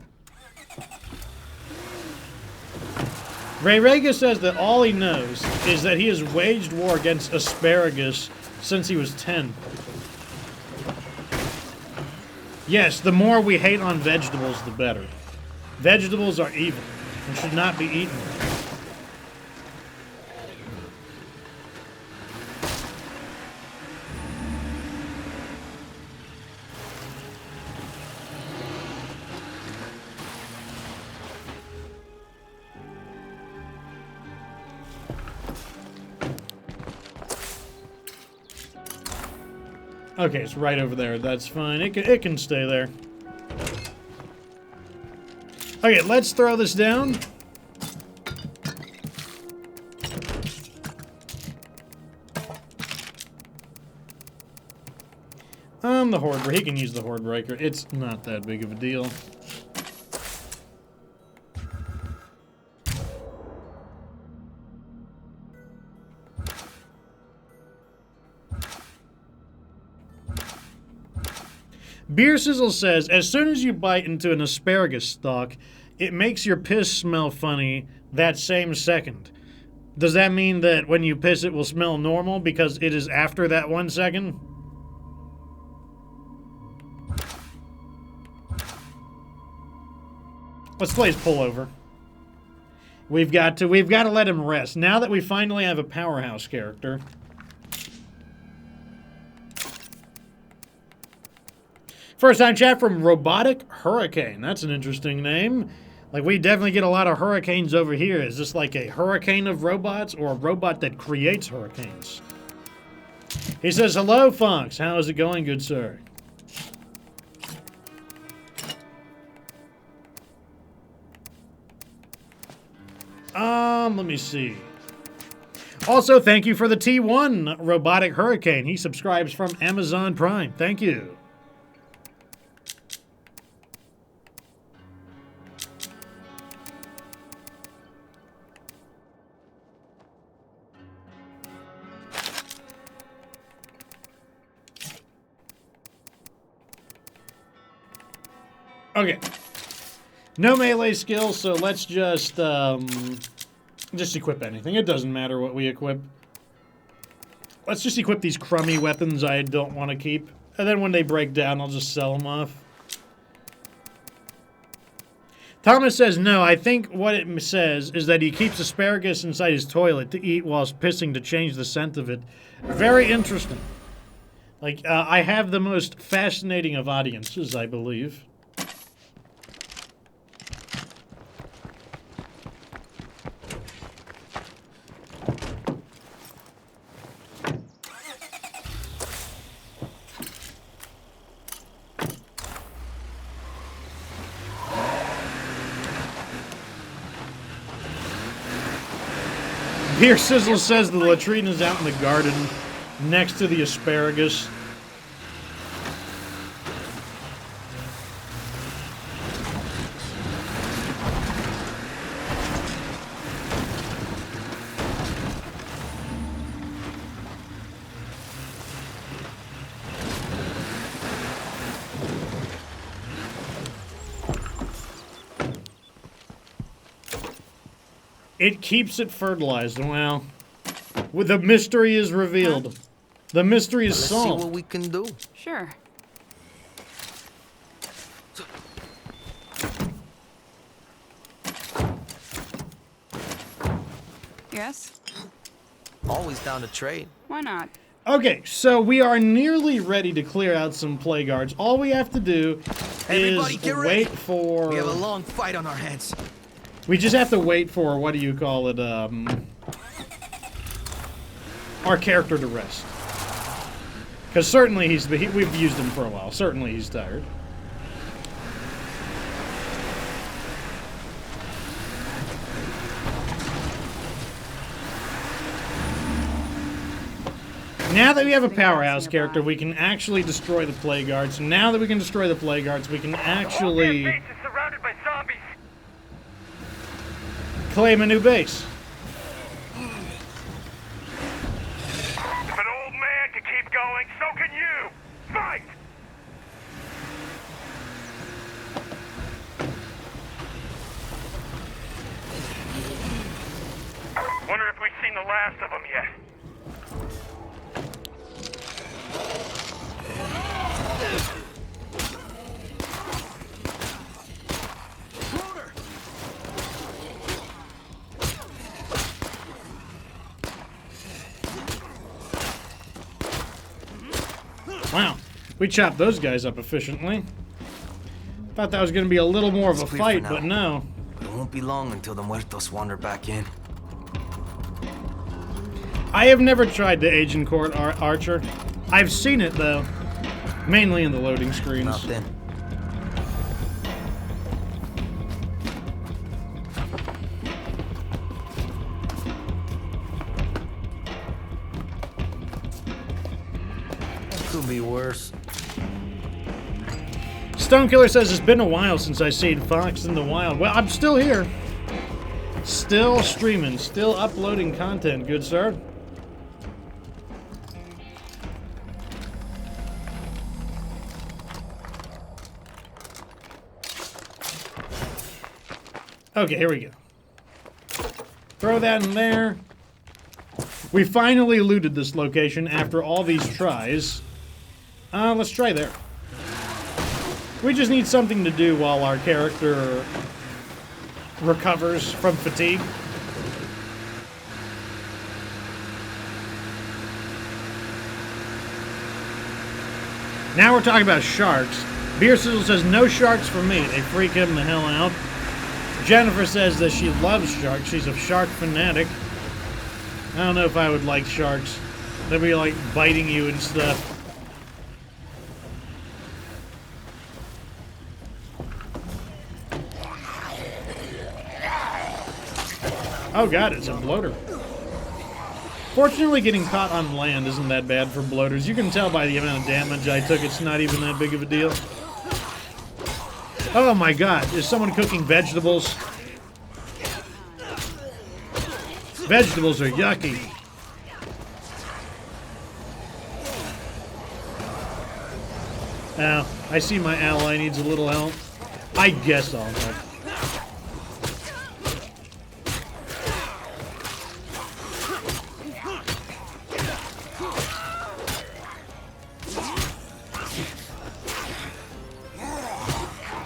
Ray Rega says that all he knows is that he has waged war against asparagus since he was 10. Yes, the more we hate on vegetables, the better. Vegetables are evil and should not be eaten. Okay, it's right over there. That's fine. It can stay there. Okay, let's throw this down. The Horde Breaker. He can use the Horde Breaker. It's not that big of a deal. Beer Sizzle says, as soon as you bite into an asparagus stalk, it makes your piss smell funny that same second. Does that mean that when you piss it will smell normal because it is after that 1 second? Let's play his pullover. We've got to let him rest. Now that we finally have a Powerhouse character. First time chat from Robotic Hurricane. That's an interesting name. Like, we definitely get a lot of hurricanes over here. Is this like a hurricane of robots or a robot that creates hurricanes? He says, hello, Fox. How is it going, good sir? Let me see. Also, thank you for the T1, Robotic Hurricane. He subscribes from Amazon Prime. Thank you. Okay. No melee skills, so let's just equip anything. It doesn't matter what we equip. Let's just equip these crummy weapons I don't want to keep. And then when they break down, I'll just sell them off. Thomas says, no, I think what it says is that he keeps asparagus inside his toilet to eat whilst pissing to change the scent of it. Very interesting. Like, I have the most fascinating of audiences, I believe. Beer Sizzle says the latrine is out in the garden next to the asparagus. It keeps it fertilized. Well, the mystery is revealed. The mystery is solved. Let's see what we can do. Sure. Yes? Always down to trade. Why not? Okay, so we are nearly ready to clear out some plague guards. All we have to do is wait for... We have a long fight on our hands. We just have to wait for, what do you call it, our character to rest. Because certainly we've used him for a while. Certainly he's tired. Now that we have a Powerhouse character, we can actually destroy the plague guards. Now that we can destroy the plague guards, we can actually... surrounded by zombies. Claim a new base. If an old man can keep going, so can you. Fight! Wonder if we've seen the last of them yet. Wow, we chopped those guys up efficiently. Thought that was going to be a little more of a fight, but no. It won't be long until the muertos wander back in. I have never tried the Agent Court Archer. I've seen it, though. Mainly in the loading screens. Nothing. Could be worse. Stonekiller says it's been a while since I seen Fox in the wild. Well, I'm still here. Still streaming, still uploading content, good sir. Okay, here we go. Throw that in there. We finally looted this location after all these tries. Let's try there. We just need something to do while our character recovers from fatigue. Now we're talking about sharks. Beer Sizzle says, no sharks for me. They freak him the hell out. Jennifer says that she loves sharks. She's a shark fanatic. I don't know if I would like sharks. They'll be like biting you and stuff. Oh god, it's a bloater. Fortunately, getting caught on land isn't that bad for bloaters. You can tell by the amount of damage I took, it's not even that big of a deal. Oh my god, is someone cooking vegetables? Vegetables are yucky. Now, I see my ally needs a little help. I guess I'll help.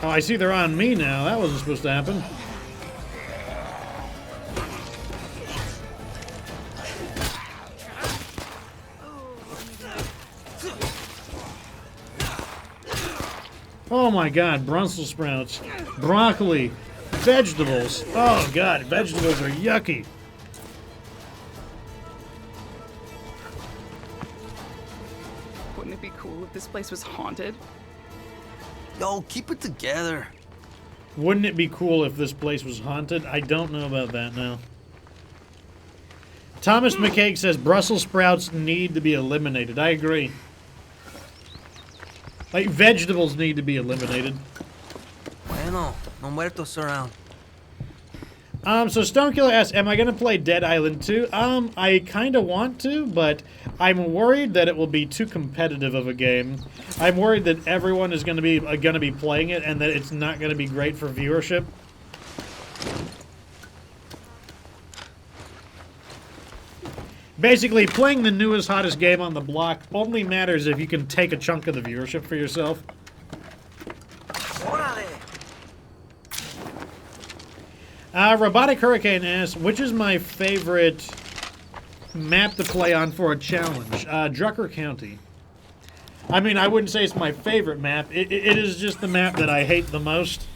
Oh, I see they're on me now. That wasn't supposed to happen. Oh my god, Brussels sprouts, broccoli, vegetables. Oh god, vegetables are yucky. Wouldn't it be cool if this place was haunted? Yo, keep it together. Wouldn't it be cool if this place was haunted? I don't know about that now. Thomas McCaig says Brussels sprouts need to be eliminated. I agree. Like, vegetables need to be eliminated. Bueno, no muertos around. So Stonekiller asks, am I going to play Dead Island 2? I kind of want to, but I'm worried that it will be too competitive of a game. I'm worried that everyone is going to be playing it and that it's not going to be great for viewership. Basically, playing the newest, hottest game on the block only matters if you can take a chunk of the viewership for yourself. Robotic Hurricane asks, which is my favorite map to play on for a challenge? Drucker County. I mean, I wouldn't say it's my favorite map. It is just the map that I hate the most.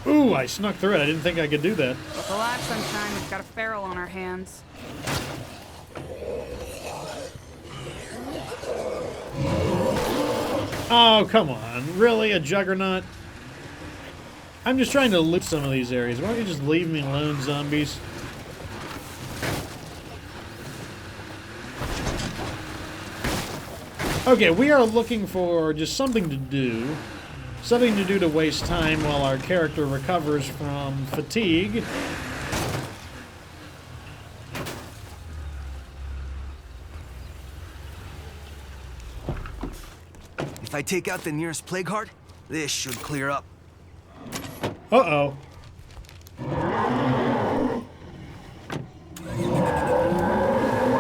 Ooh, I snuck through it. I didn't think I could do that. Relax, Sunshine. We've got a feral on our hands. Oh, come on. Really? A juggernaut? I'm just trying to loot some of these areas. Why don't you just leave me alone, zombies? Okay, we are looking for just something to do. Something to do to waste time while our character recovers from fatigue. If I take out the nearest plague heart, this should clear up. Uh-oh.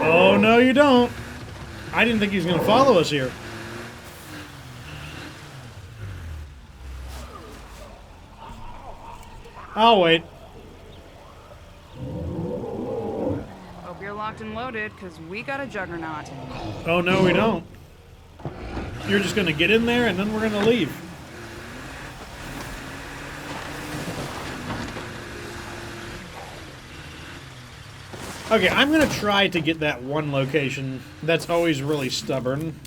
Oh, no you don't. I didn't think he was going to follow us here. I'll wait. Hope you're locked and loaded, because we got a juggernaut. Oh, no, we don't. you're just going to get in there and then we're going to leave. Okay, I'm going to try to get that one location that's always really stubborn.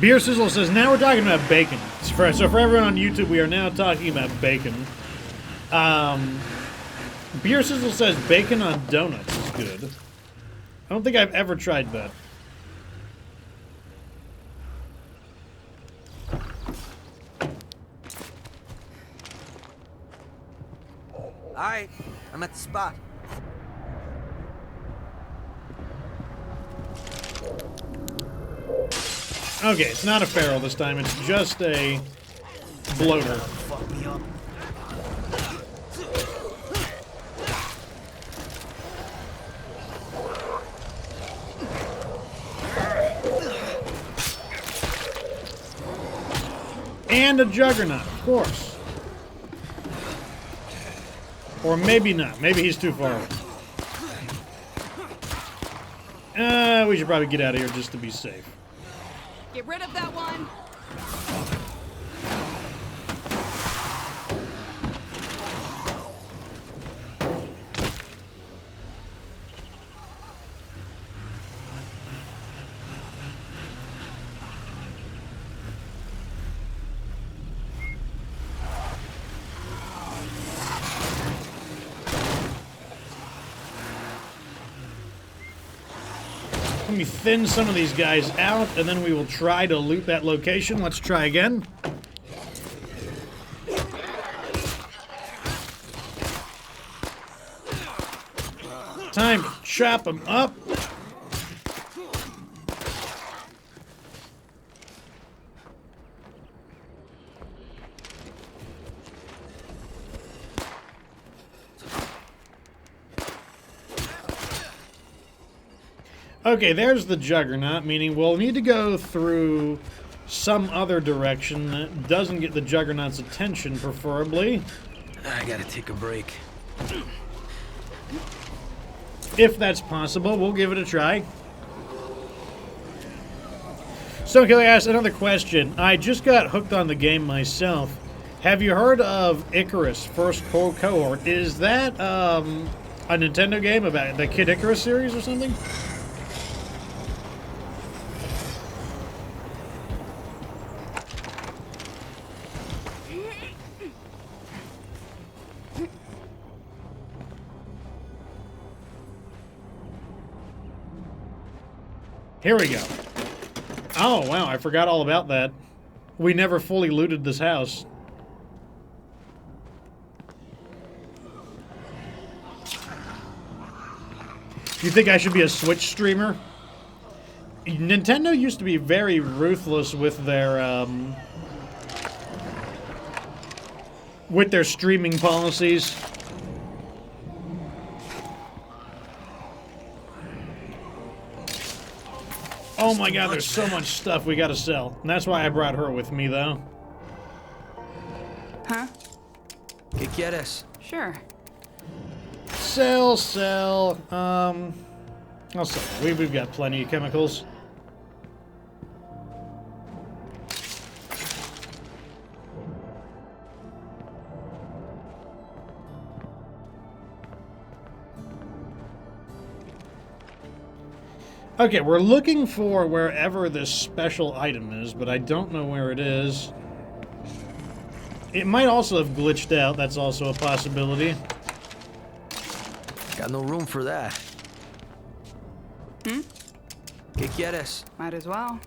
Beer Sizzle says, now we're talking about bacon. So for everyone on YouTube, we are now talking about bacon. Beer Sizzle says bacon on donuts is good. I don't think I've ever tried that. Alright, I'm at the spot. Okay, it's not a feral this time, it's just a bloater. Fuck me up. And a juggernaut, of course. Or maybe not. Maybe he's too far away. We should probably get out of here just to be safe. Get rid of that one. Let me thin some of these guys out, and then we will try to loot that location. Let's try again. Time to chop them up. Okay, there's the Juggernaut, meaning we'll need to go through some other direction that doesn't get the Juggernaut's attention, preferably. I gotta take a break. If that's possible, we'll give it a try. So, Kelly asked another question. I just got hooked on the game myself. Have you heard of Icarus First Cohort? Is that a Nintendo game about the Kid Icarus series or something? Here we go. Oh, wow, I forgot all about that. We never fully looted this house. You think I should be a Switch streamer? Nintendo used to be very ruthless with their streaming policies. Oh my god, there's so much stuff we gotta sell. And that's why I brought her with me, though. Huh? ¿Qué quieres? Sure. Sell. I'll sell. We've got plenty of chemicals. Okay, we're looking for wherever this special item is, but I don't know where it is. It might also have glitched out. That's also a possibility. Got no room for that. Hmm? ¿Qué quieres? Might as well.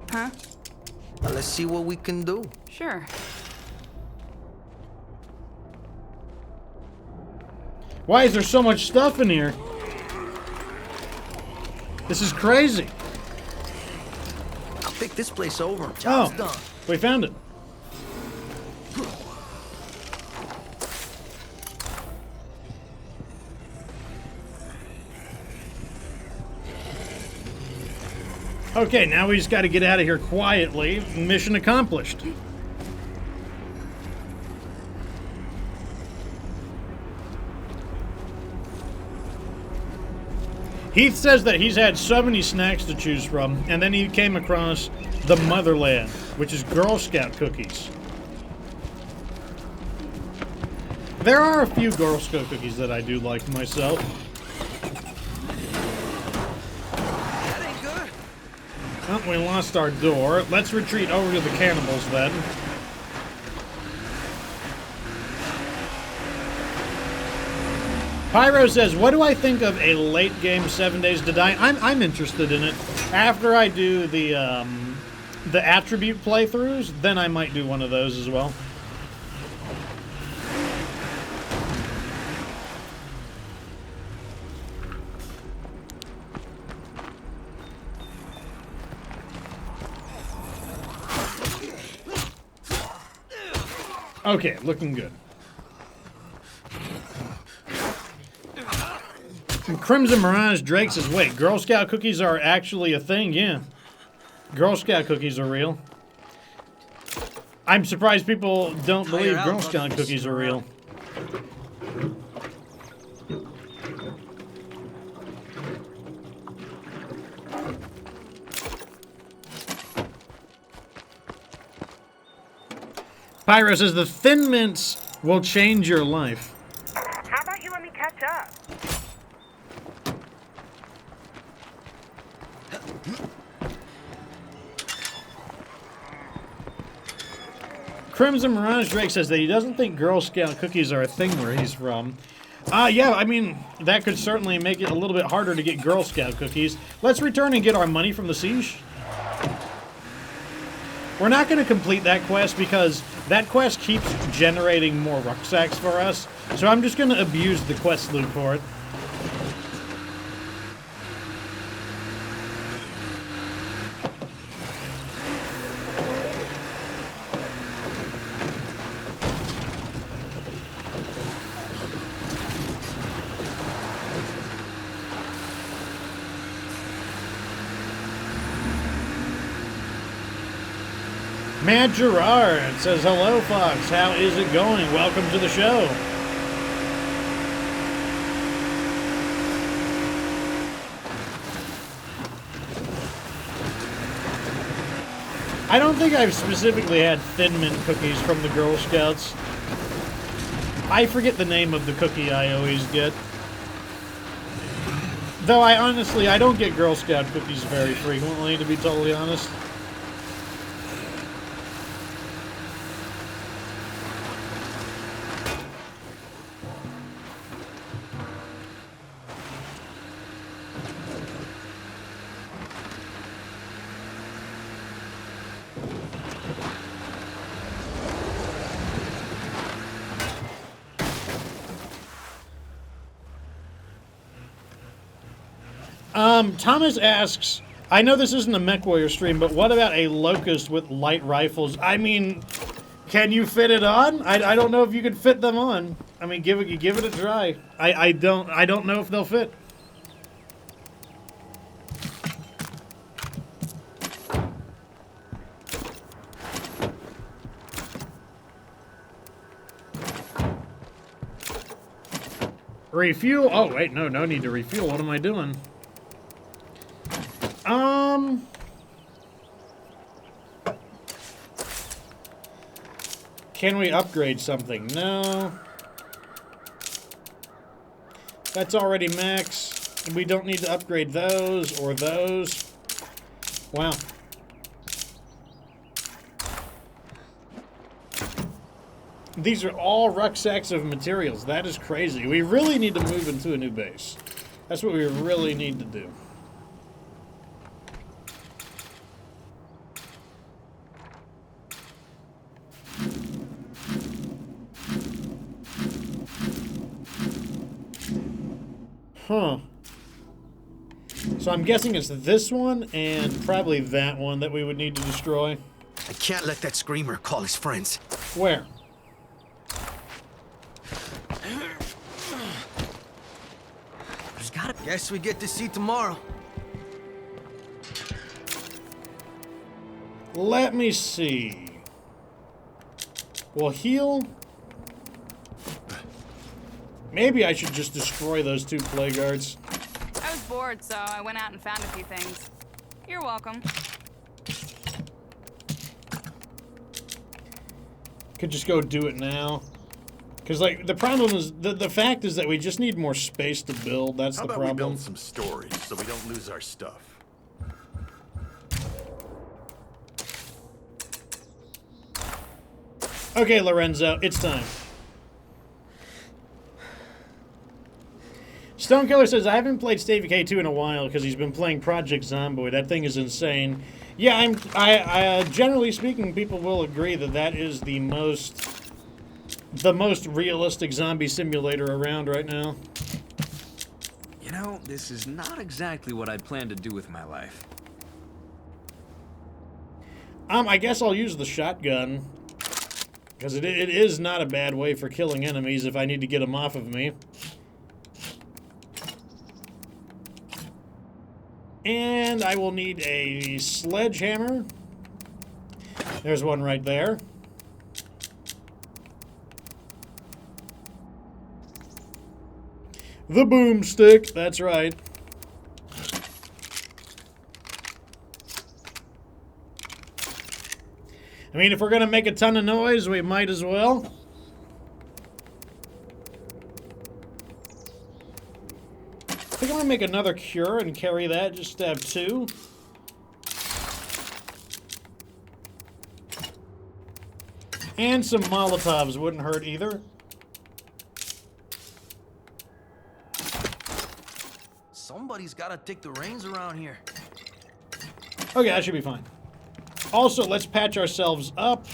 Huh? Well, let's see what we can do. Sure. Why is there so much stuff in here? This is crazy. I'll take this place over. Job's done. We found it. Okay, now we just got to get out of here quietly. Mission accomplished. Heath says that he's had so many snacks to choose from, and then he came across the Motherland, which is Girl Scout cookies. There are a few Girl Scout cookies that I do like myself. That ain't good. Oh, we lost our door. Let's retreat over to the cannibals then. Pyro says, what do I think of a late game 7 Days to Die? I'm interested in it. After I do the attribute playthroughs, then I might do one of those as well. Okay, looking good. And Crimson Mirage Drake says, wait, Girl Scout cookies are actually a thing? Yeah. Girl Scout cookies are real. I'm surprised people don't believe Girl Scout cookies are real. Pyro says, the Thin Mints will change your life. How about you let me catch up? Crimson Mirage Drake says that he doesn't think Girl Scout cookies are a thing where he's from. Yeah, I mean, that could certainly make it a little bit harder to get Girl Scout cookies. Let's return and get our money from the siege. We're not going to complete that quest because that quest keeps generating more rucksacks for us. So I'm just going to abuse the quest loop for it. Matt Gerard says, hello, Fox. How is it going? Welcome to the show. I don't think I've specifically had Thin Mint cookies from the Girl Scouts. I forget the name of the cookie I always get. Though I don't get Girl Scout cookies very frequently, to be totally honest. Thomas asks, I know this isn't a MechWarrior stream, but what about a Locust with light rifles? I mean, can you fit it on? I don't know if you can fit them on. I mean, give it a try. I don't know if they'll fit. Refuel? Oh, wait, no need to refuel. What am I doing? Can we upgrade something? No. That's already max. We don't need to upgrade those or those. Wow. These are all rucksacks of materials. That is crazy. We really need to move into a new base. That's what we really need to do. Huh. So I'm guessing it's this one and probably that one that we would need to destroy. I can't let that screamer call his friends. Where? Guess we get to see tomorrow. Let me see. We'll heal. Maybe I should just destroy those 2 plague guards. I was bored, so I went out and found a few things. You're welcome. Could just go do it now. Because, like, the problem is, the fact is that we just need more space to build. That's the problem. How about we build some storage so we don't lose our stuff? Okay, Lorenzo, it's time. Stonekiller says, I haven't played State of Decay 2 in a while because he's been playing Project Zomboid. That thing is insane. Yeah, generally speaking, people will agree that that is the most realistic zombie simulator around right now. You know, this is not exactly what I'd planned to do with my life. I guess I'll use the shotgun. Because it is not a bad way for killing enemies if I need to get them off of me. And I will need a sledgehammer. There's one right there. The boomstick, that's right. I mean, if we're gonna make a ton of noise, we might as well. I think I'm gonna make another cure and carry that, just to have 2. And some Molotovs wouldn't hurt either. Somebody's gotta take the reins around here. Okay, that should be fine. Also, let's patch ourselves up.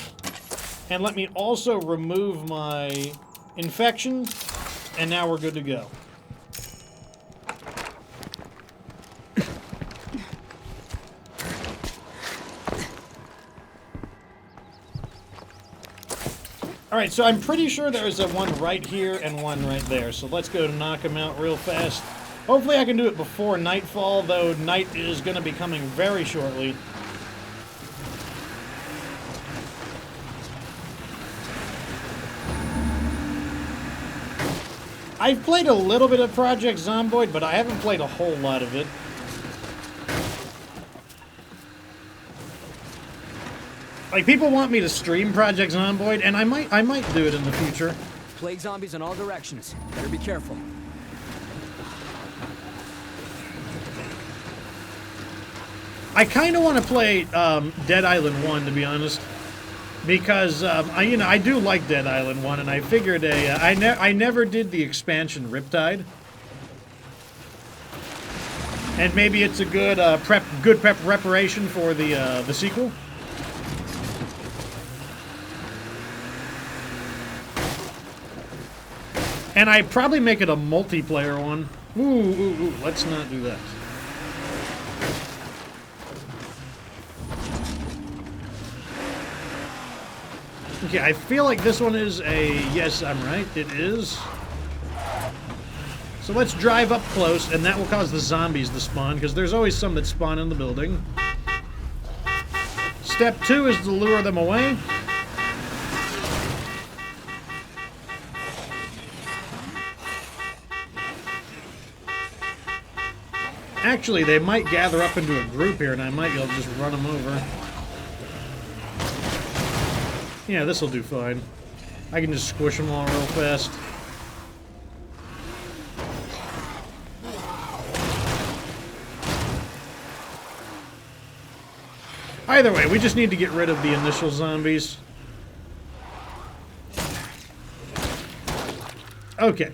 And let me also remove my infection. And now we're good to go. Alright, so I'm pretty sure there's a one right here and one right there. So let's go to knock them out real fast. Hopefully I can do it before nightfall, though night is going to be coming very shortly. I've played a little bit of Project Zomboid, but I haven't played a whole lot of it. Like, people want me to stream Project Zomboid, and I might do it in the future. Plague zombies in all directions. Better be careful. I kind of want to play Dead Island 1, to be honest. Because, I do like Dead Island 1, and I figured I never did the expansion Riptide. And maybe it's a good preparation for the sequel. And I'd probably make it a multiplayer one. Ooh, let's not do that. Okay, I feel like this one is a... Yes, I'm right. It is. So let's drive up close, and that will cause the zombies to spawn, because there's always some that spawn in the building. Step 2 is to lure them away. Actually, they might gather up into a group here, and I might be able to just run them over. Yeah, this'll do fine. I can just squish them all real fast. Either way, we just need to get rid of the initial zombies. Okay.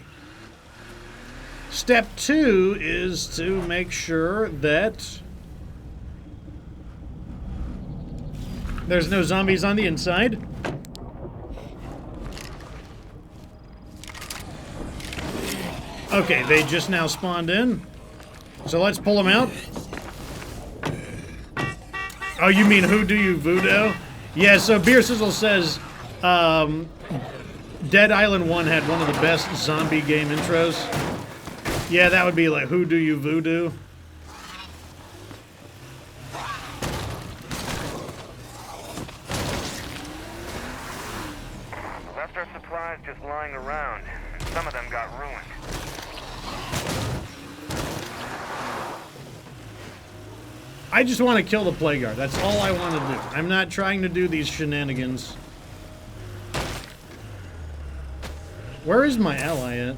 Step 2 is to make sure that there's no zombies on the inside. Okay, they just now spawned in. So let's pull them out. Oh, you mean Who Do You Voodoo? Yeah, so Beer Sizzle says Dead Island 1 had one of the best zombie game intros. Yeah, that would be like Who Do You Voodoo? left our supplies just lying around, and some of them got ruined. I just want to kill the plague guard. That's all I want to do. I'm not trying to do these shenanigans. Where is my ally at?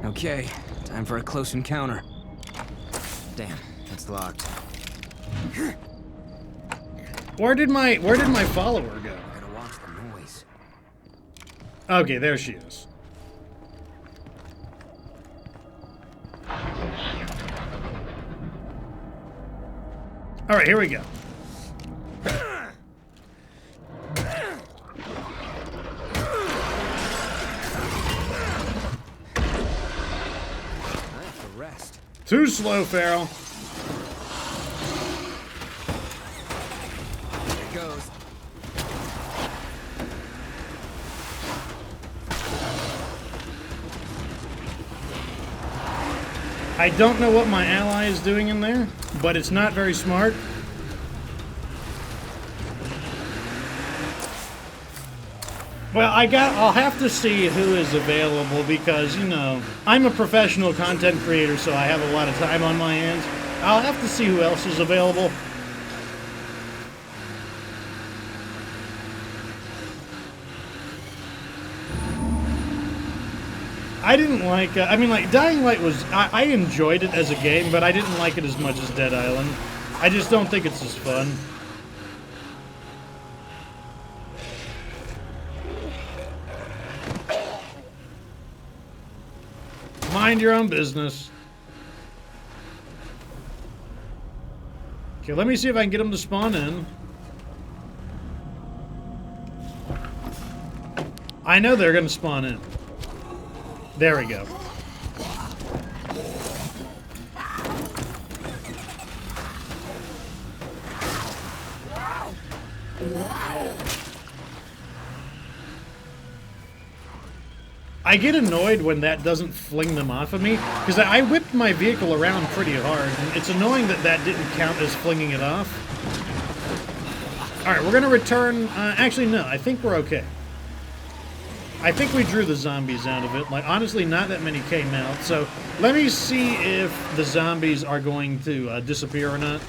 Okay, time for a close encounter. Damn, it's locked. Where did my follower go? Gotta watch the noise. Okay, there she is. All right, here we go. Rest. Too slow, Farrell. There it goes. I don't know what my ally is doing in there, but it's not very smart. Well, I'll have to see who is available because, you know, I'm a professional content creator, so I have a lot of time on my hands. I'll have to see who else is available. I didn't like, I mean, like, Dying Light was, I enjoyed it as a game, but I didn't like it as much as Dead Island. I just don't think it's as fun. Mind your own business. Okay, let me see if I can get them to spawn in. I know they're going to spawn in. There we go. I get annoyed when that doesn't fling them off of me, because I whipped my vehicle around pretty hard, and it's annoying that that didn't count as flinging it off. Alright, we're going to return... actually, no, I think we're okay. I think we drew the zombies out of it. Like, honestly, not that many came out, so let me see if the zombies are going to disappear or not.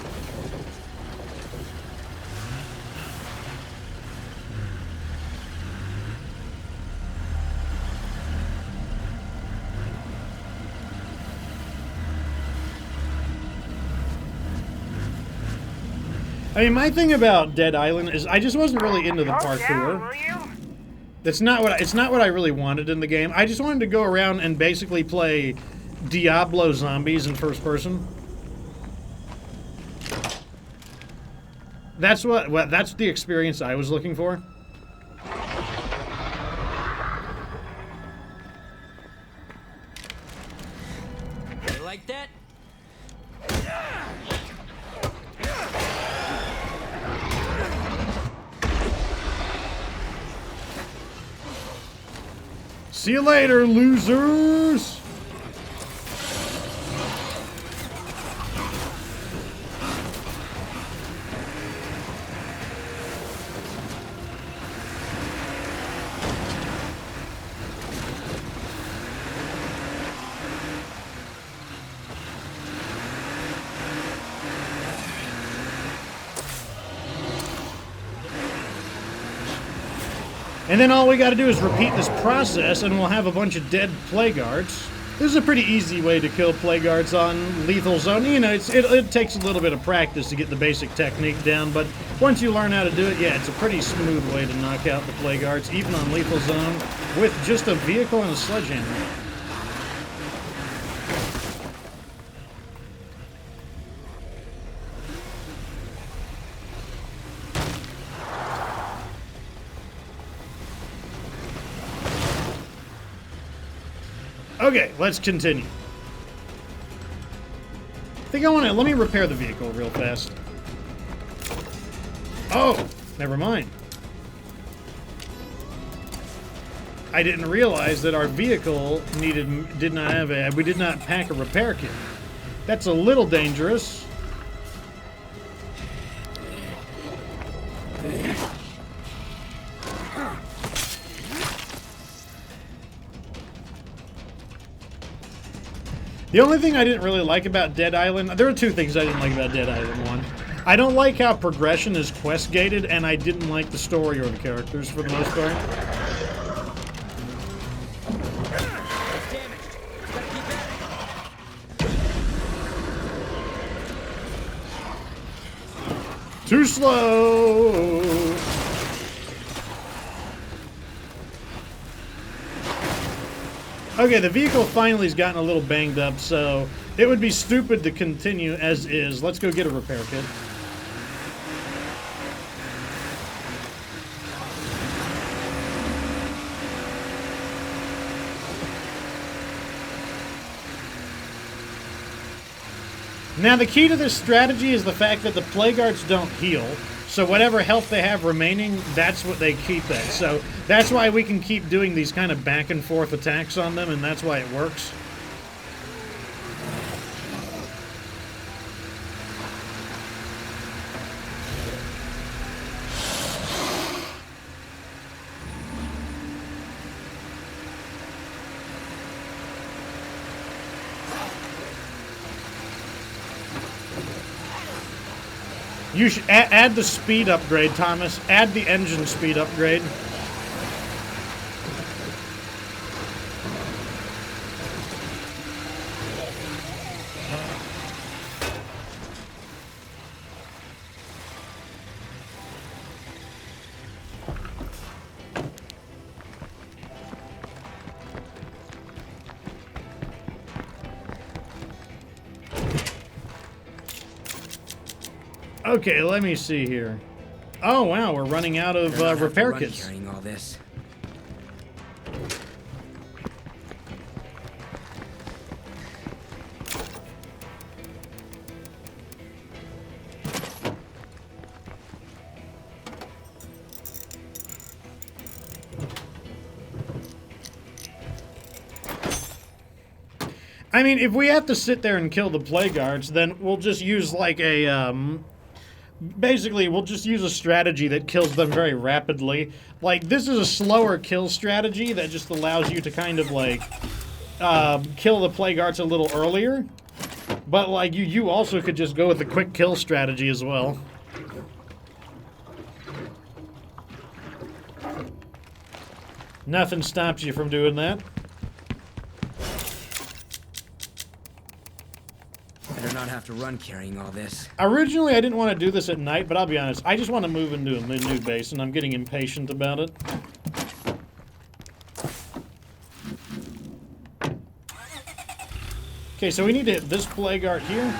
I mean, my thing about Dead Island is I just wasn't really into the parkour. It's not what I really wanted in the game. I just wanted to go around and basically play Diablo zombies in first person. That's that's the experience I was looking for. You like that? See you later, losers! And then all we got to do is repeat this process, and we'll have a bunch of dead plague guards. This is a pretty easy way to kill plague guards on Lethal Zone. You know, it takes a little bit of practice to get the basic technique down, but once you learn how to do it, yeah, it's a pretty smooth way to knock out the plague guards, even on Lethal Zone, with just a vehicle and a sledgehammer. Okay, let's continue. I think I want to... Let me repair the vehicle real fast. Oh, never mind. I didn't realize that our vehicle we did not pack a repair kit. That's a little dangerous. The only thing I didn't really like about Dead Island, there were two things I didn't like about Dead Island 1. I don't like how progression is quest gated, and I didn't like the story or the characters for the most part. Too slow! Okay, the vehicle finally has gotten a little banged up, so it would be stupid to continue as is. Let's go get a repair kit. Now, the key to this strategy is the fact that the plague guards don't heal. So whatever health they have remaining, that's what they keep at. So that's why we can keep doing these kind of back and forth attacks on them, and that's why it works. You should add the speed upgrade, Thomas. Add the engine speed upgrade. Okay, let me see here. Oh wow, we're running out of repair kits. Carrying all this. I mean, if we have to sit there and kill the plague guards, then we'll just use like a basically, we'll just use a strategy that kills them very rapidly. Like, this is a slower kill strategy that just allows you to kind of, like, kill the plague guards a little earlier. But, like, you also could just go with the quick kill strategy as well. Nothing stops you from doing that. Better not have to run carrying all this. Originally, I didn't want to do this at night, but I'll be honest, I just want to move into a new base, and I'm getting impatient about it. Okay, so we need to hit this plague guard here.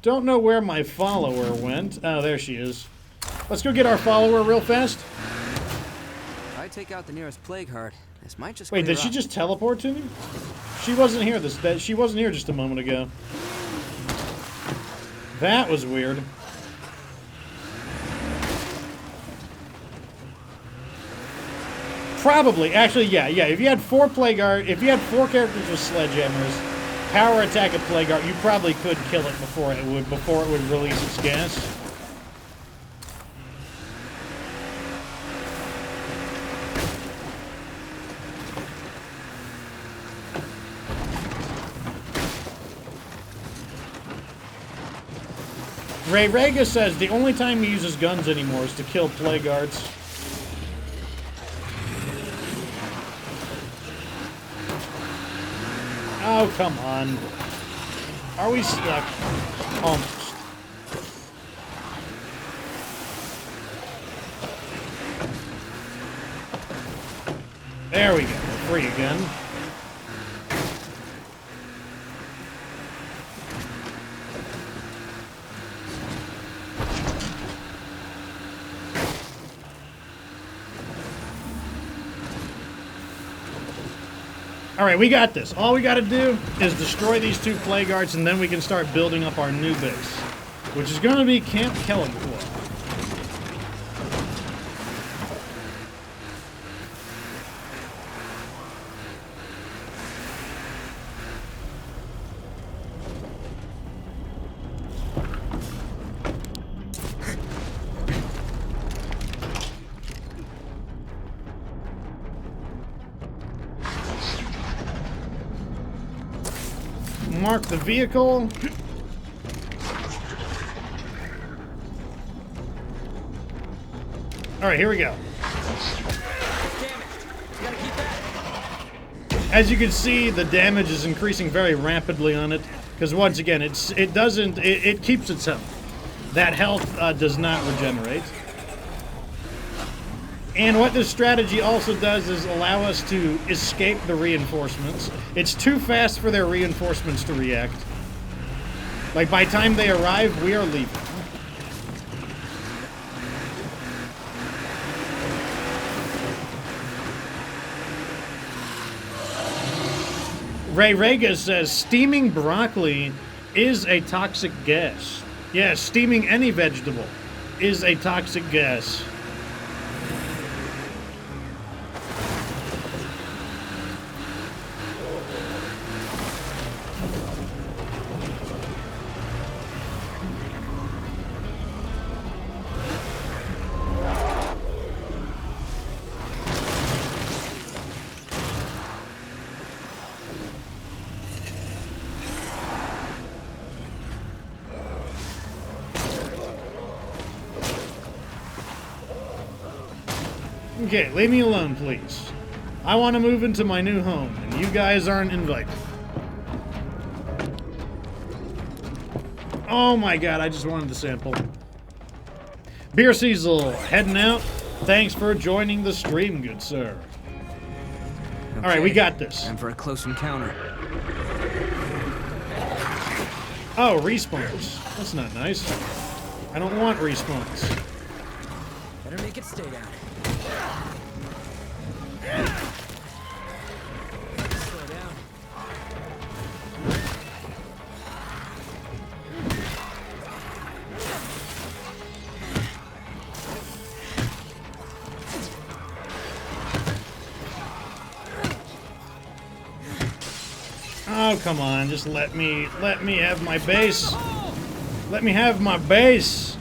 Don't know where my follower went. Oh, there she is. Let's go get our follower real fast. I take out the nearest plague heart. This might just Wait, did she just teleport to me? She wasn't here she wasn't here just a moment ago. That was weird. Probably, actually, yeah. If you had if you had 4 characters with sledgehammers, power attack a plague guard, you probably could kill it before it would release its gas. Ray Rega says the only time he uses guns anymore is to kill plague guards. Oh, come on. Are we stuck? Almost. There we go. We're free again. Alright, we got this. All we gotta do is destroy these 2 plague guards, and then we can start building up our new base. which is going to be Camp Kelenqua. Mark the vehicle. All right, here we go. As you can see, the damage is increasing very rapidly on it because once again, it keeps its health. That health does not regenerate. And what this strategy also does is allow us to escape the reinforcements. It's too fast for their reinforcements to react. Like, by the time they arrive, we are leaving. Ray Rega says, steaming broccoli is a toxic gas. Yeah, steaming any vegetable is a toxic gas. Okay, leave me alone, please. I want to move into my new home, and you guys aren't invited. Oh my god, I just wanted to sample. Beer Cecil, heading out. Thanks for joining the stream, good sir. Okay, alright, we got this. Time for a close encounter. Oh, respawns. That's not nice. I don't want respawns. Better make it stay down. Slow down. Oh, come on, just let me have my base. Let me have my base.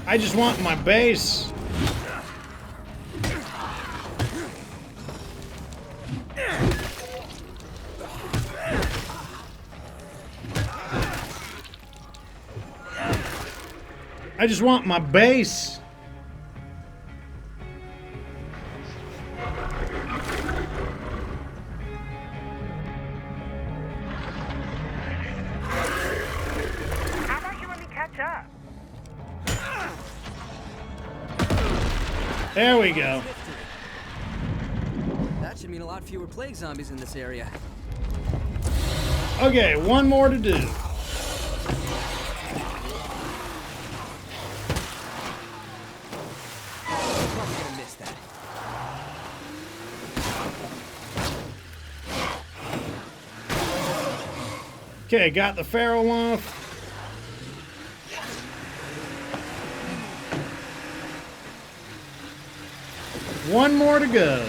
I just want my base. I just want my base. How about you let me catch up? There we go. That should mean a lot fewer plague zombies in this area. Okay, one more to do. Probably gonna miss that. Okay, got the feral off. One more to go.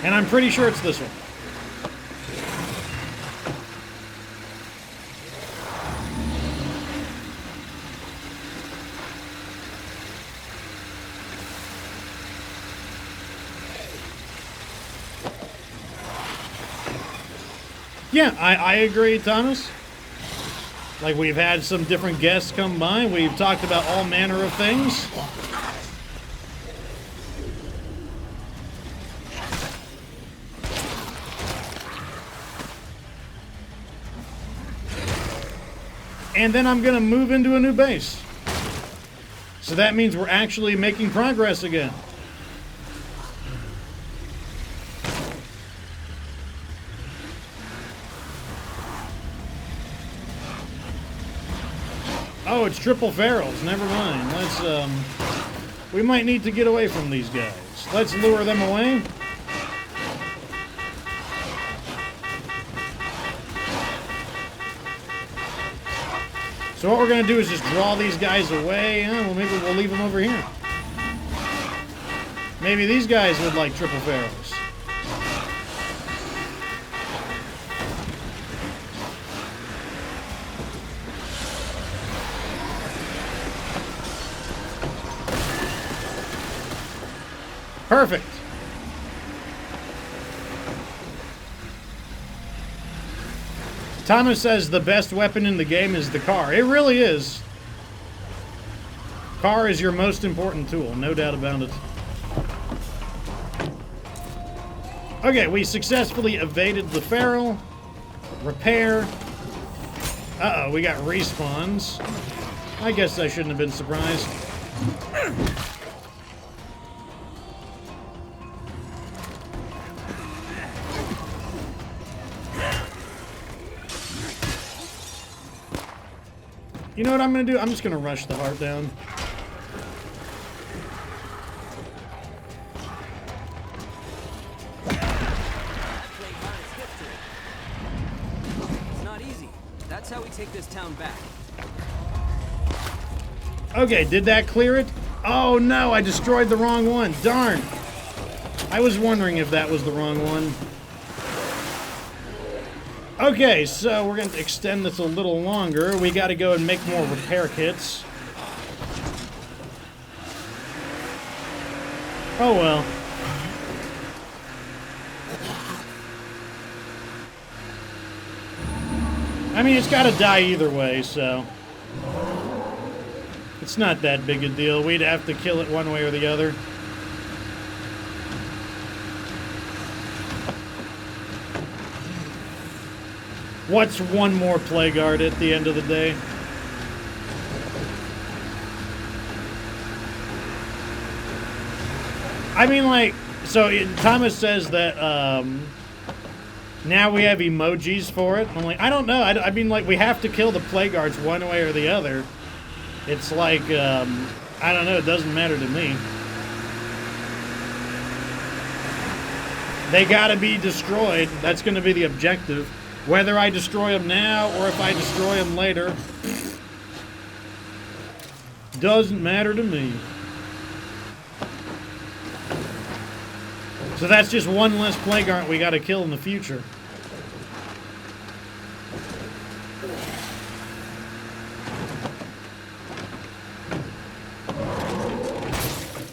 And I'm pretty sure it's this one. Yeah, I agree, Thomas. Like, we've had some different guests come by. We've talked about all manner of things. And then I'm going to move into a new base. So that means we're actually making progress again. Oh, it's triple ferals. Never mind. Let's, we might need to get away from these guys. Let's lure them away. So what we're going to do is just draw these guys away. Well, maybe we'll leave them over here. Maybe these guys would like triple ferals. Perfect. Thomas says the best weapon in the game is the car. It really is. Car is your most important tool, no doubt about it. Okay, we successfully evaded the feral. Repair. Uh-oh, we got respawns. I guess I shouldn't have been surprised. You know what I'm going to do? I'm just going to rush the heart down. It's not easy. That's how we take this town back. Okay, did that clear it? Oh no, I destroyed the wrong one. Darn. I was wondering if that was the wrong one. Okay, so we're going to extend this a little longer. We got to go and make more repair kits. Oh well. I mean, it's got to die either way, so it's not that big a deal. We'd have to kill it one way or the other. What's one more plague guard at the end of the day? I mean, like, so Thomas says that now we have emojis for it. I'm like, I don't know. I mean, like, we have to kill the plague guards one way or the other. It's like, I don't know. It doesn't matter to me. They gotta be destroyed. That's gonna be the objective. Whether I destroy them now or if I destroy them later, doesn't matter to me. So that's just one less plague guard we gotta kill in the future.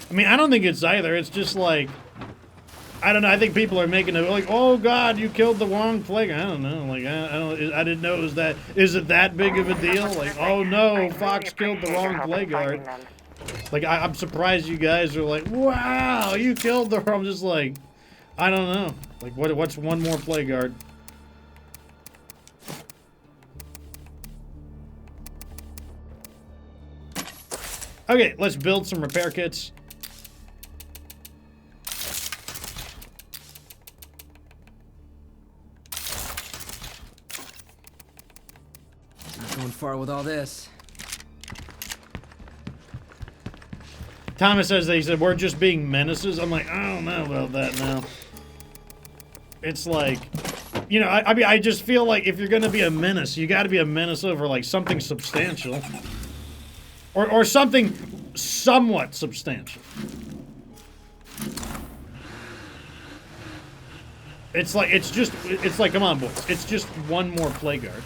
I mean, I don't think it's either. It's just like, I don't know. I think people are making it like, oh God, you killed the wrong plague. I don't know. Like, I didn't know it was that. Is it that big of a deal? Like, oh no, Fox killed the wrong plague guard. Like, I'm surprised you guys are like, wow, you killed the. I'm just like, I don't know. Like, what's one more plague guard? Okay, let's build some repair kits. Going far with all this. Thomas says they said we're just being menaces. I'm like, I don't know about that now. It's like, you know, I mean, I just feel like if you're gonna be a menace, you got to be a menace over like something substantial, or something somewhat substantial. It's like, come on, boys. It's just one more plague guard.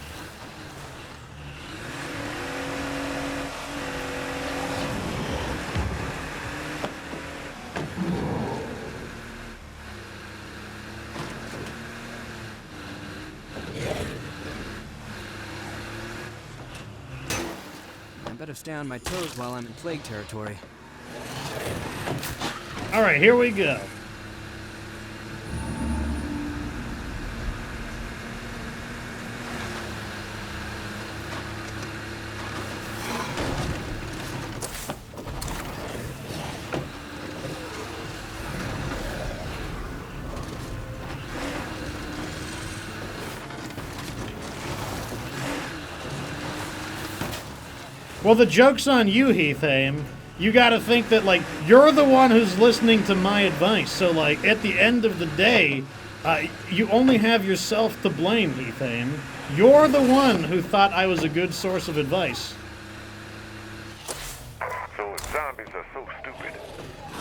Better stay on my toes while I'm in plague territory. All right, here we go. Well, the joke's on you, Heath Haim. You gotta think that, like, you're the one who's listening to my advice. So, like, at the end of the day, you only have yourself to blame, Heath Haim. You're the one who thought I was a good source of advice. So if zombies are so stupid,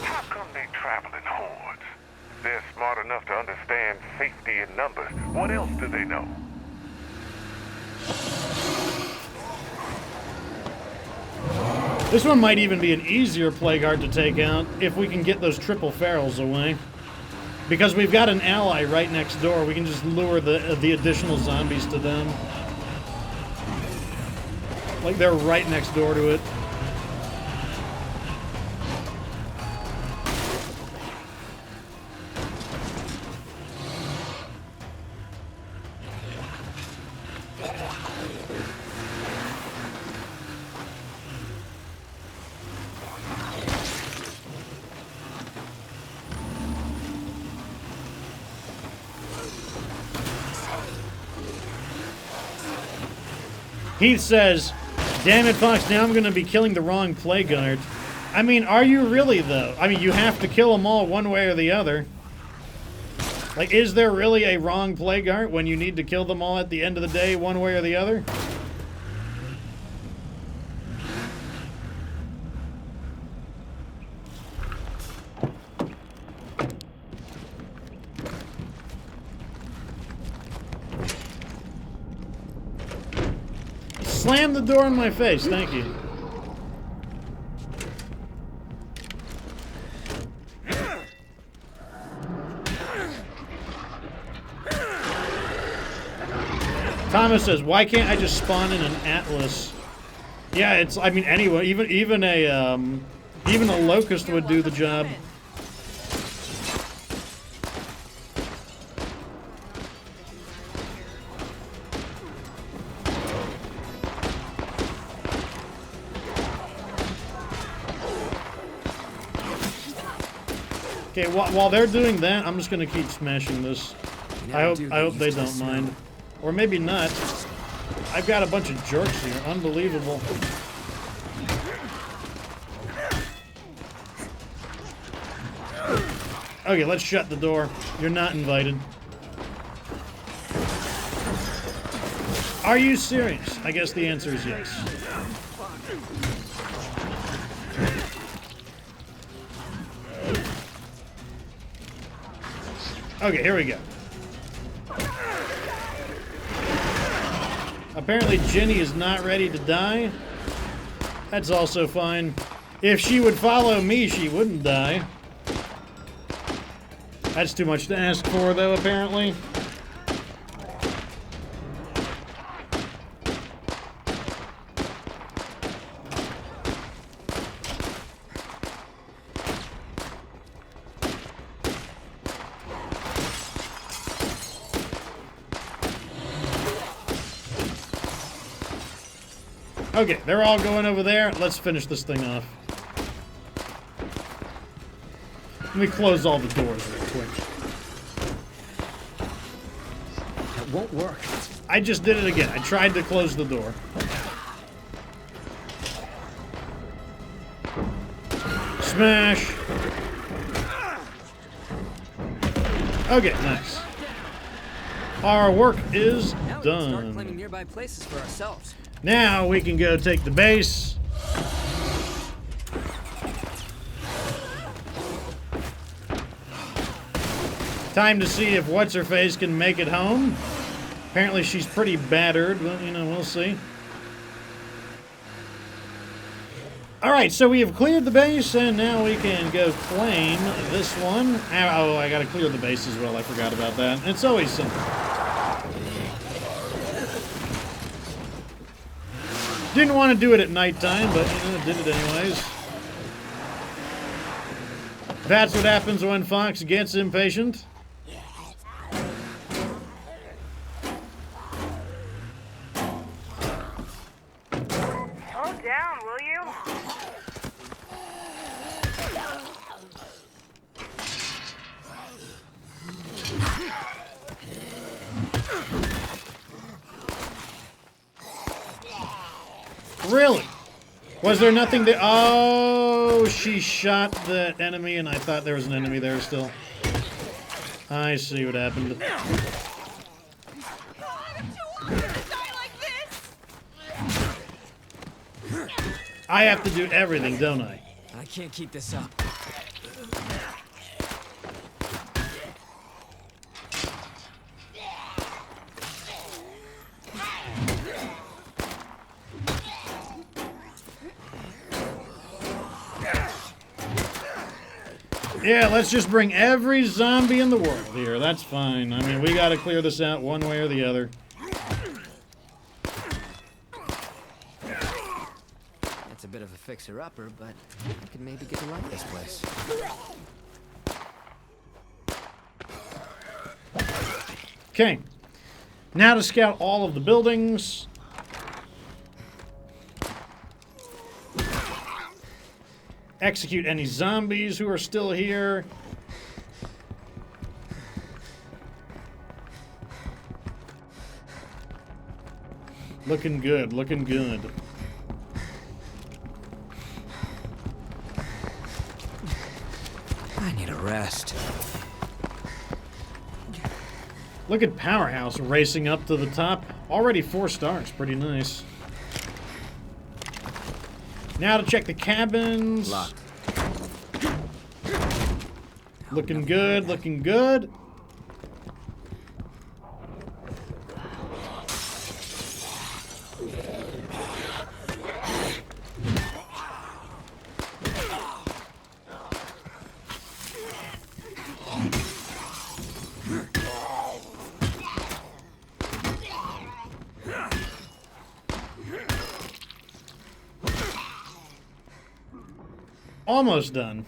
how come they travel in hordes? They're smart enough to understand safety in numbers. What else do they know? This one might even be an easier plague heart to take out if we can get those triple ferals away. Because we've got an ally right next door, we can just lure the additional zombies to them. Like they're right next door to it. Heath says, damn it, Fox, now I'm going to be killing the wrong plague guard. I mean, are you really, though? I mean, you have to kill them all one way or the other. Like, is there really a wrong plague guard when you need to kill them all at the end of the day one way or the other? Slam the door in my face, thank you. Thomas says, why can't I just spawn in an Atlas? Yeah, it's, I mean, anyway, even a locust would do the job. Okay, while they're doing that, I'm just gonna keep smashing this. I hope they don't mind. Or maybe not. I've got a bunch of jerks here. Unbelievable. Okay, let's shut the door. You're not invited. Are you serious? I guess the answer is yes. Okay, here we go. Apparently Jenny is not ready to die. That's also fine. If she would follow me, she wouldn't die. That's too much to ask for, though, apparently. Okay, they're all going over there. Let's finish this thing off. Let me close all the doors real quick. That won't work. I just did it again. I tried to close the door. Smash. Okay, nice. Our work is Now we can start done. claiming nearby places for ourselves. Now we can go take the base. Time to see if What's-Her-Face can make it home. Apparently she's pretty battered, but, you know, we'll see. Alright, so we have cleared the base, and now we can go claim this one. Oh, I gotta clear the base as well. I forgot about that. It's always simple. Didn't want to do it at nighttime, but, you know, did it anyways. That's what happens when Fox gets impatient. Hold down, will you? Really? Was there nothing there? Oh, she shot the enemy, and I thought there was an enemy there still. I see what happened. I have to do everything, don't I? I can't keep this up. Yeah, let's just bring every zombie in the world here. That's fine. I mean, we gotta clear this out one way or the other. That's a bit of a fixer-upper, but I could maybe get to like this place. Okay. Now to scout all of the buildings. Execute any zombies who are still here. Looking good, looking good. I need a rest. Look at Powerhouse racing up to the top. Already 4 stars, pretty nice. Now to check the cabins. Locked. Looking good, looking good. Almost done.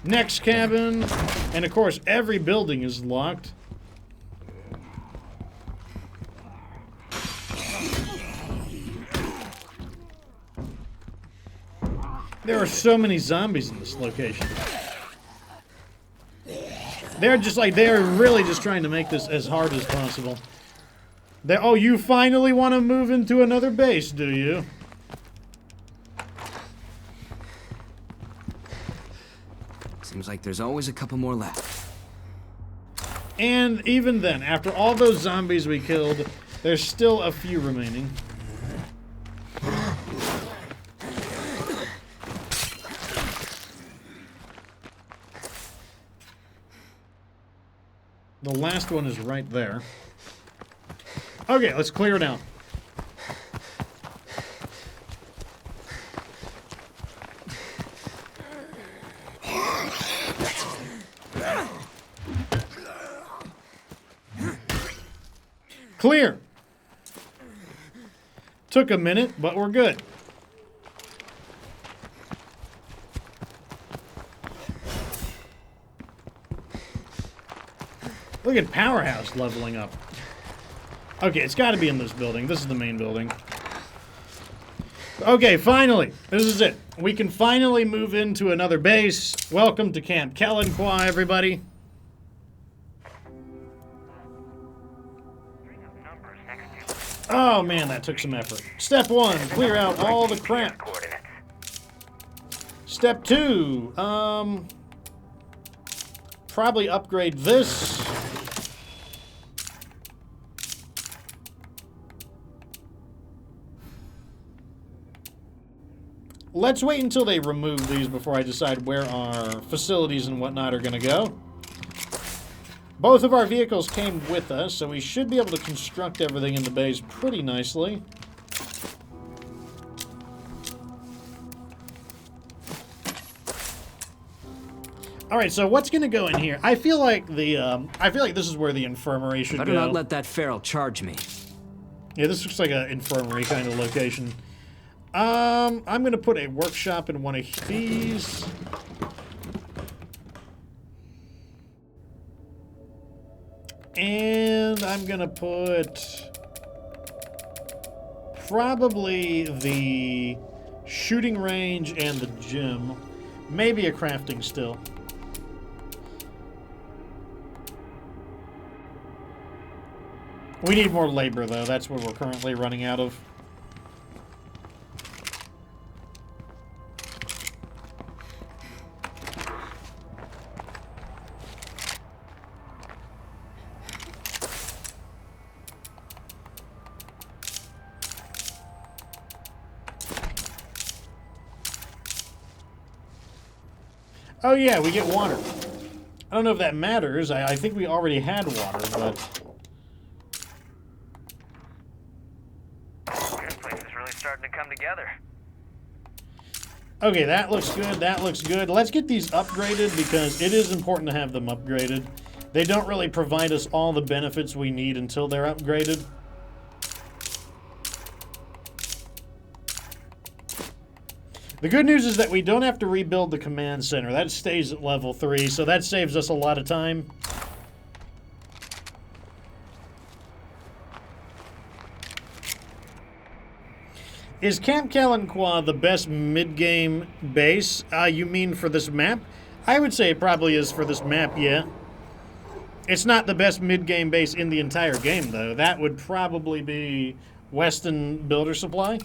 Next cabin. And of course, every building is locked. There are so many zombies in this location. They're just like, they're really just trying to make this as hard as possible. Oh, you finally want to move into another base, do you? Seems like there's always a couple more left. And even then, after all those zombies we killed, there's still a few remaining. The last one is right there. Okay, let's clear it out. Clear. Took a minute, but we're good. Look at Powerhouse leveling up. Okay, it's got to be in this building. This is the main building. Okay, finally. This is it. We can finally move into another base. Welcome to Camp Kelenqua, everybody. Oh, man, that took some effort. Step 1, clear out all the crap. Step 2, probably upgrade this. Let's wait until they remove these before I decide where our facilities and whatnot are going to go. Both of our vehicles came with us, so we should be able to construct everything in the base pretty nicely. All right, so what's going to go in here? I feel like this is where the infirmary should go. Better not let that feral charge me. Yeah, this looks like an infirmary kind of location. I'm going to put a workshop in one of these. And I'm going to put probably the shooting range and the gym. Maybe a crafting still. We need more labor, though. That's what we're currently running out of. Oh yeah, we get water. I don't know if that matters. I think we already had water, but... This place is really starting to come together. Okay, that looks good. That looks good. Let's get these upgraded because it is important to have them upgraded. They don't really provide us all the benefits we need until they're upgraded. The good news is that we don't have to rebuild the command center. That stays at level 3, so that saves us a lot of time. Is Camp Kelenqua the best mid-game base, you mean for this map? I would say it probably is for this map, yeah. It's not the best mid-game base in the entire game, though. That would probably be Weston Builder Supply.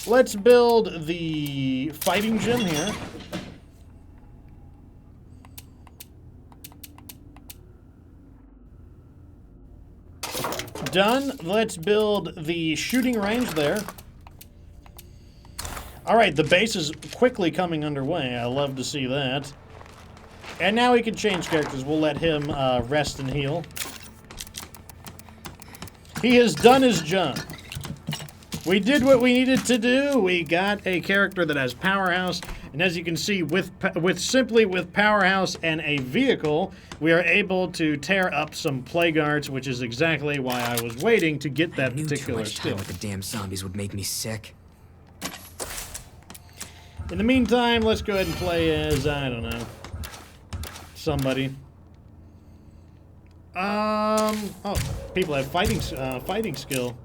Let's build the fighting gym here. Done. Let's build the shooting range there. Alright, the base is quickly coming underway. I love to see that. And now we can change characters. We'll let him rest and heal. He has done his job. We did what we needed to do. We got a character that has Powerhouse, and as you can see, with Powerhouse and a vehicle, we are able to tear up some plague arts, which is exactly why I was waiting to get that particular skill. With the damn zombies would make me sick. In the meantime, let's go ahead and play as, I don't know, somebody. Oh, people have fighting skill.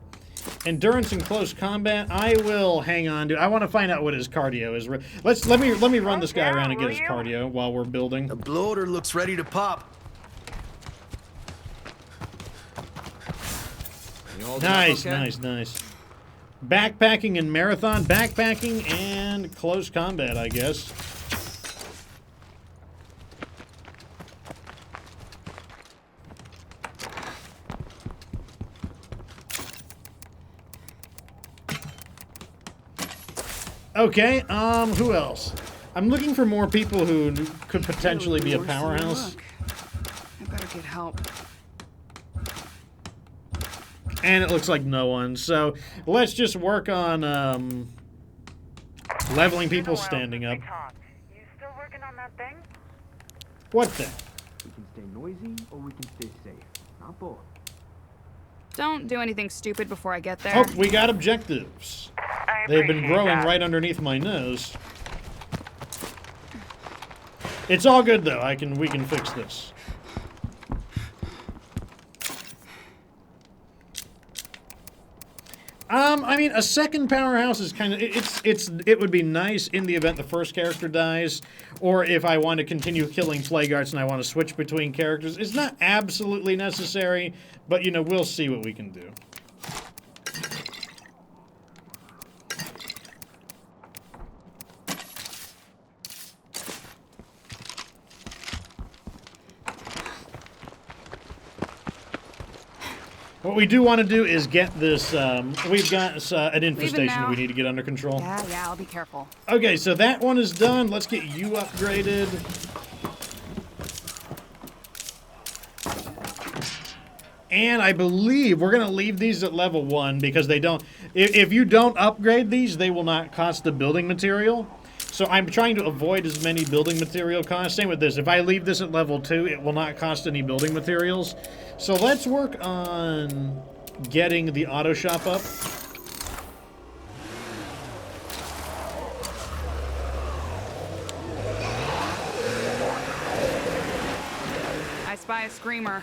Endurance in close combat. I will hang on to. I want to find out what his cardio is. Let me run this guy around and get his cardio while we're building. The bloater looks ready to pop. Nice, nice, nice. Backpacking and marathon. Backpacking and close combat, I guess. Okay, who else? I'm looking for more people who could potentially be a powerhouse. I better get help. And it looks like no one, so let's just work on leveling people standing up. You still working on that thing? What thing? We can stay noisy or we can stay safe. Not both. Don't do anything stupid before I get there. Oh, we got objectives. They've been growing right underneath my nose. It's all good though. We can fix this. I mean, a second powerhouse is kind of it would be nice in the event the first character dies, or if I want to continue killing plague arts and I want to switch between characters. It's not absolutely necessary, but you know, we'll see what we can do. What we do want to do is get this, we've got an infestation we need to get under control. Yeah, I'll be careful. Okay, so that one is done. Let's get you upgraded. And I believe we're going to leave these at level 1 because they don't, if you don't upgrade these, they will not cost the building material. So I'm trying to avoid as many building material costs. Same with this. If I leave this at level 2, it will not cost any building materials. So let's work on getting the auto shop up. I spy a screamer.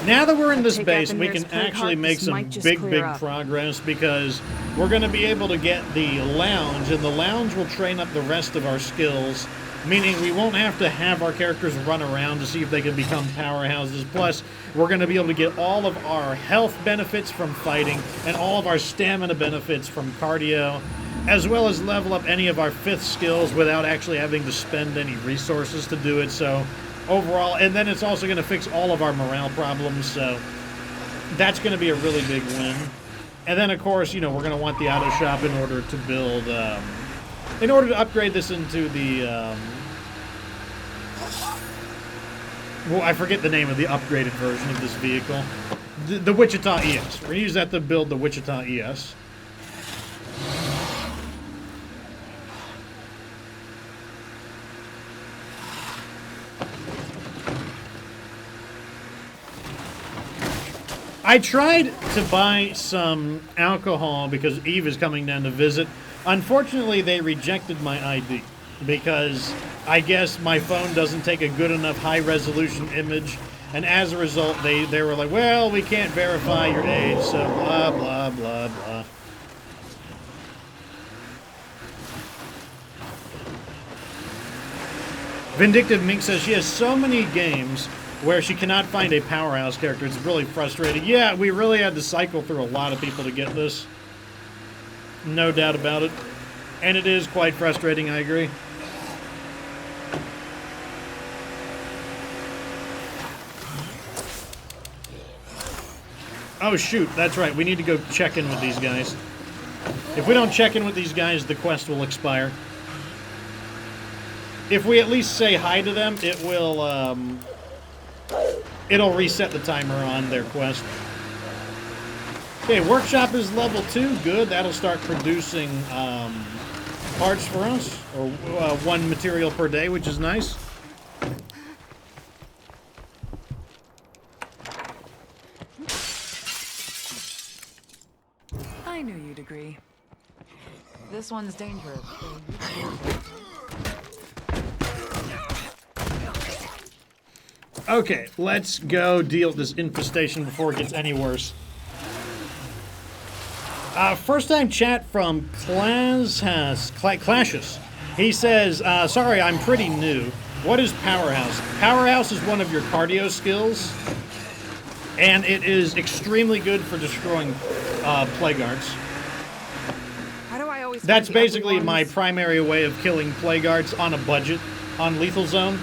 Now that we're in this Take out base, the we can nearest plague actually heart, make this some might just big clear up. progress because we're going to be able to get the lounge, and the lounge will train up the rest of our skills, meaning we won't have to have our characters run around to see if they can become powerhouses. Plus, we're going to be able to get all of our health benefits from fighting and all of our stamina benefits from cardio, as well as level up any of our 5th skills without actually having to spend any resources to do it. So overall, and then it's also going to fix all of our morale problems, so that's going to be a really big win. And then, of course, you know, we're going to want the auto shop in order to build, in order to upgrade this into the, well, I forget the name of the upgraded version of this vehicle. The Wichita ES. We're going to use that to build the Wichita ES. I tried to buy some alcohol because Eve is coming down to visit. Unfortunately, they rejected my ID because I guess my phone doesn't take a good enough high-resolution image, and as a result, they were like, well, we can't verify your age, so blah, blah, blah, blah. Vindictive Mink says she has so many games where she cannot find a Powerhouse character. It's really frustrating. Yeah, we really had to cycle through a lot of people to get this. No doubt about it. And it is quite frustrating, I agree. Oh, shoot. That's right. We need to go check in with these guys. If we don't check in with these guys, the quest will expire. If we at least say hi to them, it will, it'll reset the timer on their quest. Okay, workshop is level 2. Good. That'll start producing parts for us, or 1 material per day, which is nice. I knew you'd agree. This one's dangerous. Okay, let's go deal with this infestation before it gets any worse. First time chat from Clashes. He says, sorry, I'm pretty new. What is Powerhouse? Powerhouse is one of your cardio skills, and it is extremely good for destroying plague guards. How do I always That's find the basically other my ones? primary way of killing plague guards on a budget on Lethal Zone.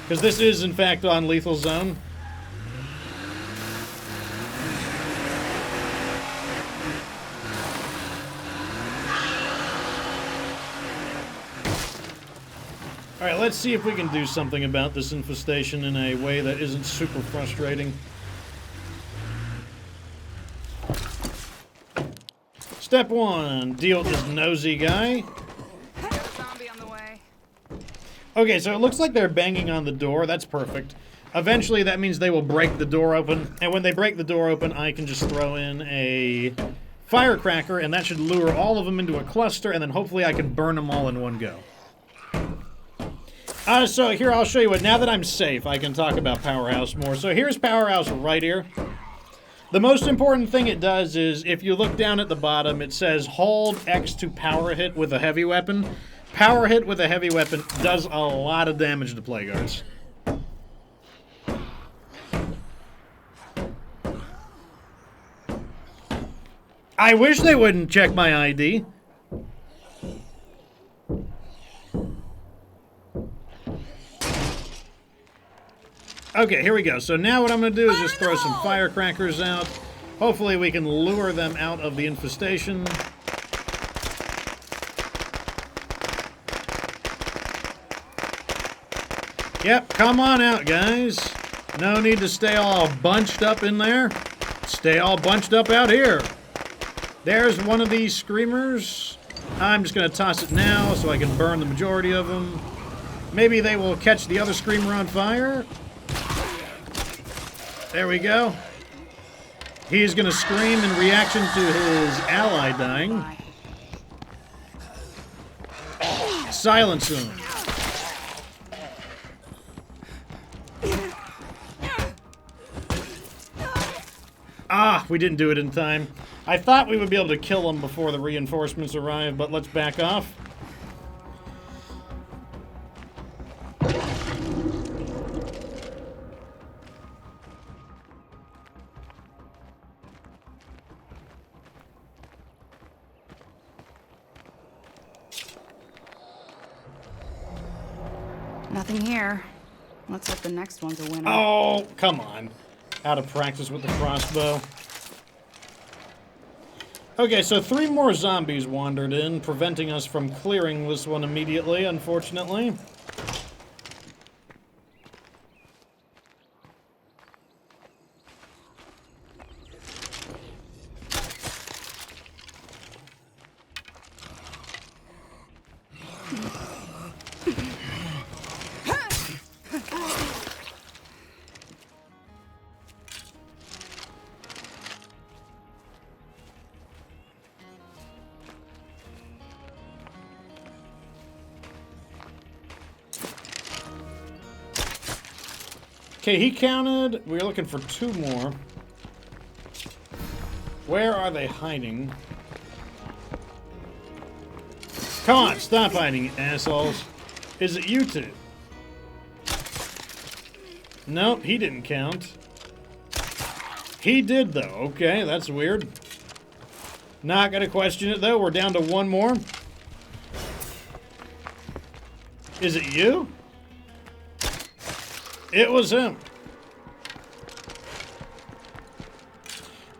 Because this is, in fact, on Lethal Zone. Alright, let's see if we can do something about this infestation in a way that isn't super frustrating. Step 1, deal with this nosy guy. Okay, so it looks like they're banging on the door. That's perfect. Eventually, that means they will break the door open. And when they break the door open, I can just throw in a firecracker, and that should lure all of them into a cluster, and then hopefully I can burn them all in one go. So here, I'll show you what. Now that I'm safe, I can talk about Powerhouse more. So here's Powerhouse right here. The most important thing it does is, if you look down at the bottom, it says hold X to power hit with a heavy weapon. Power hit with a heavy weapon does a lot of damage to plague guards. I wish they wouldn't check my ID. Okay, here we go. So now what I'm going to do is just throw some firecrackers out. Hopefully we can lure them out of the infestation. Yep, come on out, guys. No need to stay all bunched up in there. Stay all bunched up out here. There's one of these screamers. I'm just going to toss it now so I can burn the majority of them. Maybe they will catch the other screamer on fire. There we go. He's going to scream in reaction to his ally dying. Silence him. we didn't do it in time. I thought we would be able to kill them before the reinforcements arrive, but let's back off. Nothing here. Let's hope the next one's a winner. Oh, come on. Out of practice with the crossbow. Okay, so 3 more zombies wandered in, preventing us from clearing this one immediately, unfortunately. Okay, he counted. We're looking for 2 more. Where are they hiding? Come on, stop hiding, assholes. Is it you 2? Nope, he didn't count. He did, though. Okay, that's weird. Not gonna question it, though. We're down to 1 more. Is it you? It was him.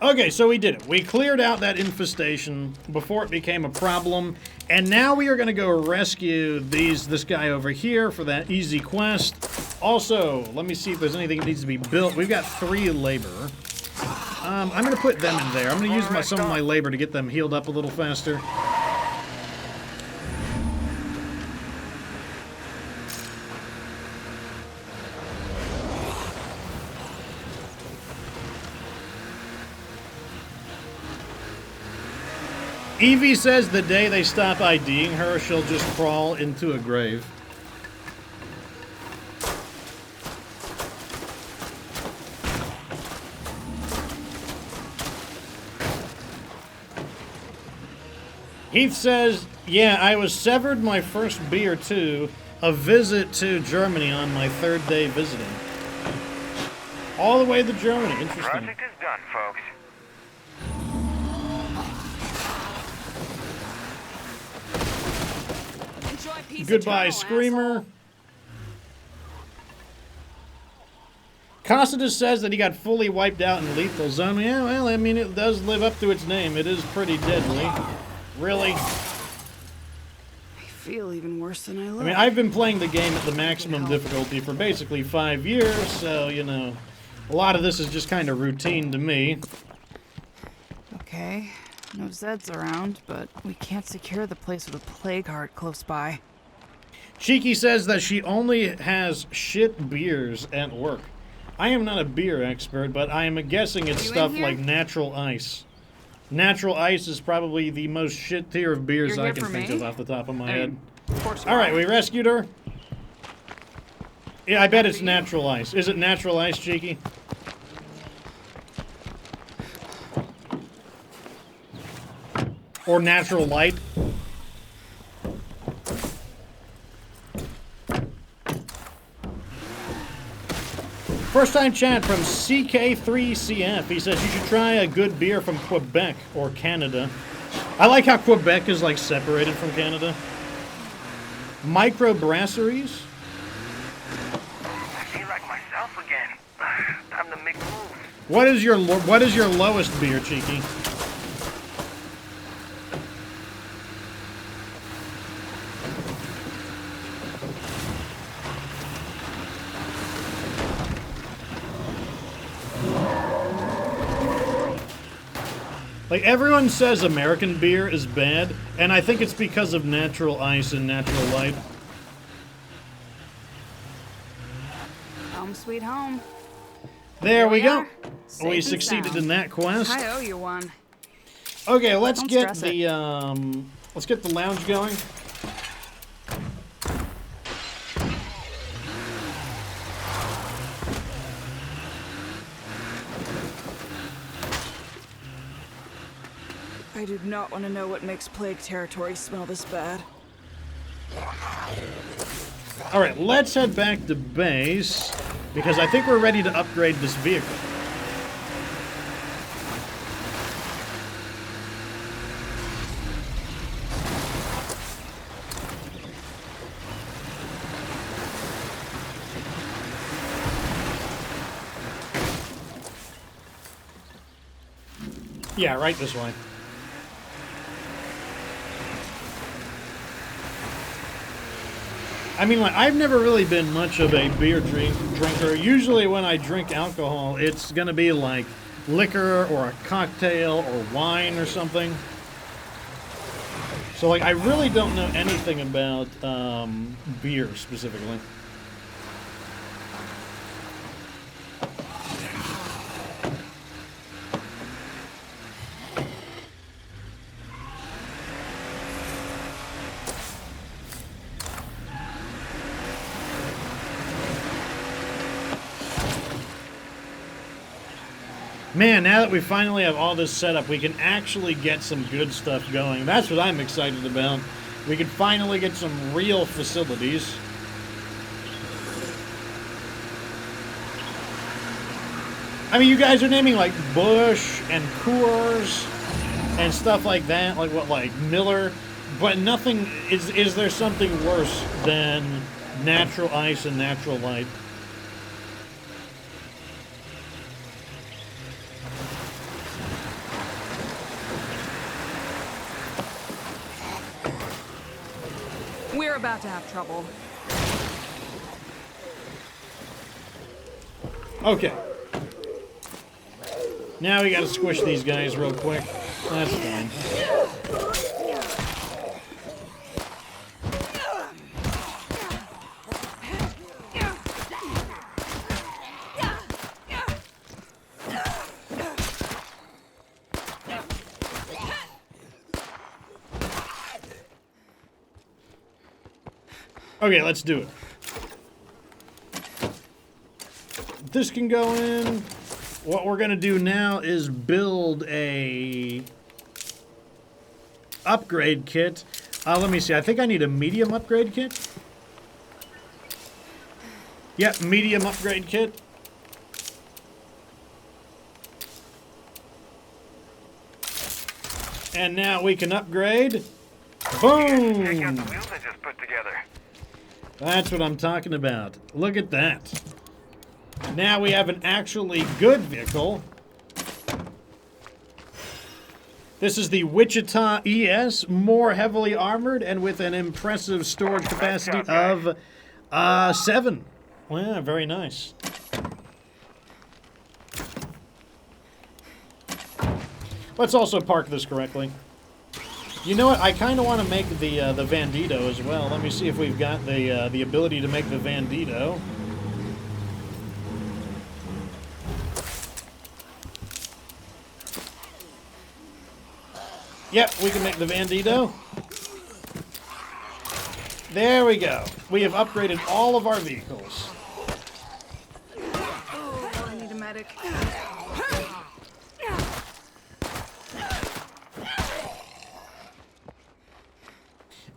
Okay, so we did it. We cleared out that infestation before it became a problem, and now we are going to go rescue this guy over here for that easy quest. Also, let me see if there's anything that needs to be built. We've got 3 labor. I'm going to put them in there. I'm going to use some of my labor to get them healed up a little faster. Evie says the day they stop IDing her, she'll just crawl into a grave. Heath says, yeah, I was severed my first beer too. A visit to Germany on my 3rd day visiting. All the way to Germany. Interesting. Project is done, folks. Goodbye, Screamer. Cossitus says that he got fully wiped out in Lethal Zone. Yeah, well, I mean, it does live up to its name. It is pretty deadly. Really? I feel even worse than I look. I mean, I've been playing the game at the maximum difficulty for basically 5 years, so, you know, a lot of this is just kind of routine to me. Okay, no Zeds around, but we can't secure the place with a plague heart close by. Cheeky says that she only has shit beers at work. I am not a beer expert, but I am guessing it's stuff like Natural Ice. Natural Ice is probably the most shit tier of beers I can think of off the top of my head. Alright, we rescued her. Yeah, I bet it's Natural Ice. Is it Natural Ice, Cheeky? Or Natural Light? First time chat from CK3CF. He says you should try a good beer from Quebec or Canada. I like how Quebec is like separated from Canada. Microbrasseries. I feel like myself again. Time to make moves. What is your lowest beer, Cheeky? Like, everyone says American beer is bad, and I think it's because of Natural Ice and Natural Light. Home sweet home. There we go. Safe We and succeeded sound. in that quest. I owe you one. Okay, let's Don't get stress it. let's get the lounge going. I do not want to know what makes plague territory smell this bad. Alright, let's head back to base, because I think we're ready to upgrade this vehicle. Yeah, right this way. I mean, like, I've never really been much of a beer drinker. Usually when I drink alcohol, it's gonna be like liquor or a cocktail or wine or something. So, like, I really don't know anything about beer specifically. Man, now that we finally have all this set up, we can actually get some good stuff going. That's what I'm excited about. We can finally get some real facilities. I mean, you guys are naming, like, Bush and Coors and stuff like that. Like, what, like, Miller? But nothing... Is there something worse than Natural Ice and Natural Light? We're about to have trouble. Okay. Now we gotta squish these guys real quick. That's fine. Okay, let's do it. This can go in. What we're gonna do now is build a upgrade kit. Let me see. I think I need a medium upgrade kit. Yep, medium upgrade kit. And now we can upgrade. Boom! Check out the wheels I just put together. That's what I'm talking about. Look at that. Now we have an actually good vehicle. This is the Wichita ES, more heavily armored and with an impressive storage capacity of 7. Well, very nice. Let's also park this correctly. You know what? I kind of want to make the Vandito as well. Let me see if we've got the ability to make the Vandito. Yep, we can make the Vandito. There we go. We have upgraded all of our vehicles. Oh, I need a medic.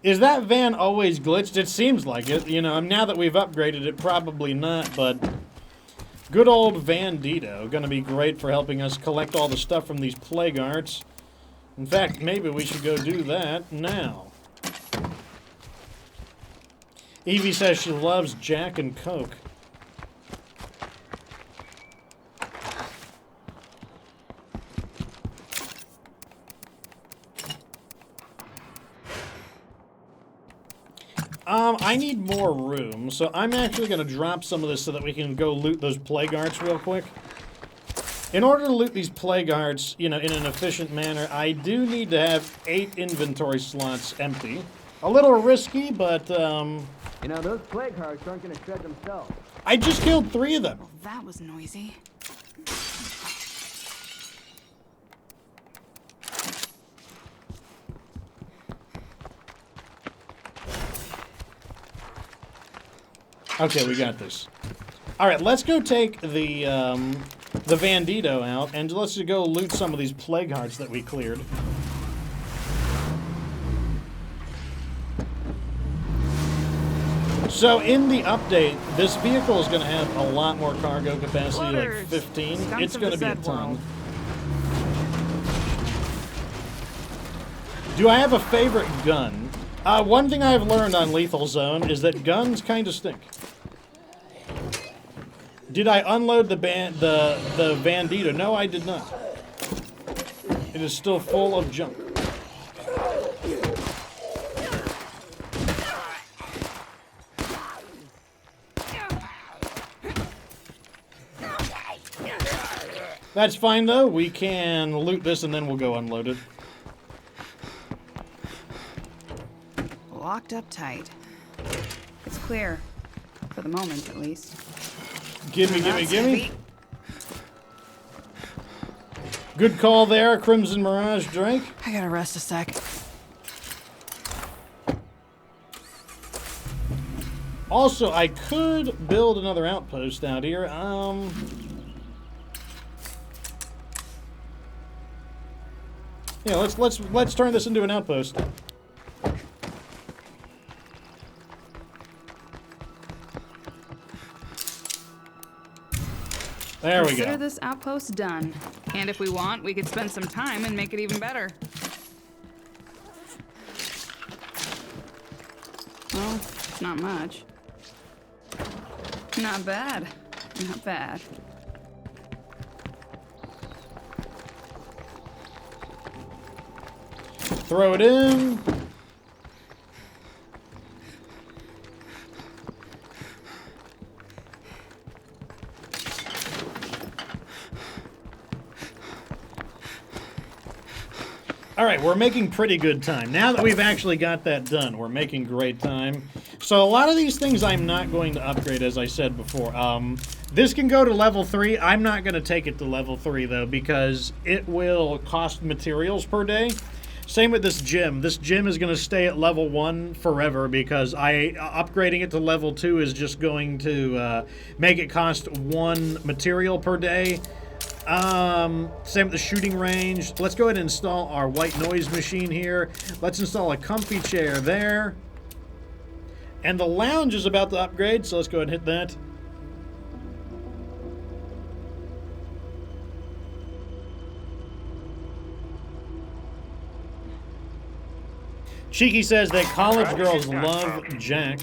Is that van always glitched? It seems like it. You know, now that we've upgraded it, probably not, but good old Vandito. Gonna be great for helping us collect all the stuff from these plague arts. In fact, maybe we should go do that now. Evie says she loves Jack and Coke. I need more room, so I'm actually going to drop some of this so that we can go loot those plague arts real quick. In order to loot these plague arts, you know, in an efficient manner, I do need to have 8 inventory slots empty. A little risky, but, You know, those plague hearts aren't going to shred themselves. I just killed 3 of them. Well, that was noisy. Okay, we got this. All right, let's go take the Vandito out, and let's go loot some of these plague hearts that we cleared. So in the update, this vehicle is going to have a lot more cargo capacity, like Floaters. 15. Skunks It's of going to the be a Zed ton. world. Do I have a favorite gun? One thing I've learned on Lethal Zone is that guns kind of stink. Did I unload the Bandito? No, I did not. It is still full of junk. That's fine though. We can loot this and then we'll go unload it. Locked up tight. It's clear. For the moment, at least. Gimme, gimme, That's gimme. heavy. Good call there, Crimson Mirage Drake. I gotta rest a sec. Also, I could build another outpost out here. Yeah, let's turn this into an outpost. There we Consider go. this outpost done. And if we want, we could spend some time and make it even better. Well, not much. Not bad. Not bad. Throw it in. All right, we're making pretty good time. Now that we've actually got that done, we're making great time. So a lot of these things I'm not going to upgrade, as I said before. This can go to level 3. I'm not going to take it to level 3, though, because it will cost materials per day. Same with this gym. This gym is going to stay at level 1 forever because upgrading it to level 2 is just going to make it cost 1 material per day. Same with the shooting range. Let's go ahead and install our white noise machine here. Let's install a comfy chair there. And the lounge is about to upgrade, so let's go ahead and hit that. Cheeky says that college girls love Jack.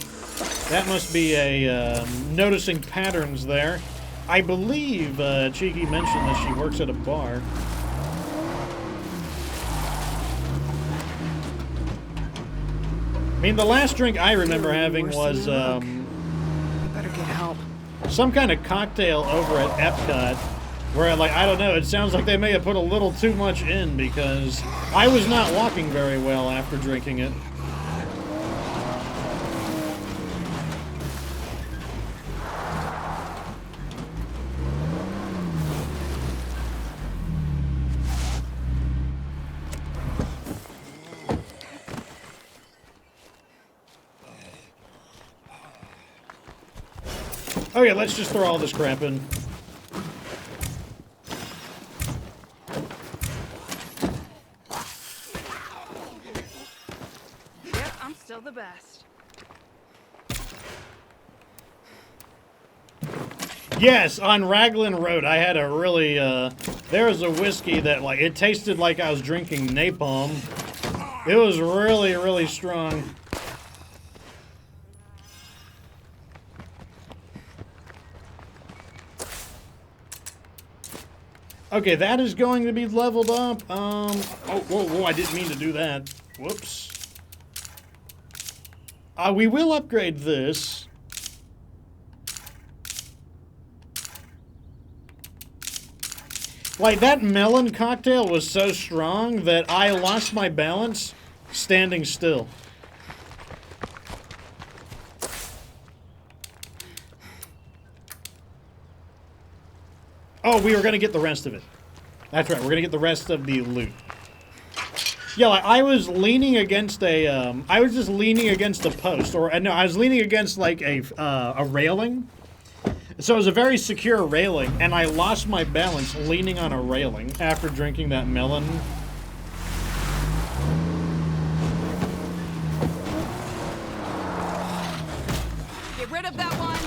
That must be a noticing patterns there. I believe Cheeky mentioned that she works at a bar. I mean, the last drink I remember having was better get help. some kind of cocktail over at Epcot where, like, I don't know, it sounds like they may have put a little too much in because I was not walking very well after drinking it. Okay, let's just throw all this crap in. Yep, I'm still the best. Yes, on Raglan Road, I had a really, there was a whiskey that, like, it tasted like I was drinking napalm. It was really, really strong. Okay, that is going to be leveled up. Oh, whoa, I didn't mean to do that. Whoops. We will upgrade this. Like, that melon cocktail was so strong that I lost my balance standing still. Oh, we were going to get the rest of it. That's right, we're going to get the rest of the loot. Yeah, like, I was leaning against a, I was just leaning against a post, or, no, I was leaning against, like, a railing. So it was a very secure railing, and I lost my balance leaning on a railing after drinking that melon. Get rid of that one.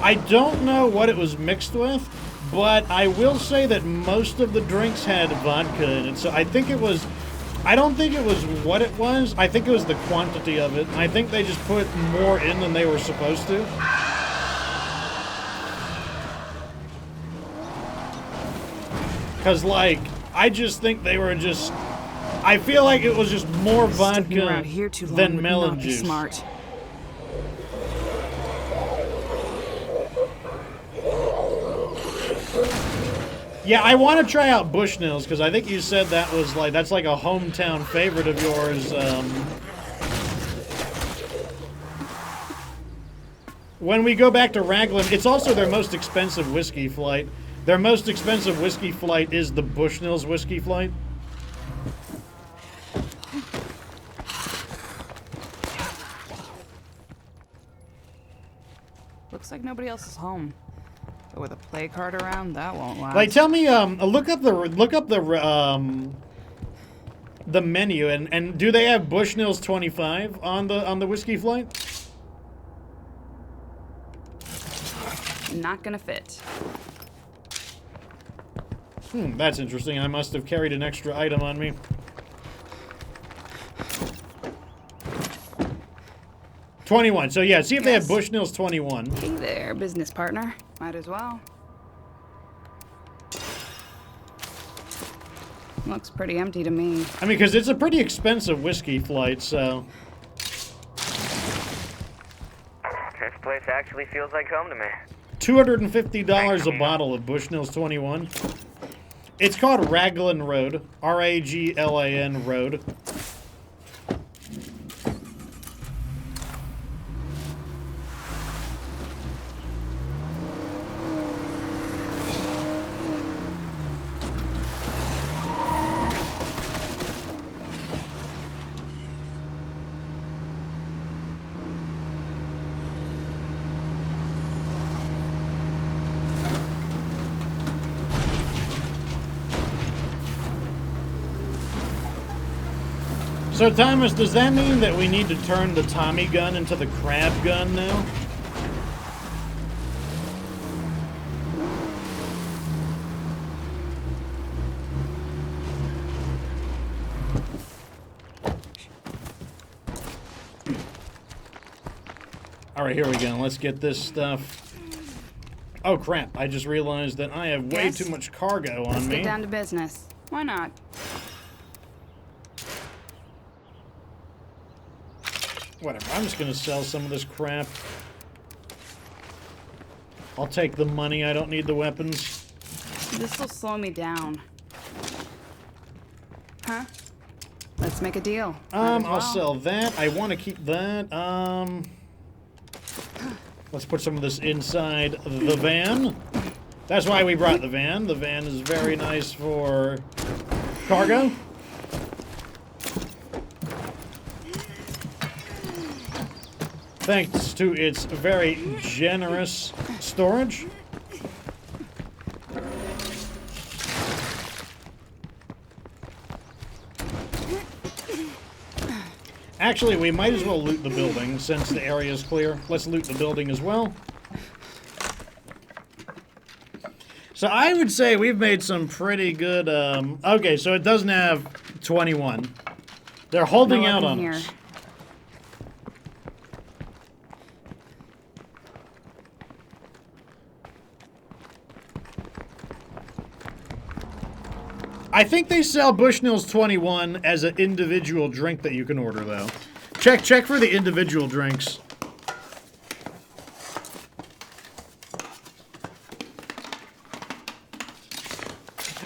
I don't know what it was mixed with, but I will say that most of the drinks had vodka in it, so I think it was... I don't think it was what it was. I think it was the quantity of it. I think they just put more in than they were supposed to. Because, like, I just think they were just... I feel like it was just more vodka than melon juice. Smart. Yeah, I want to try out Bushnell's because I think you said that was like that's like a hometown favorite of yours. When we go back to Raglan, it's also their most expensive whiskey flight. Their most expensive whiskey flight is the Bushnell's whiskey flight. Looks like nobody else is home. But with a play card around, that won't last. Like, tell me, look up the menu and do they have Bushnell's 25 on the whiskey flight? Not gonna fit. That's interesting. I must have carried an extra item on me. 21. So yeah, see if they have Bushnell's 21. Hey there, business partner. Might as well. Looks pretty empty to me. I mean, because it's a pretty expensive whiskey flight, so... This place actually feels like home to me. $250 a bottle of Bushnell's 21. It's called Raglan Road. R-A-G-L-A-N Road. So, Thomas, does that mean that we need to turn the Tommy gun into the crab gun now? Alright, here we go. Let's get this stuff. Oh, crap. I just realized that I have way too much cargo on me. Let's get down to business. Why not? Whatever, I'm just gonna sell some of this crap. I'll take the money, I don't need the weapons. This'll slow me down. Huh? Let's make a deal. I'll sell that. I want to keep that. Let's put some of this inside the van. That's why we brought the van. The van is very nice for cargo. Thanks to its very generous storage. Actually, we might as well loot the building since the area is clear. Let's loot the building as well. So I would say we've made some pretty good... okay, so it doesn't have 21. They're holding out on us. I think they sell Bushnell's 21 as an individual drink that you can order, though. Check for the individual drinks.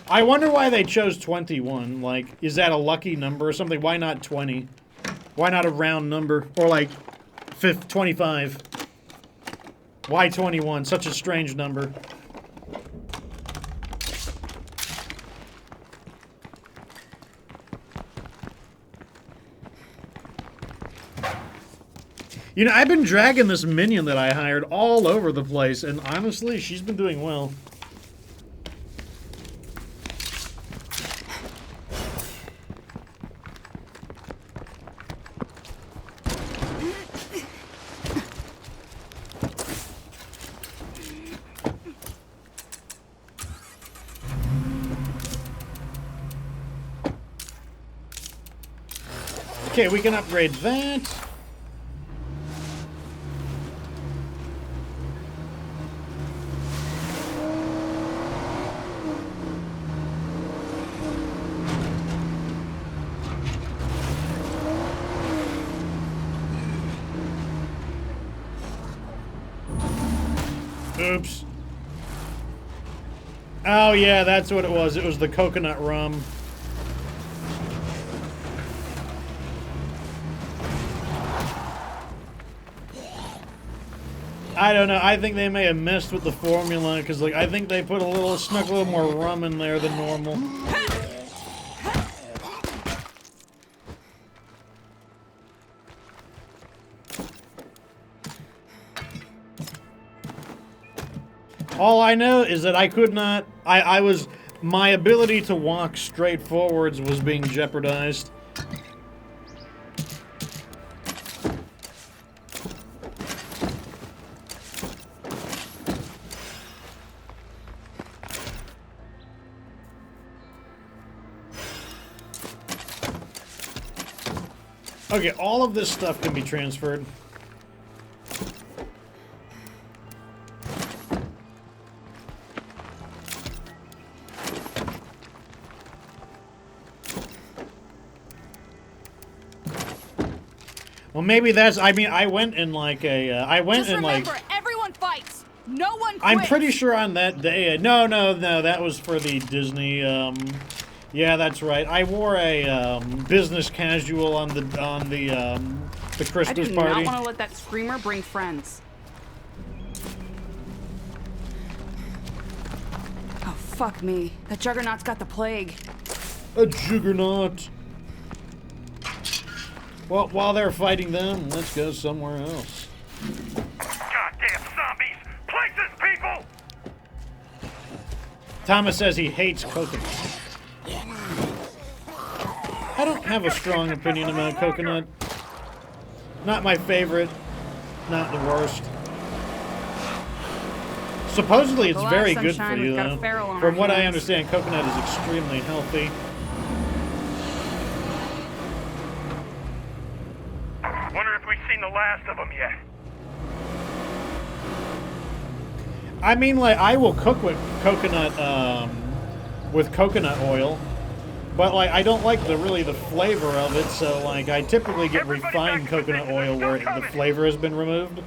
I wonder why they chose 21. Like, is that a lucky number or something? Why not 20? Why not a round number? Or like 25? Why 21? Such a strange number. You know, I've been dragging this minion that I hired all over the place, and honestly, she's been doing well. Okay, we can upgrade that. Oops. Oh yeah, that's what it was. It was the coconut rum. I don't know. I think they may have messed with the formula because, like, I think they put snuck a little more rum in there than normal. All I know is that I could not. My ability to walk straight forwards was being jeopardized. Okay, all of this stuff can be transferred. Well, maybe that's. I mean, I went in like a. Just remember, everyone fights. No one quits. I'm pretty sure on that day. No, that was for the Disney. Yeah, that's right. I wore a business casual on the Christmas I do party. not want to let that screamer bring friends. Oh fuck me! That juggernaut's got the plague. A juggernaut. Well, while they're fighting them, let's go somewhere else. Goddamn zombies! Places, people! Thomas says he hates coconut. I don't have a strong opinion about coconut. Not my favorite. Not the worst. Supposedly it's very good for you, though. From what I understand, coconut is extremely healthy. Wonder if we've seen the last of them yet. I mean, like, I will cook with coconut oil, but like, I don't like the flavor of it. So like, I typically get refined coconut oil where the flavor has been removed.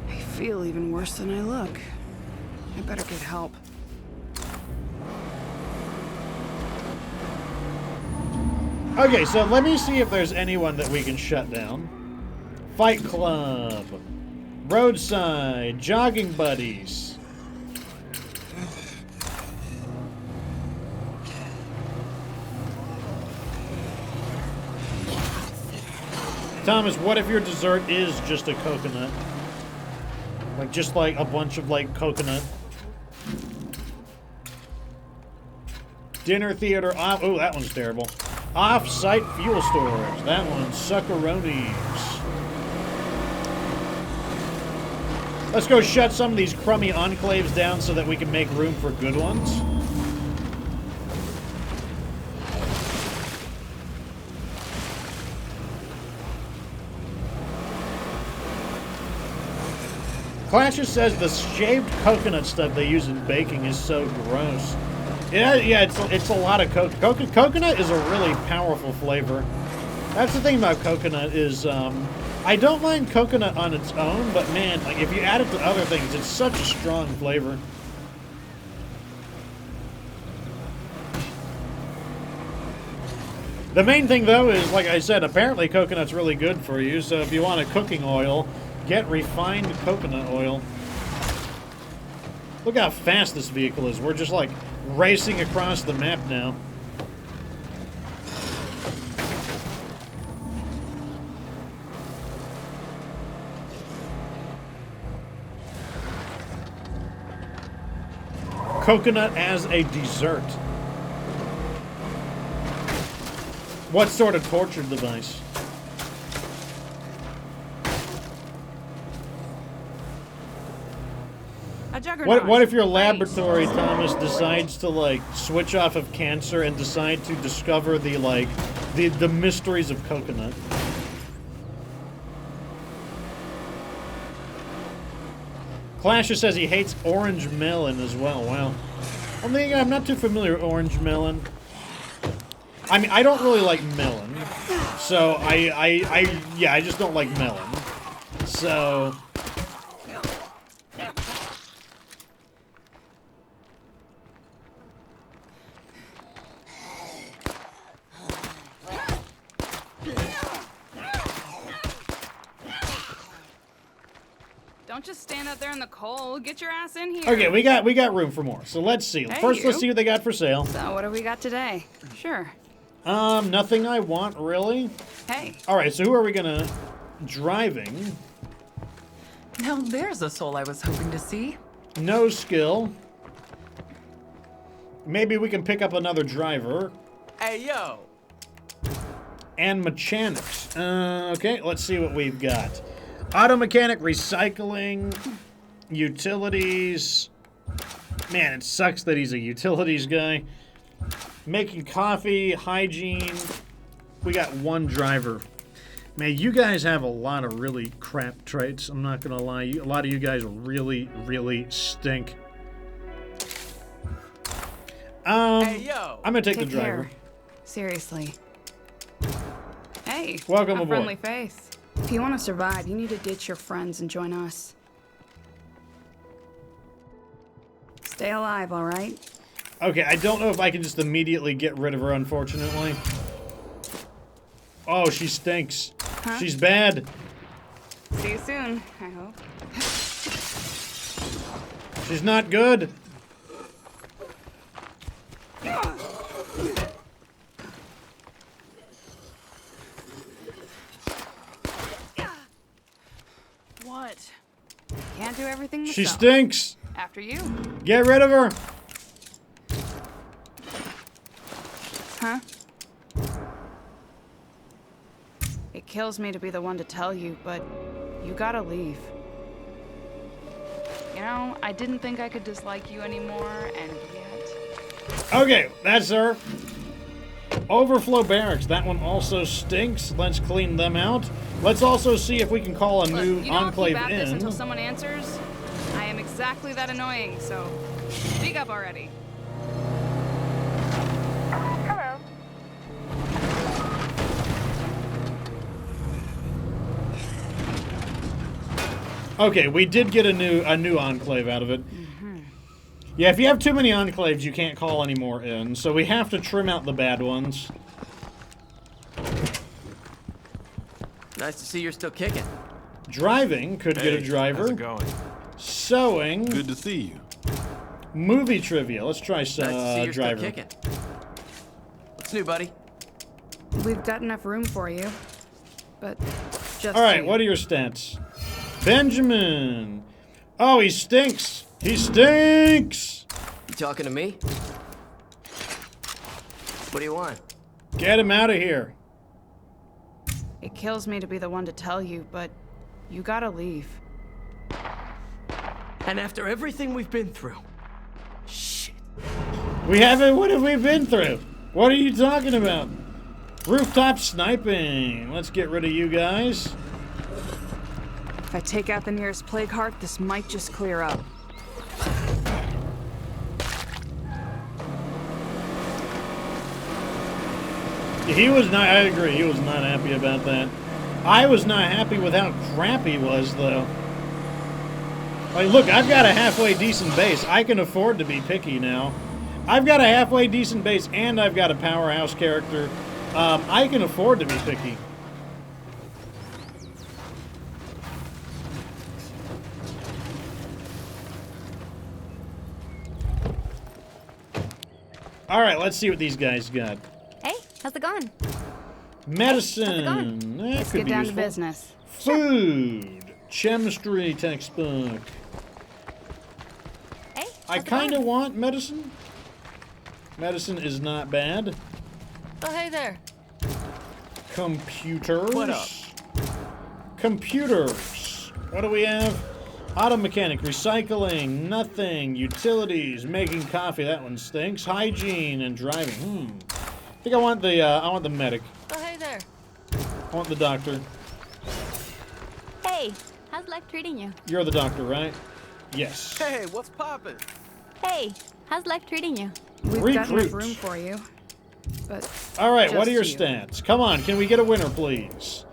I feel even worse than I look. I better get help. Okay, so let me see if there's anyone that we can shut down. Fight Club. Roadside. Jogging Buddies. Thomas, what if your dessert is just a coconut? Like, just like a bunch of, like, coconut. Dinner theater off. Oh, that one's terrible. Off-site fuel storage. That one's suckaronis. Let's go shut some of these crummy enclaves down so that we can make room for good ones. Clasher says the shaved coconut stuff they use in baking is so gross. Yeah, it's a lot of coconut. Coconut is a really powerful flavor. That's the thing about coconut is, I don't mind coconut on its own, but man, like if you add it to other things, it's such a strong flavor. The main thing though is, like I said, apparently coconut's really good for you, so if you want a cooking oil, get refined coconut oil. Look how fast this vehicle is. We're just like racing across the map now. Coconut as a dessert. What sort of torture device? juggernaut. What if your laboratory, Thomas, decides to like switch off of cancer and decide to discover the like the mysteries of coconut? Clasher says he hates orange melon as well. Wow. I'm not too familiar with orange melon. I mean, I don't really like melon. So, I just don't like melon. So... Don't just stand out there in the cold. Get your ass in here. Okay, we got room for more. So let's see. Hey, First, let's you. see what they got for sale. So what do we got today? Sure. Nothing I want, really. Hey. Alright, so who are we gonna... Driving. Now there's a soul I was hoping to see. No skill. Maybe we can pick up another driver. Hey, yo! And mechanics. Okay, let's see what we've got. Auto mechanic, recycling, utilities. Man, it sucks that he's a utilities guy. Making coffee, hygiene. We got one driver. Man, you guys have a lot of really crap traits. I'm not gonna lie. A lot of you guys really, really stink. Hey, yo! I'm gonna take the Take driver. care. Seriously. Hey. Welcome a aboard. friendly face. If you want to survive, you need to ditch your friends and join us. Stay alive, all right? Okay, I don't know if I can just immediately get rid of her, unfortunately. Oh, she stinks. Huh? She's bad. See you soon, I hope. She's not good. What? Can't do everything myself. She stinks. After you. Get rid of her. Huh? It kills me to be the one to tell you, but you gotta leave. You know, I didn't think I could dislike you anymore, and yet... Okay, that's her. Overflow Barracks. That one also stinks. Let's clean them out. Let's also see if we can call a new Look, you don't enclave keep at this in. until someone answers. I am exactly that annoying, so speak up already. Hello. Okay, we did get a new enclave out of it. Yeah, if you have too many enclaves, you can't call any more in. So we have to trim out the bad ones. Nice to see you're still kicking. Driving, could get a driver. How's it going? Sewing. Good to see you. Movie trivia. Let's try Nice to see you're driver. still kicking. What's new, buddy? We've got enough room for you, but just All right, so what are your stats? Benjamin. Oh, he stinks. He stinks. You talking to me? What do you want? Get him out of here. It kills me to be the one to tell you, but you gotta leave. And after everything we've been through. Shit. We haven't. What have we been through? What are you talking about? Rooftop sniping. Let's get rid of you guys. If I take out the nearest plague heart, this might just clear up. He was not. I agree. He was not happy about that. I was not happy with how crap he was, though. Like, look, I've got a halfway decent base. I can afford to be picky now. I've got a halfway decent base, and I've got a powerhouse character. I can afford to be picky. All right, let's see what these guys got. Hey, how's it going? Medicine. That Let's could get be down useful. to business. Food. Chemistry textbook. Hey, I kind of want medicine. Medicine is not bad. Oh, hey there. Computers. What up? Computers. What do we have? Auto mechanic, recycling, nothing. Utilities, making coffee, that one stinks. Hygiene and driving. I think I want the medic. Oh, hey there. I want the doctor. Hey, how's life treating you? You're the doctor, right? Yes. Hey, what's poppin'? Hey, how's life treating you? We've got enough room for you. But all right, what are your stats? Come on, can we get a winner, please?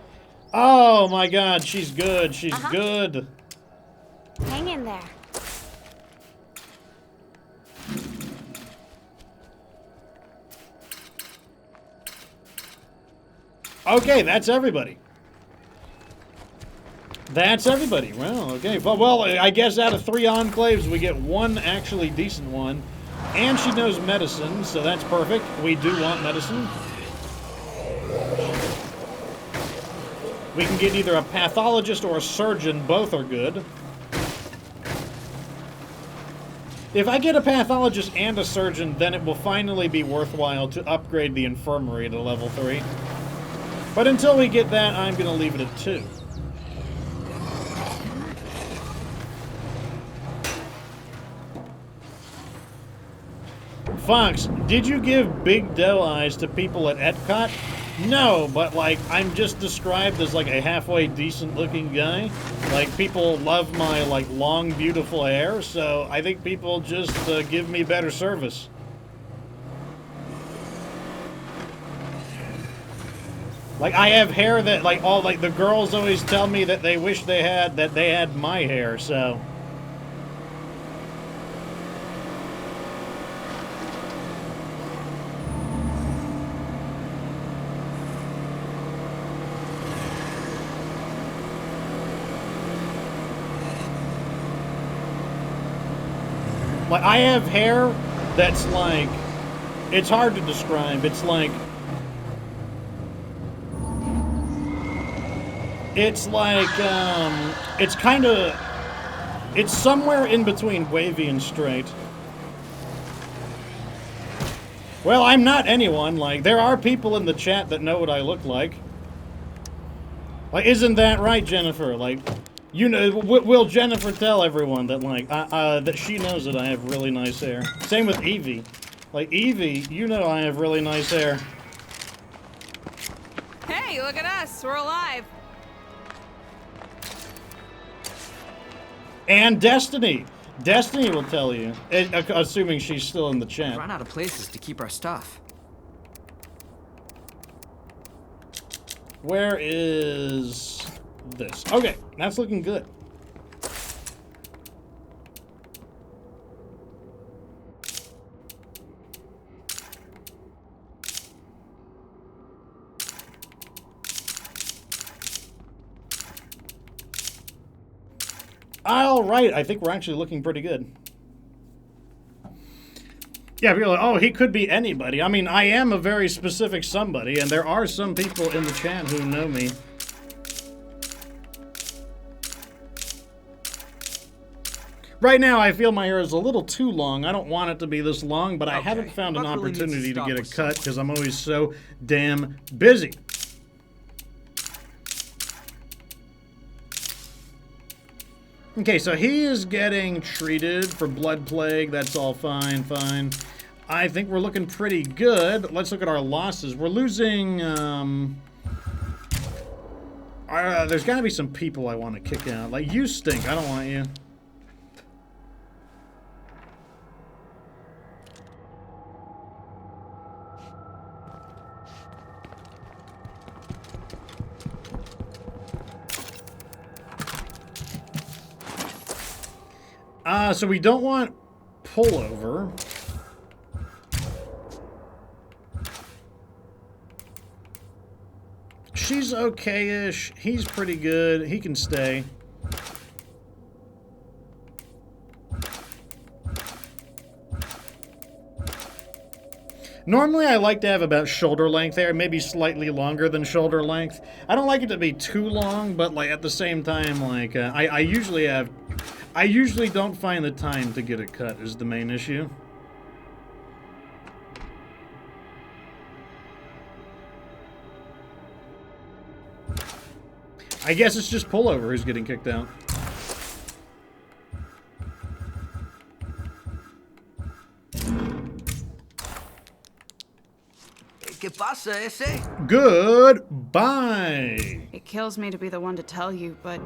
Oh my God, she's good. She's good. Hang in there. Okay, that's everybody. That's everybody. Well, okay. Well, I guess out of 3 enclaves, we get 1 actually decent one. And she knows medicine, so that's perfect. We do want medicine. We can get either a pathologist or a surgeon. Both are good. If I get a pathologist and a surgeon, then it will finally be worthwhile to upgrade the infirmary to level 3. But until we get that, I'm going to leave it at 2. Fox, did you give big doe eyes to people at Epcot? No, but like, I'm just described as like a halfway decent looking guy. Like, people love my like long, beautiful hair, so I think people just give me better service. Like, I have hair that like all like the girls always tell me that they wish they had my hair, so. Like, I have hair that's like, it's hard to describe. It's like, it's kind of, it's somewhere in between wavy and straight. Well, I'm not anyone. Like, there are people in the chat that know what I look like. Like, isn't that right, Jennifer? Like, you know, will Jennifer tell everyone that, like, that she knows that I have really nice hair? Same with Evie. Like, Evie, you know I have really nice hair. Hey, look at us. We're alive. And Destiny. Destiny will tell you, assuming she's still in the chat. We've run out of places to keep our stuff. Where is this? Okay, that's looking good. All right, I think we're actually looking pretty good. Yeah, people are like, oh, he could be anybody. I mean, I am a very specific somebody, and there are some people in the chat who know me. Right now, I feel my hair is a little too long. I don't want it to be this long, but I haven't found an opportunity to get a cut because I'm always so damn busy. Okay, so he is getting treated for blood plague. That's all fine, fine. I think we're looking pretty good. Let's look at our losses. We're losing, there's gotta be some people I want to kick out. Like, you stink. I don't want you. So we don't want pullover. She's okay-ish. He's pretty good. He can stay. Normally, I like to have about shoulder length hair, maybe slightly longer than shoulder length. I don't like it to be too long, but like at the same time, like I usually don't find the time to get a cut is the main issue. I guess it's just pullover who's getting kicked out. pasa, ese? Goodbye. It kills me to be the one to tell you, but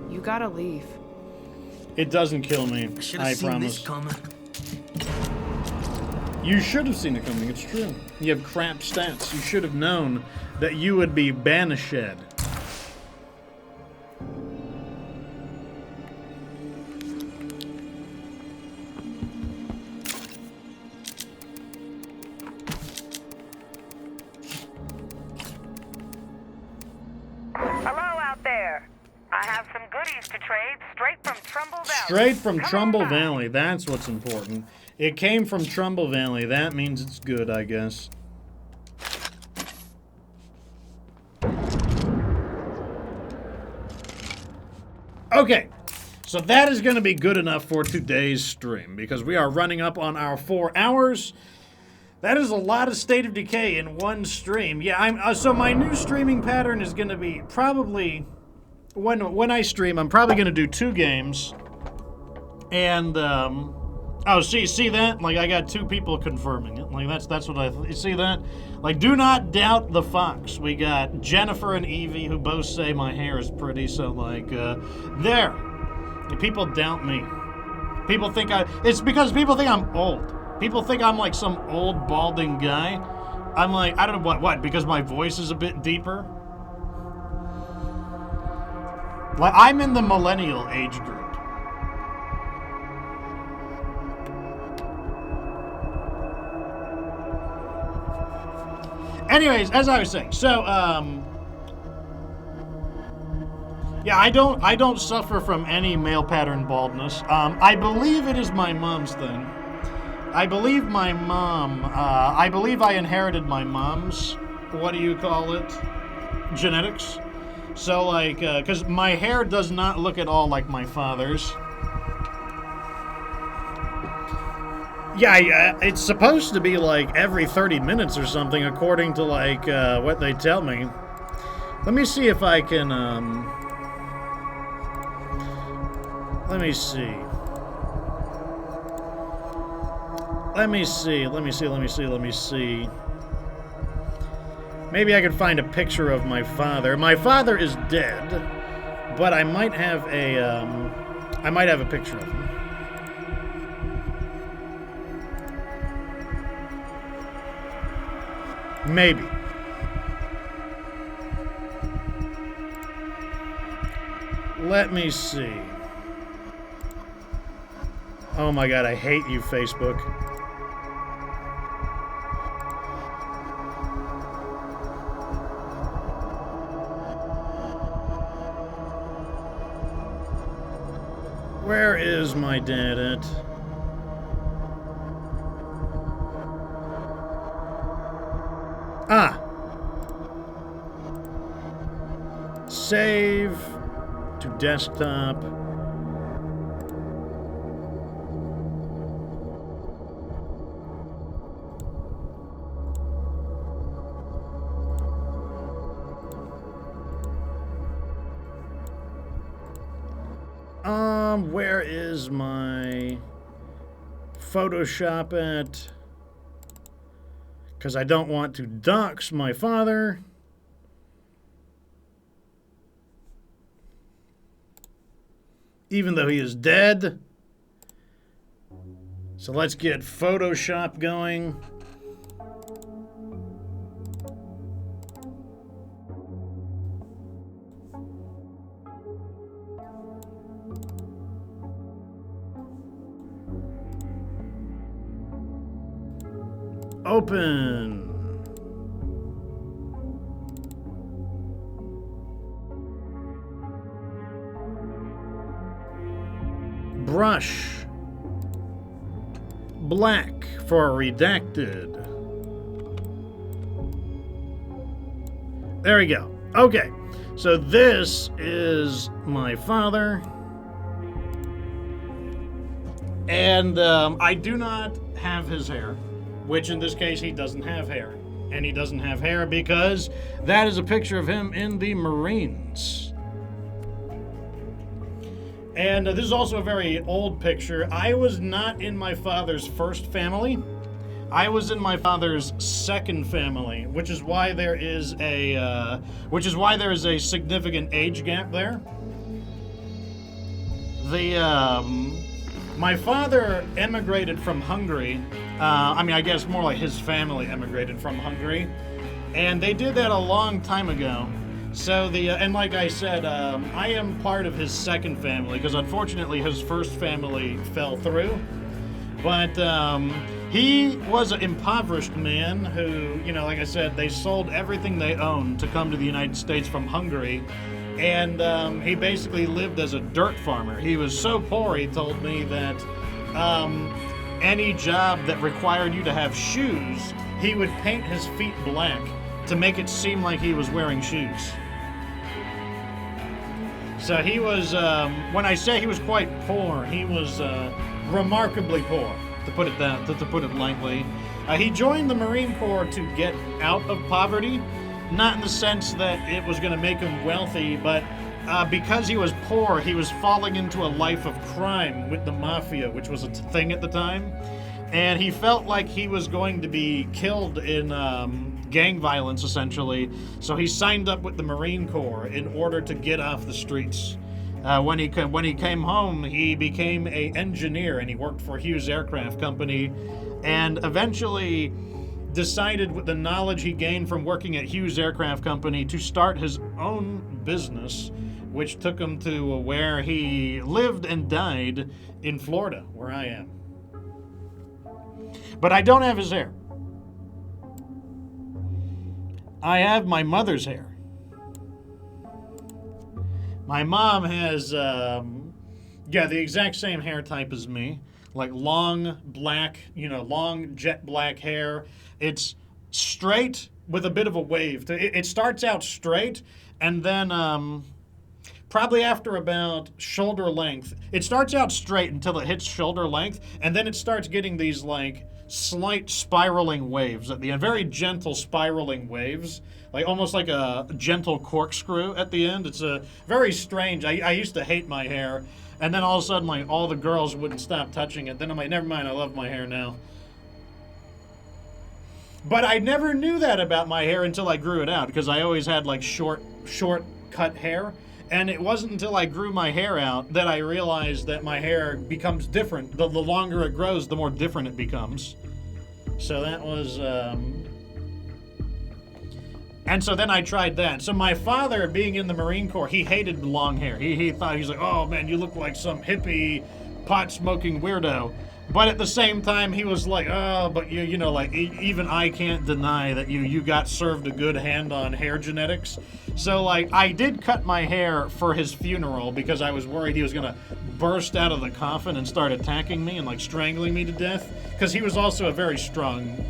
you gotta leave. It doesn't kill me, I promise. You should have seen it coming, it's true. You have crap stats. You should have known that you would be banished. Hello out there. I have some goodies to trade straight from Trumbull Valley. Straight from Trumbull Valley, that's what's important. It came from Trumbull Valley, that means it's good, I guess. Okay, so that is going to be good enough for today's stream, because we are running up on our 4 hours. That is a lot of State of Decay in one stream. Yeah, so my new streaming pattern is going to be probably, when I stream, I'm probably going to do 2 games. And, oh, see that? Like, I got 2 people confirming it. Like, that's what you see that? Like, do not doubt the fox. We got Jennifer and Evie, who both say my hair is pretty, so, like, there. People doubt me. People think it's because people think I'm old. People think I'm like some old balding guy. I'm like, I don't know what, because my voice is a bit deeper? Like, I'm in the millennial age group. Anyways, as I was saying, so, yeah, I don't suffer from any male pattern baldness. I believe it is my mom's thing. I believe my mom, I believe I inherited my mom's, what do you call it, genetics. So, like, because my hair does not look at all like my father's. Yeah, it's supposed to be, like, every 30 minutes or something, according to, like, what they tell me. Let me see if I can, let me see. Let me see. Maybe I could find a picture of my father. My father is dead, but I might have a picture of him. Maybe. Let me see. Oh my god, I hate you, Facebook. Where is my dad at? Ah! Save to desktop. Where is my Photoshop at? Because I don't want to dox my father. Even though he is dead. So let's get Photoshop going. Open. Brush. Black for redacted. There we go. Okay. So this is my father. And I do not have his hair. Which in this case, he doesn't have hair. And he doesn't have hair because that is a picture of him in the Marines. And this is also a very old picture. I was not in my father's first family. I was in my father's second family, which is why there is a significant age gap there. My father emigrated from Hungary. I guess more like his family emigrated from Hungary, and they did that a long time ago. So and like I said, I am part of his second family because unfortunately his first family fell through. But he was an impoverished man who, like I said, they sold everything they owned to come to the United States from Hungary. And he basically lived as a dirt farmer. He was so poor, he told me, that any job that required you to have shoes, he would paint his feet black to make it seem like he was wearing shoes. So he was, when I say he was quite poor, he was remarkably poor, to put it lightly. He joined the Marine Corps to get out of poverty, not in the sense that it was going to make him wealthy, but because he was poor, he was falling into a life of crime with the mafia, which was a thing at the time. And he felt like he was going to be killed in gang violence, essentially. So he signed up with the Marine Corps in order to get off the streets. When he came home, he became an engineer, and he worked for Hughes Aircraft Company, and eventually decided, with the knowledge he gained from working at Hughes Aircraft Company, to start his own business, which took him to where he lived and died in Florida, where I am. But I don't have his hair. I have my mother's hair. My mom has, the exact same hair type as me. Like long black, long jet black hair. It's straight with a bit of a wave. It starts out straight, and then probably after about shoulder length, it starts out straight until it hits shoulder length, and then it starts getting these like slight spiraling waves at the end. Very gentle spiraling waves, like almost like a gentle corkscrew at the end. It's a very strange. I used to hate my hair. And then all of a sudden, like, all the girls wouldn't stop touching it. Then I'm like, never mind, I love my hair now. But I never knew that about my hair until I grew it out, because I always had, like, short cut hair. And it wasn't until I grew my hair out that I realized that my hair becomes different. The longer it grows, the more different it becomes. So that was, And so then I tried that. So my father, being in the Marine Corps, he hated long hair. He thought, he's like, oh man, you look like some hippie, pot-smoking weirdo. But at the same time, he was like, oh, but even I can't deny that you got served a good hand on hair genetics. So, like, I did cut my hair for his funeral because I was worried he was going to burst out of the coffin and start attacking me and, like, strangling me to death. Because he was also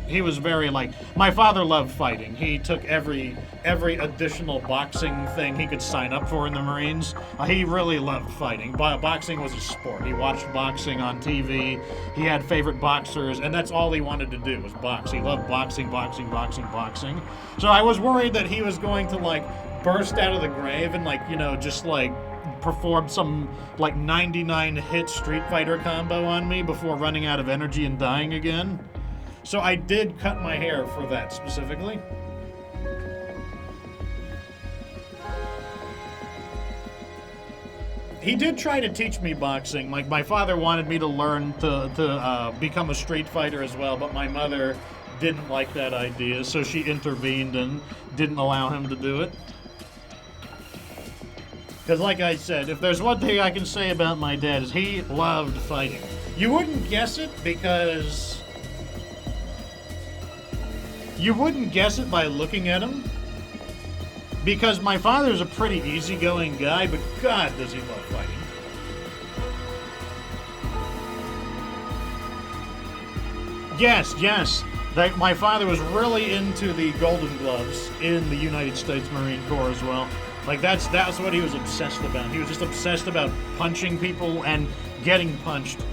he was very, like, my father loved fighting. He took every additional boxing thing he could sign up for in the Marines. He really loved fighting. Boxing was a sport. He watched boxing on TV. He had favorite boxers, and that's all he wanted to do was box. He loved boxing. So I was worried that he was going to, like, burst out of the grave and, like, just, like, perform some, like, 99-hit Street Fighter combo on me before running out of energy and dying again. So I did cut my hair for that specifically. He did try to teach me boxing. Like, my father wanted me to learn to become a street fighter as well, but my mother didn't like that idea, so she intervened and didn't allow him to do it. Because like I said, if there's one thing I can say about my dad is he loved fighting. You wouldn't guess it because... You wouldn't guess it by looking at him. Because my father's a pretty easygoing guy, but God, does he love fighting. Yes. My father was really into the Golden Gloves in the United States Marine Corps as well. Like, that's what he was obsessed about. He was just obsessed about punching people and getting punched.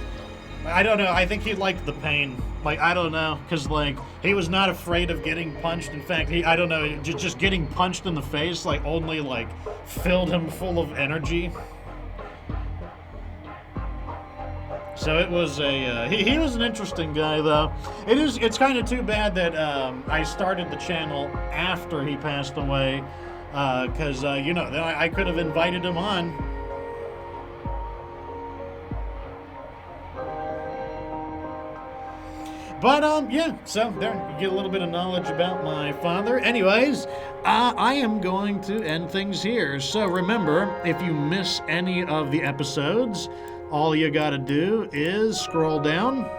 I don't know. I think he liked the pain. Like, I don't know. Because, like, he was not afraid of getting punched. In fact, I don't know, just getting punched in the face, like, only, like, filled him full of energy. So it was he was an interesting guy, though. It's kind of too bad that I started the channel after he passed away, because you know, then I could have invited him on. But, yeah, so there, you get a little bit of knowledge about my father. Anyways, I am going to end things here. So remember, if you miss any of the episodes, all you gotta do is scroll down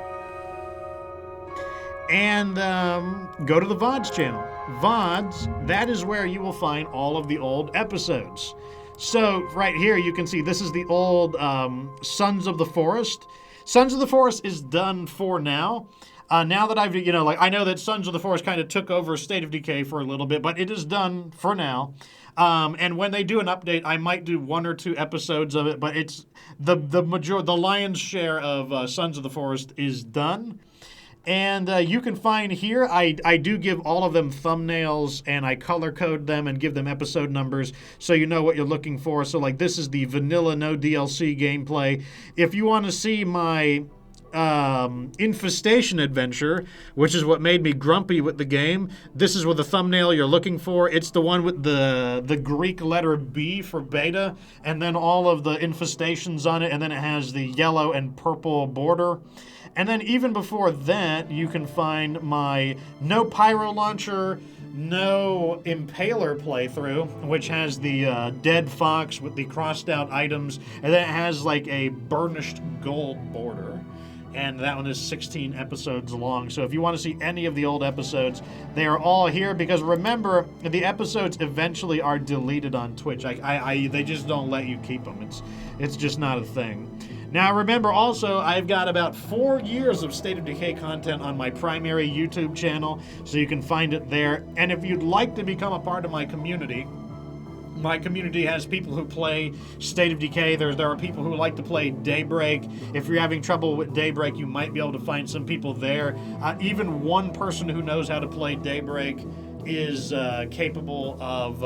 and go to the VODs channel. VODs, that is where you will find all of the old episodes. So right here, you can see this is the old Sons of the Forest. Sons of the Forest is done for now. Now that I've, you know, like, I know that Sons of the Forest kind of took over State of Decay for a little bit, but it is done for now. And when they do an update, I might do 1 or 2 episodes of it, but it's the lion's share of Sons of the Forest is done. And you can find here, I do give all of them thumbnails, and I color code them and give them episode numbers so you know what you're looking for. So, like, this is the vanilla, no DLC gameplay. If you want to see my infestation adventure, which is what made me grumpy with the game, this is what the thumbnail you're looking for. It's the one with the Greek letter B for beta, and then all of the infestations on it, and then it has the yellow and purple border. And then even before that, you can find my no pyro launcher, no impaler playthrough, which has the dead fox with the crossed out items, and then it has like a burnished gold border. And that one is 16 episodes long. So if you want to see any of the old episodes, they are all here, because remember, the episodes eventually are deleted on Twitch. They just don't let you keep them. It's just not a thing. Now remember also, I've got about 4 years of State of Decay content on my primary YouTube channel, so you can find it there. And if you'd like to become a part of my community has people who play State of Decay. There are people who like to play Daybreak. If you're having trouble with Daybreak, you might be able to find some people there. Even one person who knows how to play Daybreak is capable of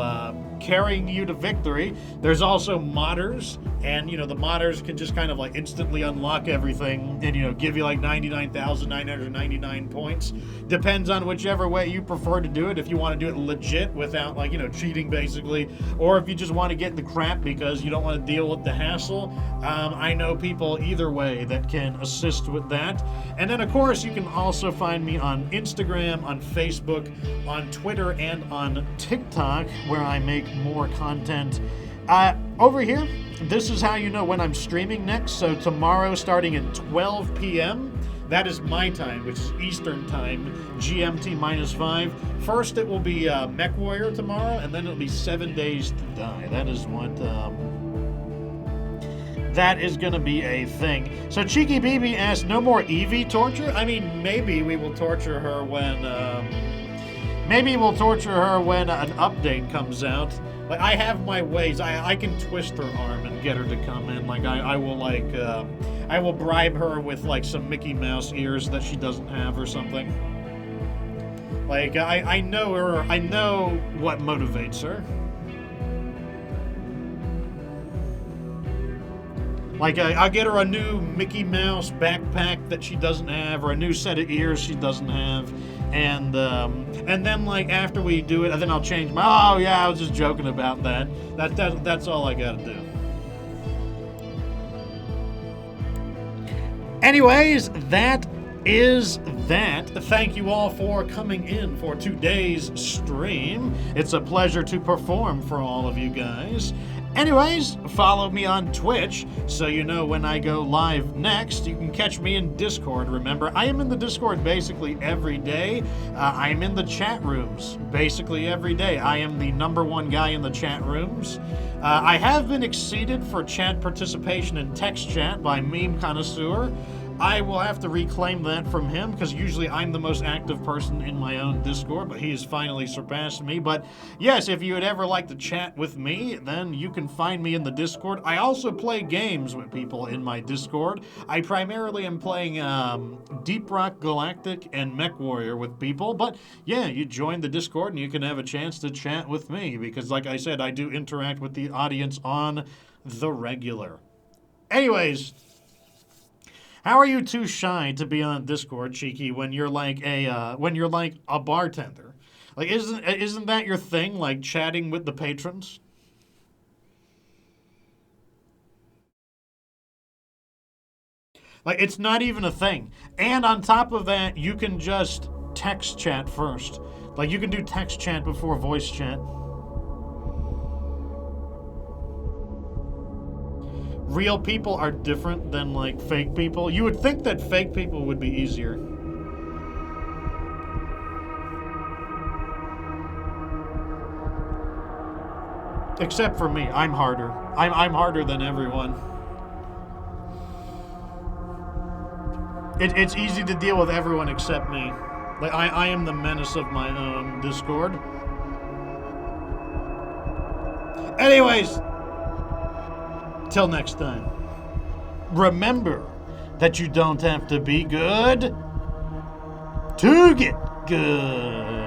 carrying you to victory. There's also modders, and you know, the modders can just kind of like instantly unlock everything and, you know, give you like 99,999 points. Depends on whichever way you prefer to do it. If you want to do it legit without, like, you know, cheating basically, or if you just want to get the crap because you don't want to deal with the hassle, I know people either way that can assist with that. And then of course you can also find me on Instagram, on Facebook, on Twitter, and on TikTok, where I make more content. Over here, this is how you know when I'm streaming next. So tomorrow, starting at 12 p.m., that is my time, which is Eastern time, GMT -5. First, it will be Mech Warrior tomorrow, and then it'll be 7 Days to Die. That is what... that is going to be a thing. So Cheeky BB asked, no more Evie torture? I mean, maybe we will torture her when... maybe we'll torture her when an update comes out. Like, I have my ways. I can twist her arm and get her to come in. Like, I will, like, I will bribe her with, like, some Mickey Mouse ears that she doesn't have or something. Like, I know her. I know what motivates her. Like, I'll get her a new Mickey Mouse backpack that she doesn't have, or a new set of ears she doesn't have. And then, like, after we do it, then I'll change my... Oh, yeah, I was just joking about that. That's all I gotta do. Anyways, that is that. Thank you all for coming in for today's stream. It's a pleasure to perform for all of you guys. Anyways, follow me on Twitch so you know when I go live next. You can catch me in Discord. Remember, I am in the Discord basically every day. I am in the chat rooms basically every day. I am the #1 guy in the chat rooms. I have been exceeded for chat participation in text chat by Meme Connoisseur. I will have to reclaim that from him, because usually I'm the most active person in my own Discord, but he has finally surpassed me. But yes, if you would ever like to chat with me, then you can find me in the Discord. I also play games with people in my Discord. I primarily am playing Deep Rock Galactic and Mech Warrior with people, but yeah, you join the Discord and you can have a chance to chat with me, because like I said, I do interact with the audience on the regular. Anyways, How are you too shy to be on Discord, Cheeky, when you're like a bartender? Like, isn't that your thing? Like chatting with the patrons? Like, it's not even a thing. And on top of that, you can just text chat first. Like, you can do text chat before voice chat. Real people are different than, like, fake people. You would think that fake people would be easier. Except for me. I'm harder. I'm harder than everyone. It's easy to deal with everyone except me. Like, I am the menace of my own Discord. Anyways, till next time. Remember that you don't have to be good to get good.